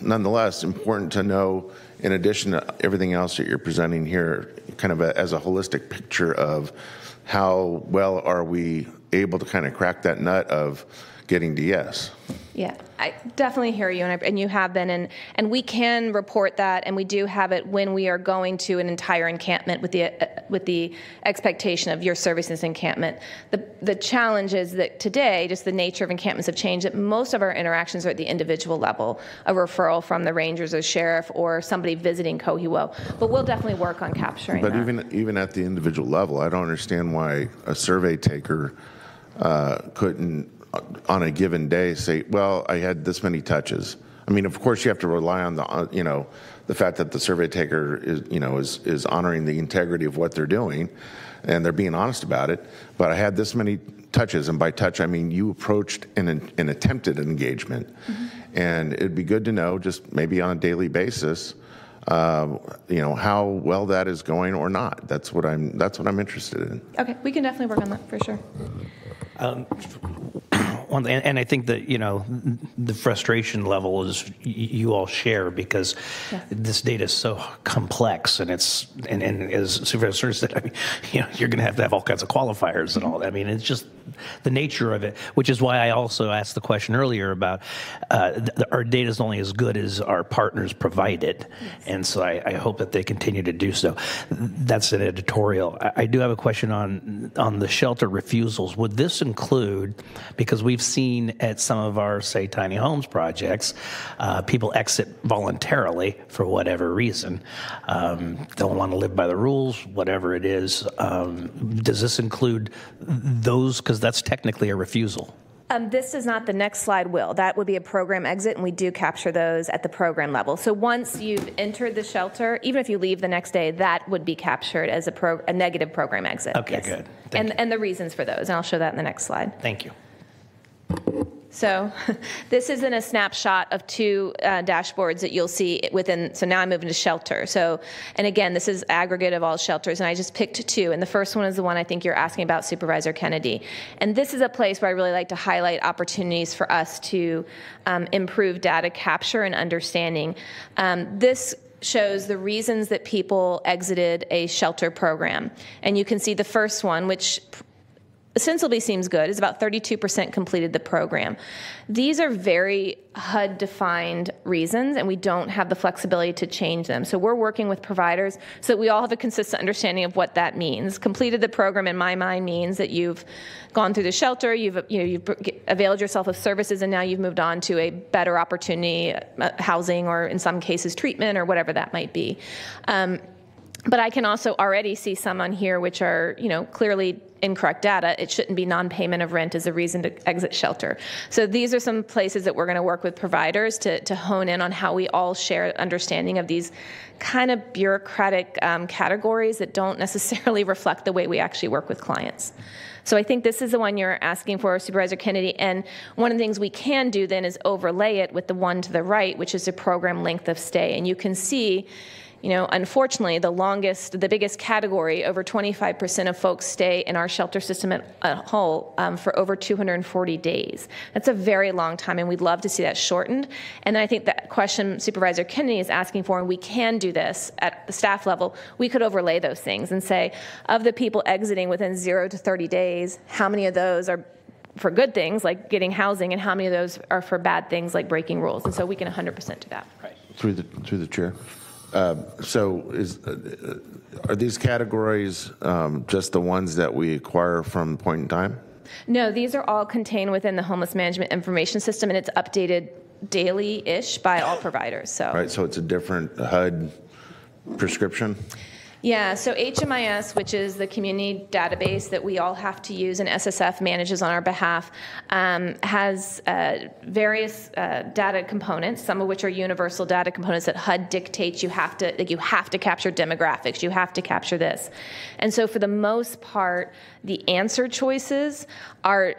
nonetheless important to know, in addition to everything else that you're presenting here, kind of as a holistic picture of how well are we able to kind of crack that nut of getting to yes. Yeah, I definitely hear you, and you have been, and we can report that, and we do have it when we are going to an entire encampment with the expectation of your services encampment. The challenge is that today, just the nature of encampments have changed, that most of our interactions are at the individual level, a referral from the rangers or sheriff or somebody visiting Cohuo. But we'll definitely work on capturing that. But even at the individual level, I don't understand why a survey taker couldn't, on a given day, say, well, I had this many touches. I mean, of course, you have to rely on the fact that the survey taker is honoring the integrity of what they're doing, and they're being honest about it. But I had this many touches, and by touch, I mean you approached and attempted an engagement. Mm-hmm. And it'd be good to know, just maybe on a daily basis, how well that is going or not. That's what I'm interested in. Okay, we can definitely work on that for sure. And I think that, the frustration level is you all share, because this data is so complex, and as Supervisor said, I mean, you're going to have all kinds of qualifiers and all that. I mean, it's just the nature of it, which is why I also asked the question earlier about our data is only as good as our partners provide it. Yes. And so I hope that they continue to do so. That's an editorial. I do have a question on the shelter refusals. Would this include, because we've seen at some of our, say, tiny homes projects, people exit voluntarily for whatever reason, don't want to live by the rules, whatever it is. Does this include those? Because that's technically a refusal. This is not. The next slide will. That would be a program exit, and we do capture those at the program level. So once you've entered the shelter, even if you leave the next day, that would be captured as a negative program exit. Okay, yes. Good. And the reasons for those, and I'll show that in the next slide. Thank you. So this is in a snapshot of 2 dashboards that you'll see within. So now I'm moving to shelter. So, and again, this is aggregate of all shelters, and I just picked 2. And the first one is the one I think you're asking about, Supervisor Kennedy. And this is a place where I really like to highlight opportunities for us to improve data capture and understanding. This shows the reasons that people exited a shelter program. And you can see the first one, which ostensibly seems good, is about 32% completed the program. These are very HUD-defined reasons, and we don't have the flexibility to change them. So we're working with providers so that we all have a consistent understanding of what that means. Completed the program, in my mind, means that you've gone through the shelter, you've availed yourself of services, and now you've moved on to a better opportunity, housing, or in some cases treatment, or whatever that might be. But I can also already see some on here which are, clearly incorrect data. It shouldn't be non-payment of rent as a reason to exit shelter. So these are some places that we're going to work with providers to hone in on how we all share understanding of these kind of bureaucratic categories that don't necessarily reflect the way we actually work with clients. So I think this is the one you're asking for, Supervisor Kennedy, and one of the things we can do then is overlay it with the one to the right, which is the program length of stay. And you can see, unfortunately, the biggest category, over 25% of folks stay in our shelter system at a whole for over 240 days. That's a very long time, and we'd love to see that shortened. And I think that question Supervisor Kennedy is asking for, and we can do this at the staff level, we could overlay those things and say, of the people exiting within 0 to 30 days, how many of those are for good things like getting housing, and how many of those are for bad things like breaking rules? And so we can 100% do that. Right. Through the chair. So are these categories just the ones that we acquire from point in time? No, these are all contained within the Homeless Management Information System, and it's updated daily-ish by all providers. So. Right, so it's a different HUD prescription? Yeah, so HMIS, which is the community database that we all have to use and SSF manages on our behalf, has various data components, some of which are universal data components that HUD dictates you have to capture demographics, you have to capture this. And so for the most part, the answer choices are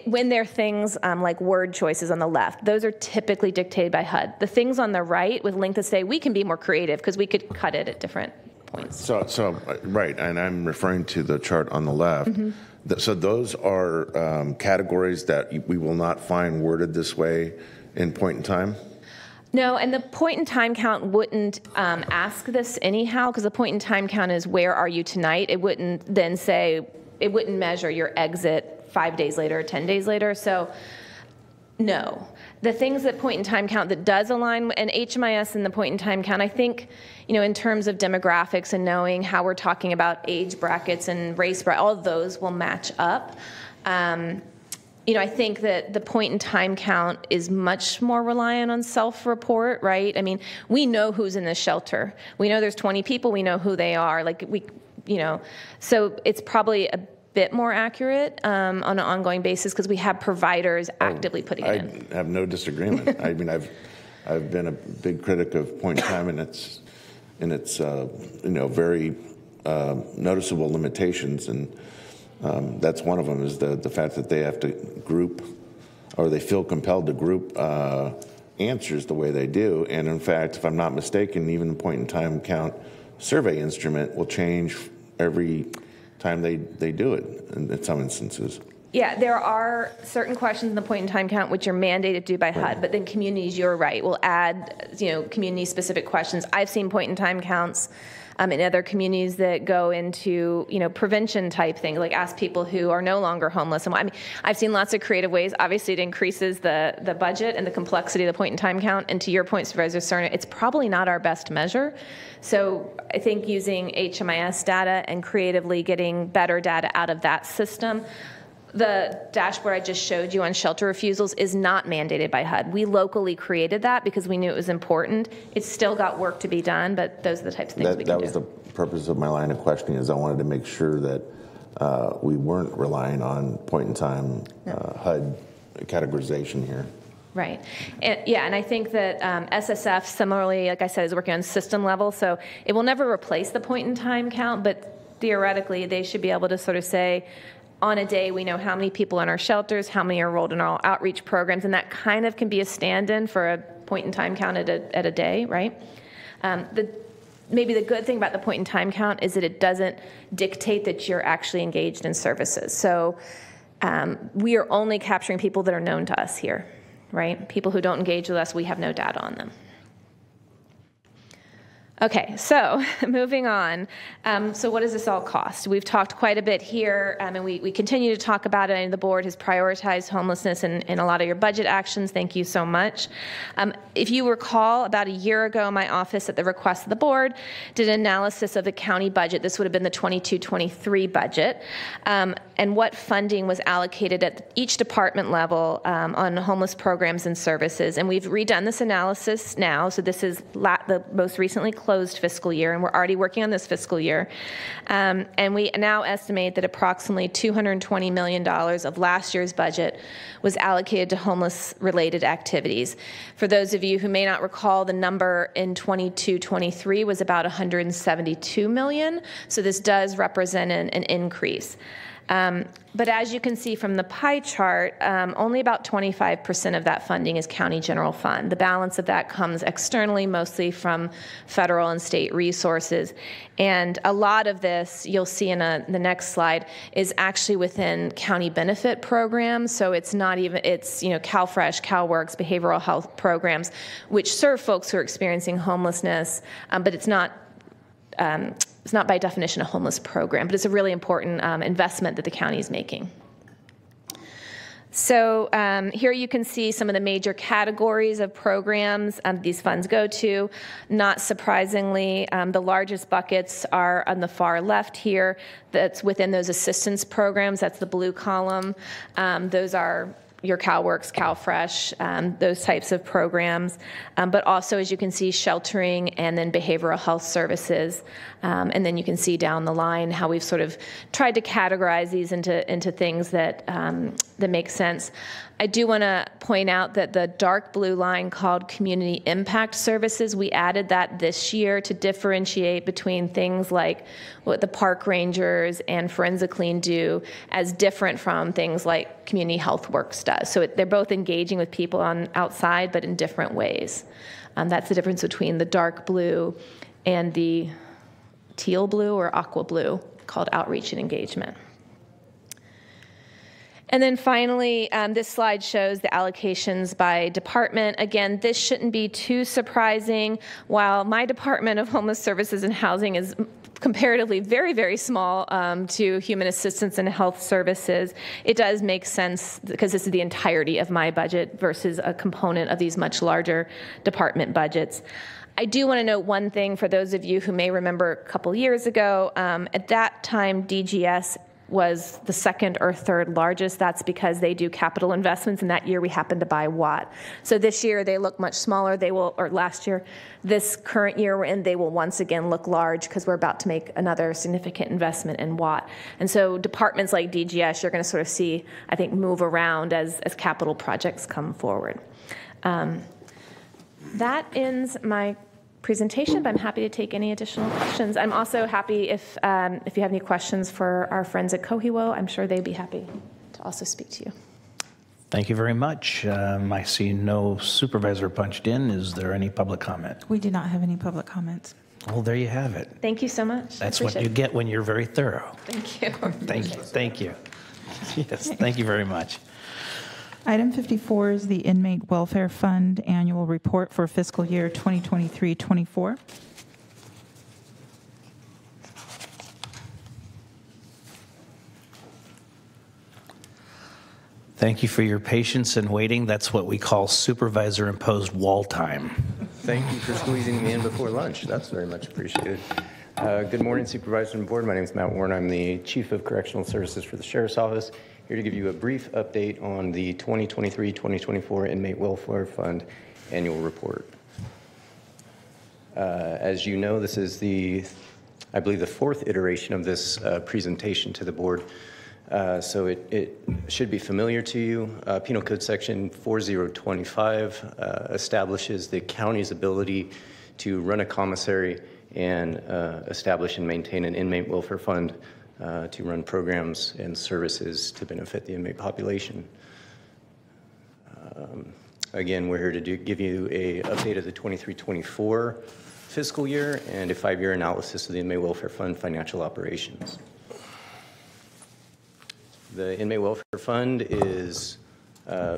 when they're things like word choices on the left, those are typically dictated by HUD. The things on the right with length of stay, we can be more creative because we could cut it at different points. So right, and I'm referring to the chart on the left. Mm-hmm. So those are categories that we will not find worded this way in point in time? No, and the point in time count wouldn't ask this anyhow, because the point in time count is where are you tonight? It wouldn't then say, it wouldn't measure your exit 5 days later or 10 days later. So no. The things that point in time count that does align, and HMIS and the point in time count, I think, in terms of demographics and knowing how we're talking about age brackets and race brackets, all of those will match up. I think that the point in time count is much more reliant on self-report, right? I mean, we know who's in the shelter. We know there's 20 people. We know who they are. So it's probably a bit more accurate on an ongoing basis because we have providers actively putting it in. I have no disagreement. I mean, I've been a big critic of point in time and its very noticeable limitations, and that's one of them is the fact that they have to group, or they feel compelled to group answers the way they do. And in fact, if I'm not mistaken, even the point in time count survey instrument will change every time they do it in some instances. Yeah, there are certain questions in the point in time count which are mandated to do by HUD, but then communities, you're right, will add community specific questions. I've seen point in time counts in other communities that go into prevention type things, like ask people who are no longer homeless. And I've seen lots of creative ways. Obviously, it increases the budget and the complexity of the point in time count. And to your point, Supervisor Cerna, it's probably not our best measure. So I think using HMIS data and creatively getting better data out of that system. The dashboard I just showed you on shelter refusals is not mandated by HUD. We locally created that because we knew it was important. It's still got work to be done, but those are the types of things we can do. That was the purpose of my line of questioning, is I wanted to make sure that we weren't relying on point-in-time HUD categorization here. Right. And I think that SSF, similarly, like I said, is working on system level, so it will never replace the point-in-time count, but theoretically, they should be able to sort of say, on a day, we know how many people in our shelters, how many are enrolled in our outreach programs, and that kind of can be a stand-in for a point-in-time count at a day, right? Maybe the good thing about the point-in-time count is that it doesn't dictate that you're actually engaged in services. So we are only capturing people that are known to us here, right? People who don't engage with us, we have no data on them. Okay, so moving on. So what does this all cost? We've talked quite a bit here, and we continue to talk about it, and the board has prioritized homelessness in a lot of your budget actions. Thank you so much. If you recall, about a year ago, my office, at the request of the board, did an analysis of the county budget. This would have been the 22-23 budget, and what funding was allocated at each department level on homeless programs and services. And we've redone this analysis now, so this is the most recently closed closed fiscal year, and we're already working on this fiscal year. And we now estimate that approximately $220 million of last year's budget was allocated to homeless-related activities. For those of you who may not recall, the number in 22-23 was about $172 million, so this does represent an increase. But as you can see from the pie chart, only about 25% of that funding is county general fund. The balance of that comes externally, mostly from federal and state resources. And a lot of this, you'll see in the next slide, is actually within county benefit programs. So it's not even, it's, CalFresh, CalWorks, behavioral health programs, which serve folks who are experiencing homelessness, but it's not by definition a homeless program, but it's a really important investment that the county is making. So here you can see some of the major categories of programs these funds go to. Not surprisingly, the largest buckets are on the far left here. That's within those assistance programs. That's the blue column. Those are your CalWorks, CalFresh, those types of programs, but also, as you can see, sheltering and then behavioral health services. And then you can see down the line how we've sort of tried to categorize these into things that make sense. I do want to point out that the dark blue line called Community Impact Services, we added that this year to differentiate between things like what the park rangers and Forensic Clean do as different from things like Community Health Works does. So they're both engaging with people outside, but in different ways. That's the difference between the dark blue and the teal blue or aqua blue called Outreach and Engagement. And then finally, this slide shows the allocations by department. Again, this shouldn't be too surprising. While my Department of Homeless Services and Housing is comparatively very, very small to Human Assistance and Health Services, it does make sense because this is the entirety of my budget versus a component of these much larger department budgets. I do want to note one thing for those of you who may remember a couple years ago. At that time, DGS was the second or third largest. That's because they do capital investments, and that year we happened to buy Watt. So this year they look much smaller. They will, or last year, this current year we're in, they will once again look large because we're about to make another significant investment in Watt. And so departments like DGS, you're going to sort of see, I think, move around as capital projects come forward. That ends my presentation, but I'm happy to take any additional questions. I'm also happy if you have any questions for our friends at Cohiwo, I'm sure they'd be happy to also speak to you. Thank you very much. I see no supervisor punched in. Is there any public comment? We do not have any public comments. Well, there you have it. Thank you so much. That's what you get when you're very thorough. Thank you. Thank you. Yes, thank you very much. Item 54 is the Inmate Welfare Fund Annual Report for fiscal year 2023-24. Thank you for your patience and waiting. That's what we call supervisor-imposed wall time. Thank you for squeezing me in before lunch. That's very much appreciated. Good morning, Supervisor and Board. My name is Matt Warren. I'm the Chief of Correctional Services for the Sheriff's Office. Here to give you a brief update on the 2023-2024 Inmate Welfare Fund Annual Report. As you know, this is I believe, the fourth iteration of this presentation to the Board. So it should be familiar to you. Penal Code Section 4025 establishes the county's ability to run a commissary and establish and maintain an inmate welfare fund to run programs and services to benefit the inmate population. Again, we're here to give you an update of the 23-24 fiscal year and a 5-year analysis of the Inmate Welfare Fund financial operations. The Inmate Welfare Fund is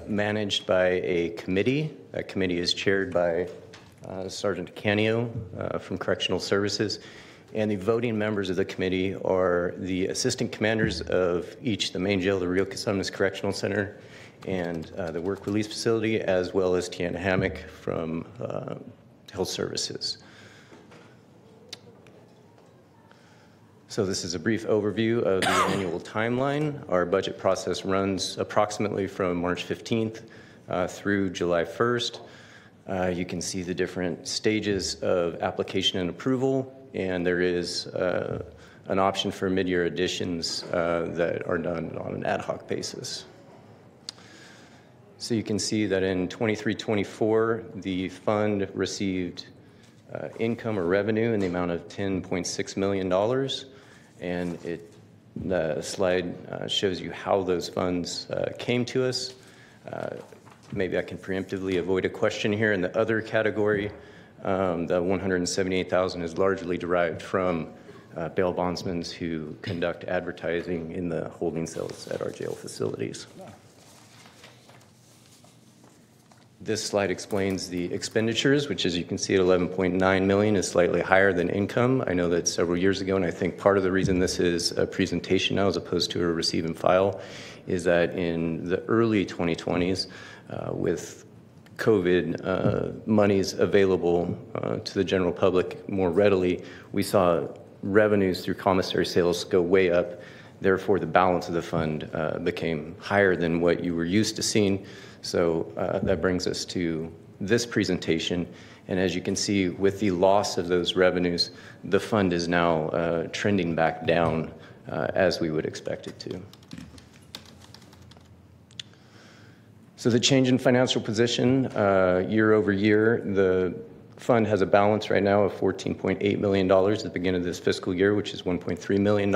managed by a committee. That committee is chaired by Sergeant Canio from Correctional Services. And the voting members of the committee are the assistant commanders of each, the main jail, the Rio Cosumnes Correctional Center, and the work release facility, as well as Tiana Hammock from Health Services. So this is a brief overview of the annual timeline. Our budget process runs approximately from March 15th through July 1st. You can see the different stages of application and approval, and there is an option for mid-year additions that are done on an ad hoc basis. So you can see that in 23-24, the fund received income or revenue in the amount of $10.6 million, and the slide shows you how those funds came to us. Maybe I can preemptively avoid a question here. In the other category, the $178,000 is largely derived from bail bondsmen who conduct advertising in the holding cells at our jail facilities. This slide explains the expenditures, which, as you can see, at $11.9 million is slightly higher than income. I know that several years ago, and I think part of the reason this is a presentation now as opposed to a receive and file is that in the early 2020s, with COVID monies available to the general public more readily, we saw revenues through commissary sales go way up. Therefore, the balance of the fund became higher than what you were used to seeing. So that brings us to this presentation. And as you can see, with the loss of those revenues, the fund is now trending back down as we would expect it to. So the change in financial position year over year, the fund has a balance right now of $14.8 million at the beginning of this fiscal year, which is $1.3 million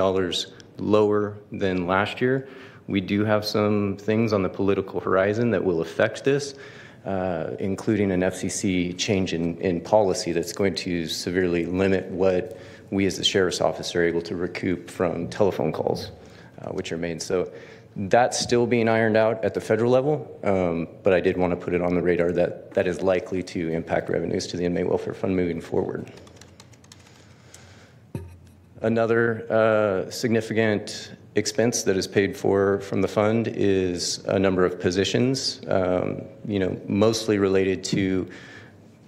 lower than last year. We do have some things on the political horizon that will affect this, including an FCC change in policy that's going to severely limit what we as the Sheriff's Office are able to recoup from telephone calls, which are made. So that's still being ironed out at the federal level, but I did want to put it on the radar that that is likely to impact revenues to the Inmate Welfare Fund moving forward. Another significant expense that is paid for from the fund is a number of positions, mostly related to,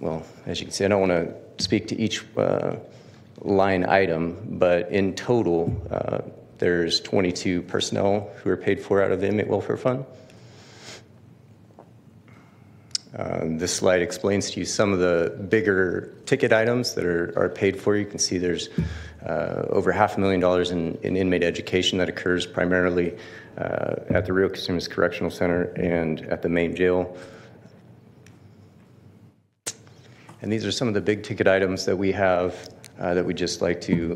well, as you can see, I don't want to speak to each line item, but in total, there's 22 personnel who are paid for out of the Inmate Welfare Fund. This slide explains to you some of the bigger ticket items that are paid for. You can see there's over $500,000 in inmate education that occurs primarily at the Rio Casinos Correctional Center and at the main jail. And these are some of the big ticket items that we have that we'd just like to,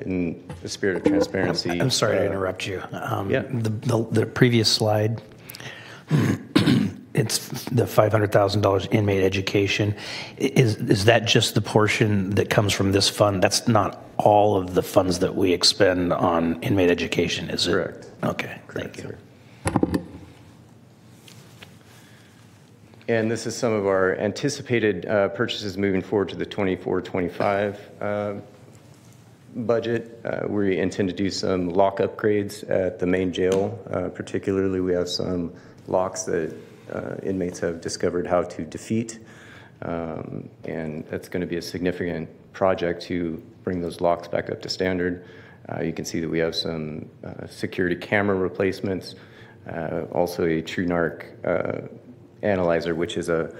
in the spirit of transparency. I'm sorry to interrupt you. Yeah. The previous slide, it's the $500,000 inmate education. Is that just the portion that comes from this fund? That's not all of the funds that we expend on inmate education, is it? Correct. Okay, Correct, thank you. Sir. And this is some of our anticipated purchases moving forward to the 24-25 budget. We intend to do some lock upgrades at the main jail. Particularly, we have some locks that inmates have discovered how to defeat. And that's going to be a significant project to bring those locks back up to standard. You can see that we have some security camera replacements, also a TrueNarc analyzer, which is a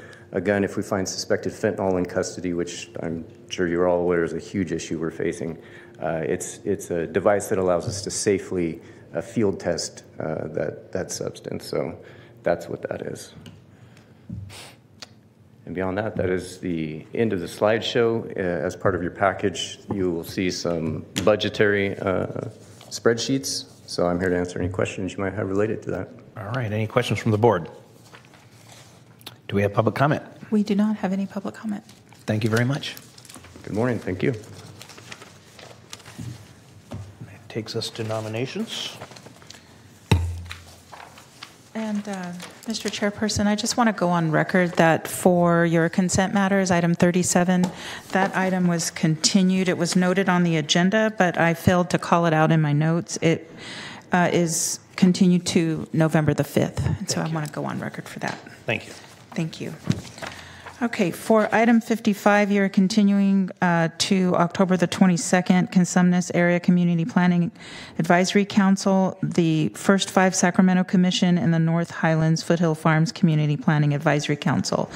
gun if we find suspected fentanyl in custody, which I'm sure you're all aware is a huge issue we're facing. It's a device that allows us to safely field test that substance. So that's what that is. And beyond that, that is the end of the slideshow. As part of your package, you will see some budgetary spreadsheets. So I'm here to answer any questions you might have related to that. All right, any questions from the board? Do we have public comment? We do not have any public comment. Thank you very much. Good morning, thank you. That takes us to nominations. And Mr. Chairperson, I just want to go on record that for your consent matters, item 37, that item was continued. It was noted on the agenda, but I failed to call it out in my notes. It is continued to November the 5th, and so I want to go on record for that. Thank you. Thank you. Okay, for item 55, you're continuing to October the 22nd, Consumnes Area Community Planning Advisory Council, the First 5 Sacramento Commission, and the North Highlands Foothill Farms Community Planning Advisory Council.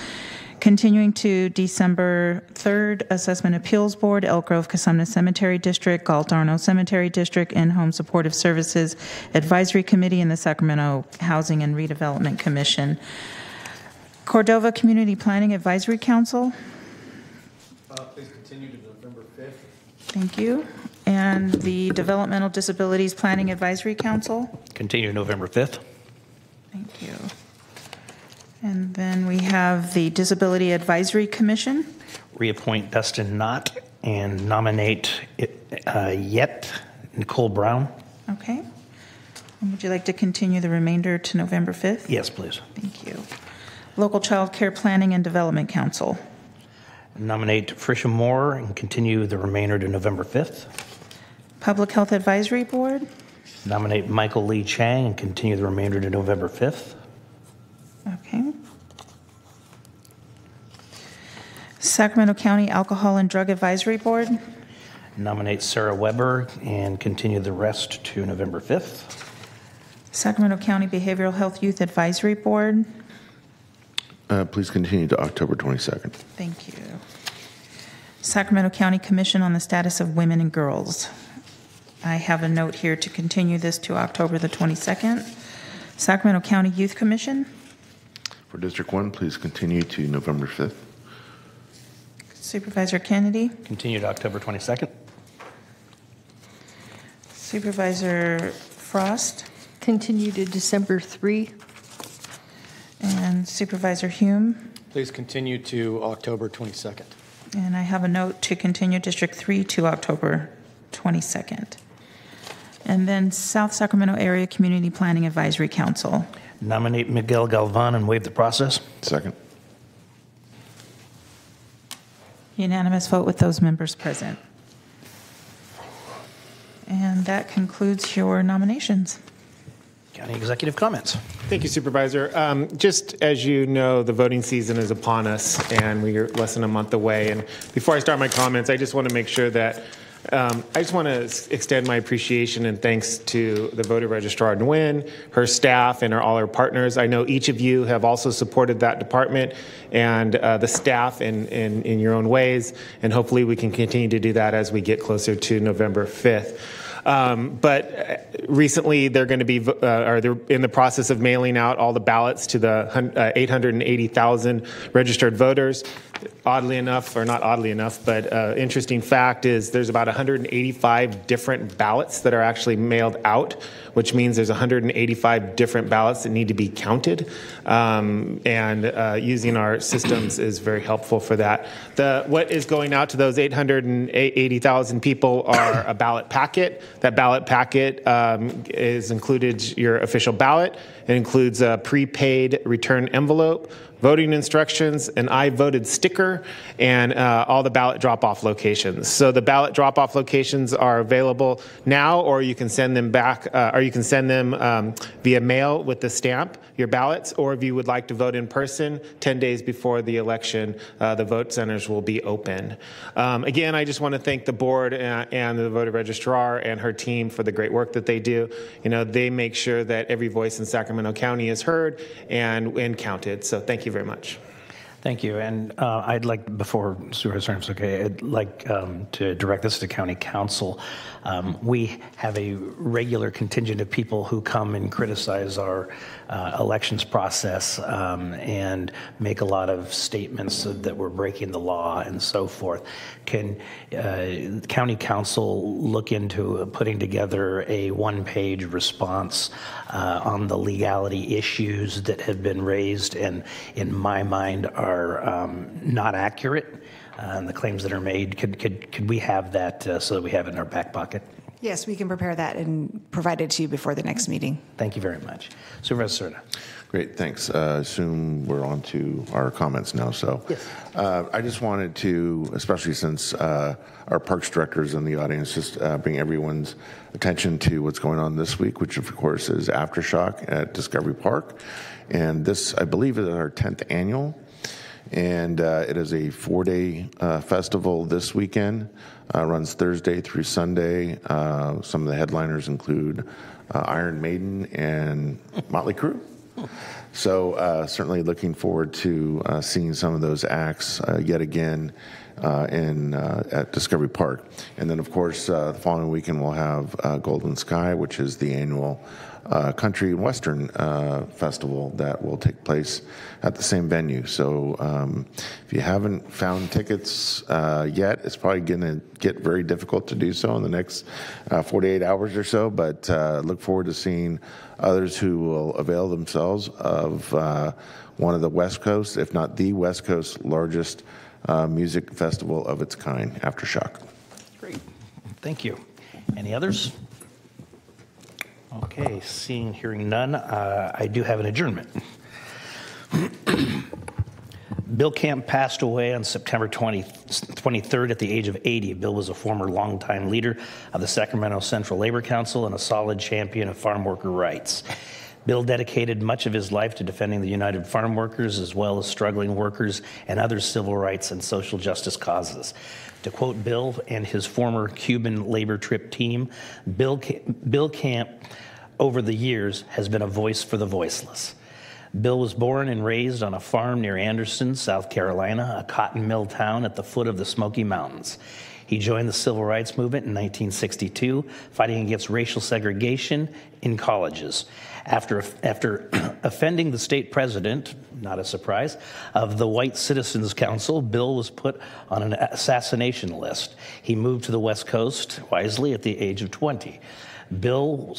Continuing to December 3rd, Assessment Appeals Board, Elk Grove Casumna Cemetery District, Galt Arno Cemetery District, In-Home Supportive Services Advisory Committee, and the Sacramento Housing and Redevelopment Commission. Cordova Community Planning Advisory Council. Please continue to November 5th. Thank you. And the Developmental Disabilities Planning Advisory Council. Continue November 5th. Thank you. And then we have the Disability Advisory Commission. Reappoint Dustin Knott and nominate Nicole Brown. Okay. And would you like to continue the remainder to November 5th? Yes, please. Thank you. Local Child Care Planning and Development Council. Nominate Frisha Moore and continue the remainder to November 5th. Public Health Advisory Board. Nominate Michael Lee Chang and continue the remainder to November 5th. Okay. Sacramento County Alcohol and Drug Advisory Board. Nominate Sarah Weber and continue the rest to November 5th. Sacramento County Behavioral Health Youth Advisory Board. Please continue to October 22nd. Thank you. Sacramento County Commission on the Status of Women and Girls. I have a note here to continue this to October the 22nd. Sacramento County Youth Commission. For District 1, please continue to November 5th. Supervisor Kennedy. Continue to October 22nd. Supervisor Frost. Continue to December 3. And Supervisor Hume. Please continue to October 22nd. And I have a note to continue District 3 to October 22nd. And then South Sacramento Area Community Planning Advisory Council. Nominate Miguel Galvan and waive the process. Second. Unanimous vote with those members present. And that concludes your nominations. County Executive comments. Thank you, Supervisor. Just as you know, the voting season is upon us, and we are less than a month away. And before I start my comments, I just want to make sure that I just want to extend my appreciation and thanks to the voter registrar, Nguyen, her staff, and all our partners. I know each of you have also supported that department and the staff in your own ways, and hopefully we can continue to do that as we get closer to November 5th. But recently, they're going to be, or they're in the process of mailing out all the ballots to the 880,000 registered voters. Oddly enough, or not oddly enough, but interesting fact is there's about 185 different ballots that are actually mailed out, which means there's 185 different ballots that need to be counted. And using our systems is very helpful for that. What is going out to those 880,000 people are a ballot packet. That ballot packet included your official ballot. It includes a prepaid return envelope, voting instructions, an I voted sticker, and all the ballot drop-off locations. So the ballot drop-off locations are available now, or you can send them back, or you can send them via mail with the stamp, your ballots, or if you would like to vote in person 10 days before the election, the vote centers will be open. Again, I just want to thank the board and the voter registrar and her team for the great work that they do. You know, they make sure that every voice in Sacramento County is heard and counted. So thank you very much. Thank you. And I'd like, before Supervisor Sarms, okay, I'd like to direct this to County Council. We have a regular contingent of people who come and criticize our elections process and make a lot of statements that we're breaking the law and so forth. Can County Council look into putting together a one-page response on the legality issues that have been raised and, in my mind, are not accurate, and the claims that are made? Could we have that so that we have it in our back pocket? Yes, we can prepare that and provide it to you before the next meeting. Thank you very much. Supervisor Serna. Great, thanks. Assume we're on to our comments now. So yes. I just wanted to, especially since our parks director is in the audience, just bring everyone's attention to what's going on this week, which of course is Aftershock at Discovery Park. And this, I believe, is our 10th annual. And it is a 4-day festival this weekend. Runs Thursday through Sunday. Some of the headliners include Iron Maiden and Motley Crue. So certainly looking forward to seeing some of those acts yet again at Discovery Park. And then, of course, the following weekend we'll have Golden Sky, which is the annual country and western festival that will take place at the same venue. So if you haven't found tickets yet, it's probably going to get very difficult to do so in the next 48 hours or so, but look forward to seeing others who will avail themselves of one of the West Coast, if not the West Coast, largest music festival of its kind, Aftershock. Great. Thank you. Any others? Okay, seeing, hearing none, I do have an adjournment. Bill Camp passed away on September 23rd at the age of 80. Bill was a former longtime leader of the Sacramento Central Labor Council and a solid champion of farm worker rights. Bill dedicated much of his life to defending the United Farm Workers as well as struggling workers and other civil rights and social justice causes. To quote Bill and his former Cuban labor trip team, Bill Camp, over the years, has been a voice for the voiceless. Bill was born and raised on a farm near Anderson, South Carolina, a cotton mill town at the foot of the Smoky Mountains. He joined the Civil Rights Movement in 1962, fighting against racial segregation in colleges. After offending the state president, not a surprise, of the White Citizens Council, Bill was put on an assassination list. He moved to the West Coast, wisely, at the age of 20. Bill,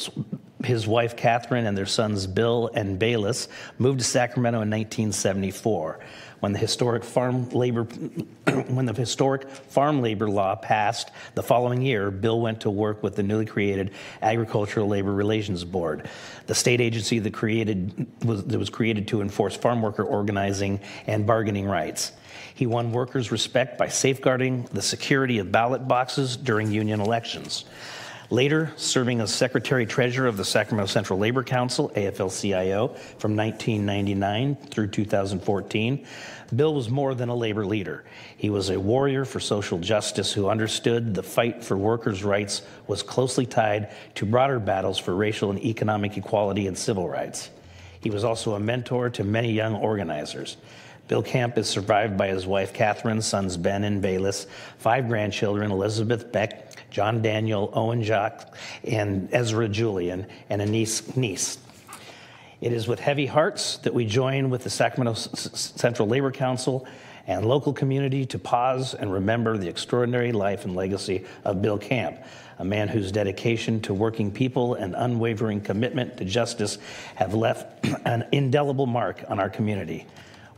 his wife Catherine, and their sons Bill and Bayless moved to Sacramento in 1974. When the historic farm labor law passed the following year, Bill went to work with the newly created Agricultural Labor Relations Board, the state agency that was created to enforce farm worker organizing and bargaining rights. He won workers' respect by safeguarding the security of ballot boxes during union elections. Later, serving as Secretary-Treasurer of the Sacramento Central Labor Council, AFL-CIO, from 1999 through 2014, Bill was more than a labor leader. He was a warrior for social justice who understood the fight for workers' rights was closely tied to broader battles for racial and economic equality and civil rights. He was also a mentor to many young organizers. Bill Camp is survived by his wife Catherine, sons Ben and Bayless, 5 grandchildren, Elizabeth Beck, John Daniel, Owen Jacques, and Ezra Julian, and a niece. It is with heavy hearts that we join with the Sacramento Central Labor Council and local community to pause and remember the extraordinary life and legacy of Bill Camp, a man whose dedication to working people and unwavering commitment to justice have left an indelible mark on our community.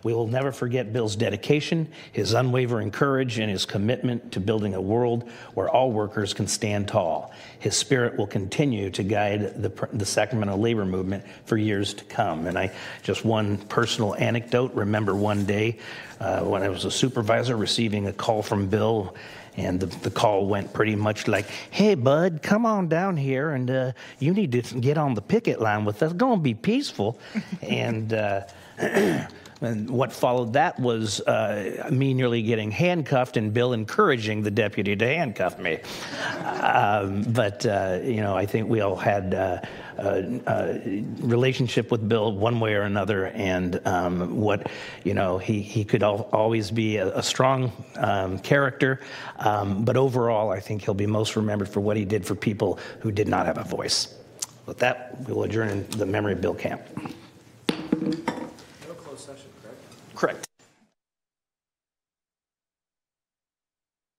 We will never forget Bill's dedication, his unwavering courage, and his commitment to building a world where all workers can stand tall. His spirit will continue to guide the Sacramento labor movement for years to come. And just one personal anecdote, remember one day when I was a supervisor receiving a call from Bill, and the call went pretty much like, "Hey, bud, come on down here, and you need to get on the picket line with us. It's going to be peaceful." And what followed that was me nearly getting handcuffed and Bill encouraging the deputy to handcuff me. I think we all had a relationship with Bill one way or another, and he could always be a strong character, but overall I think he'll be most remembered for what he did for people who did not have a voice. With that, we will adjourn in the memory of Bill Camp.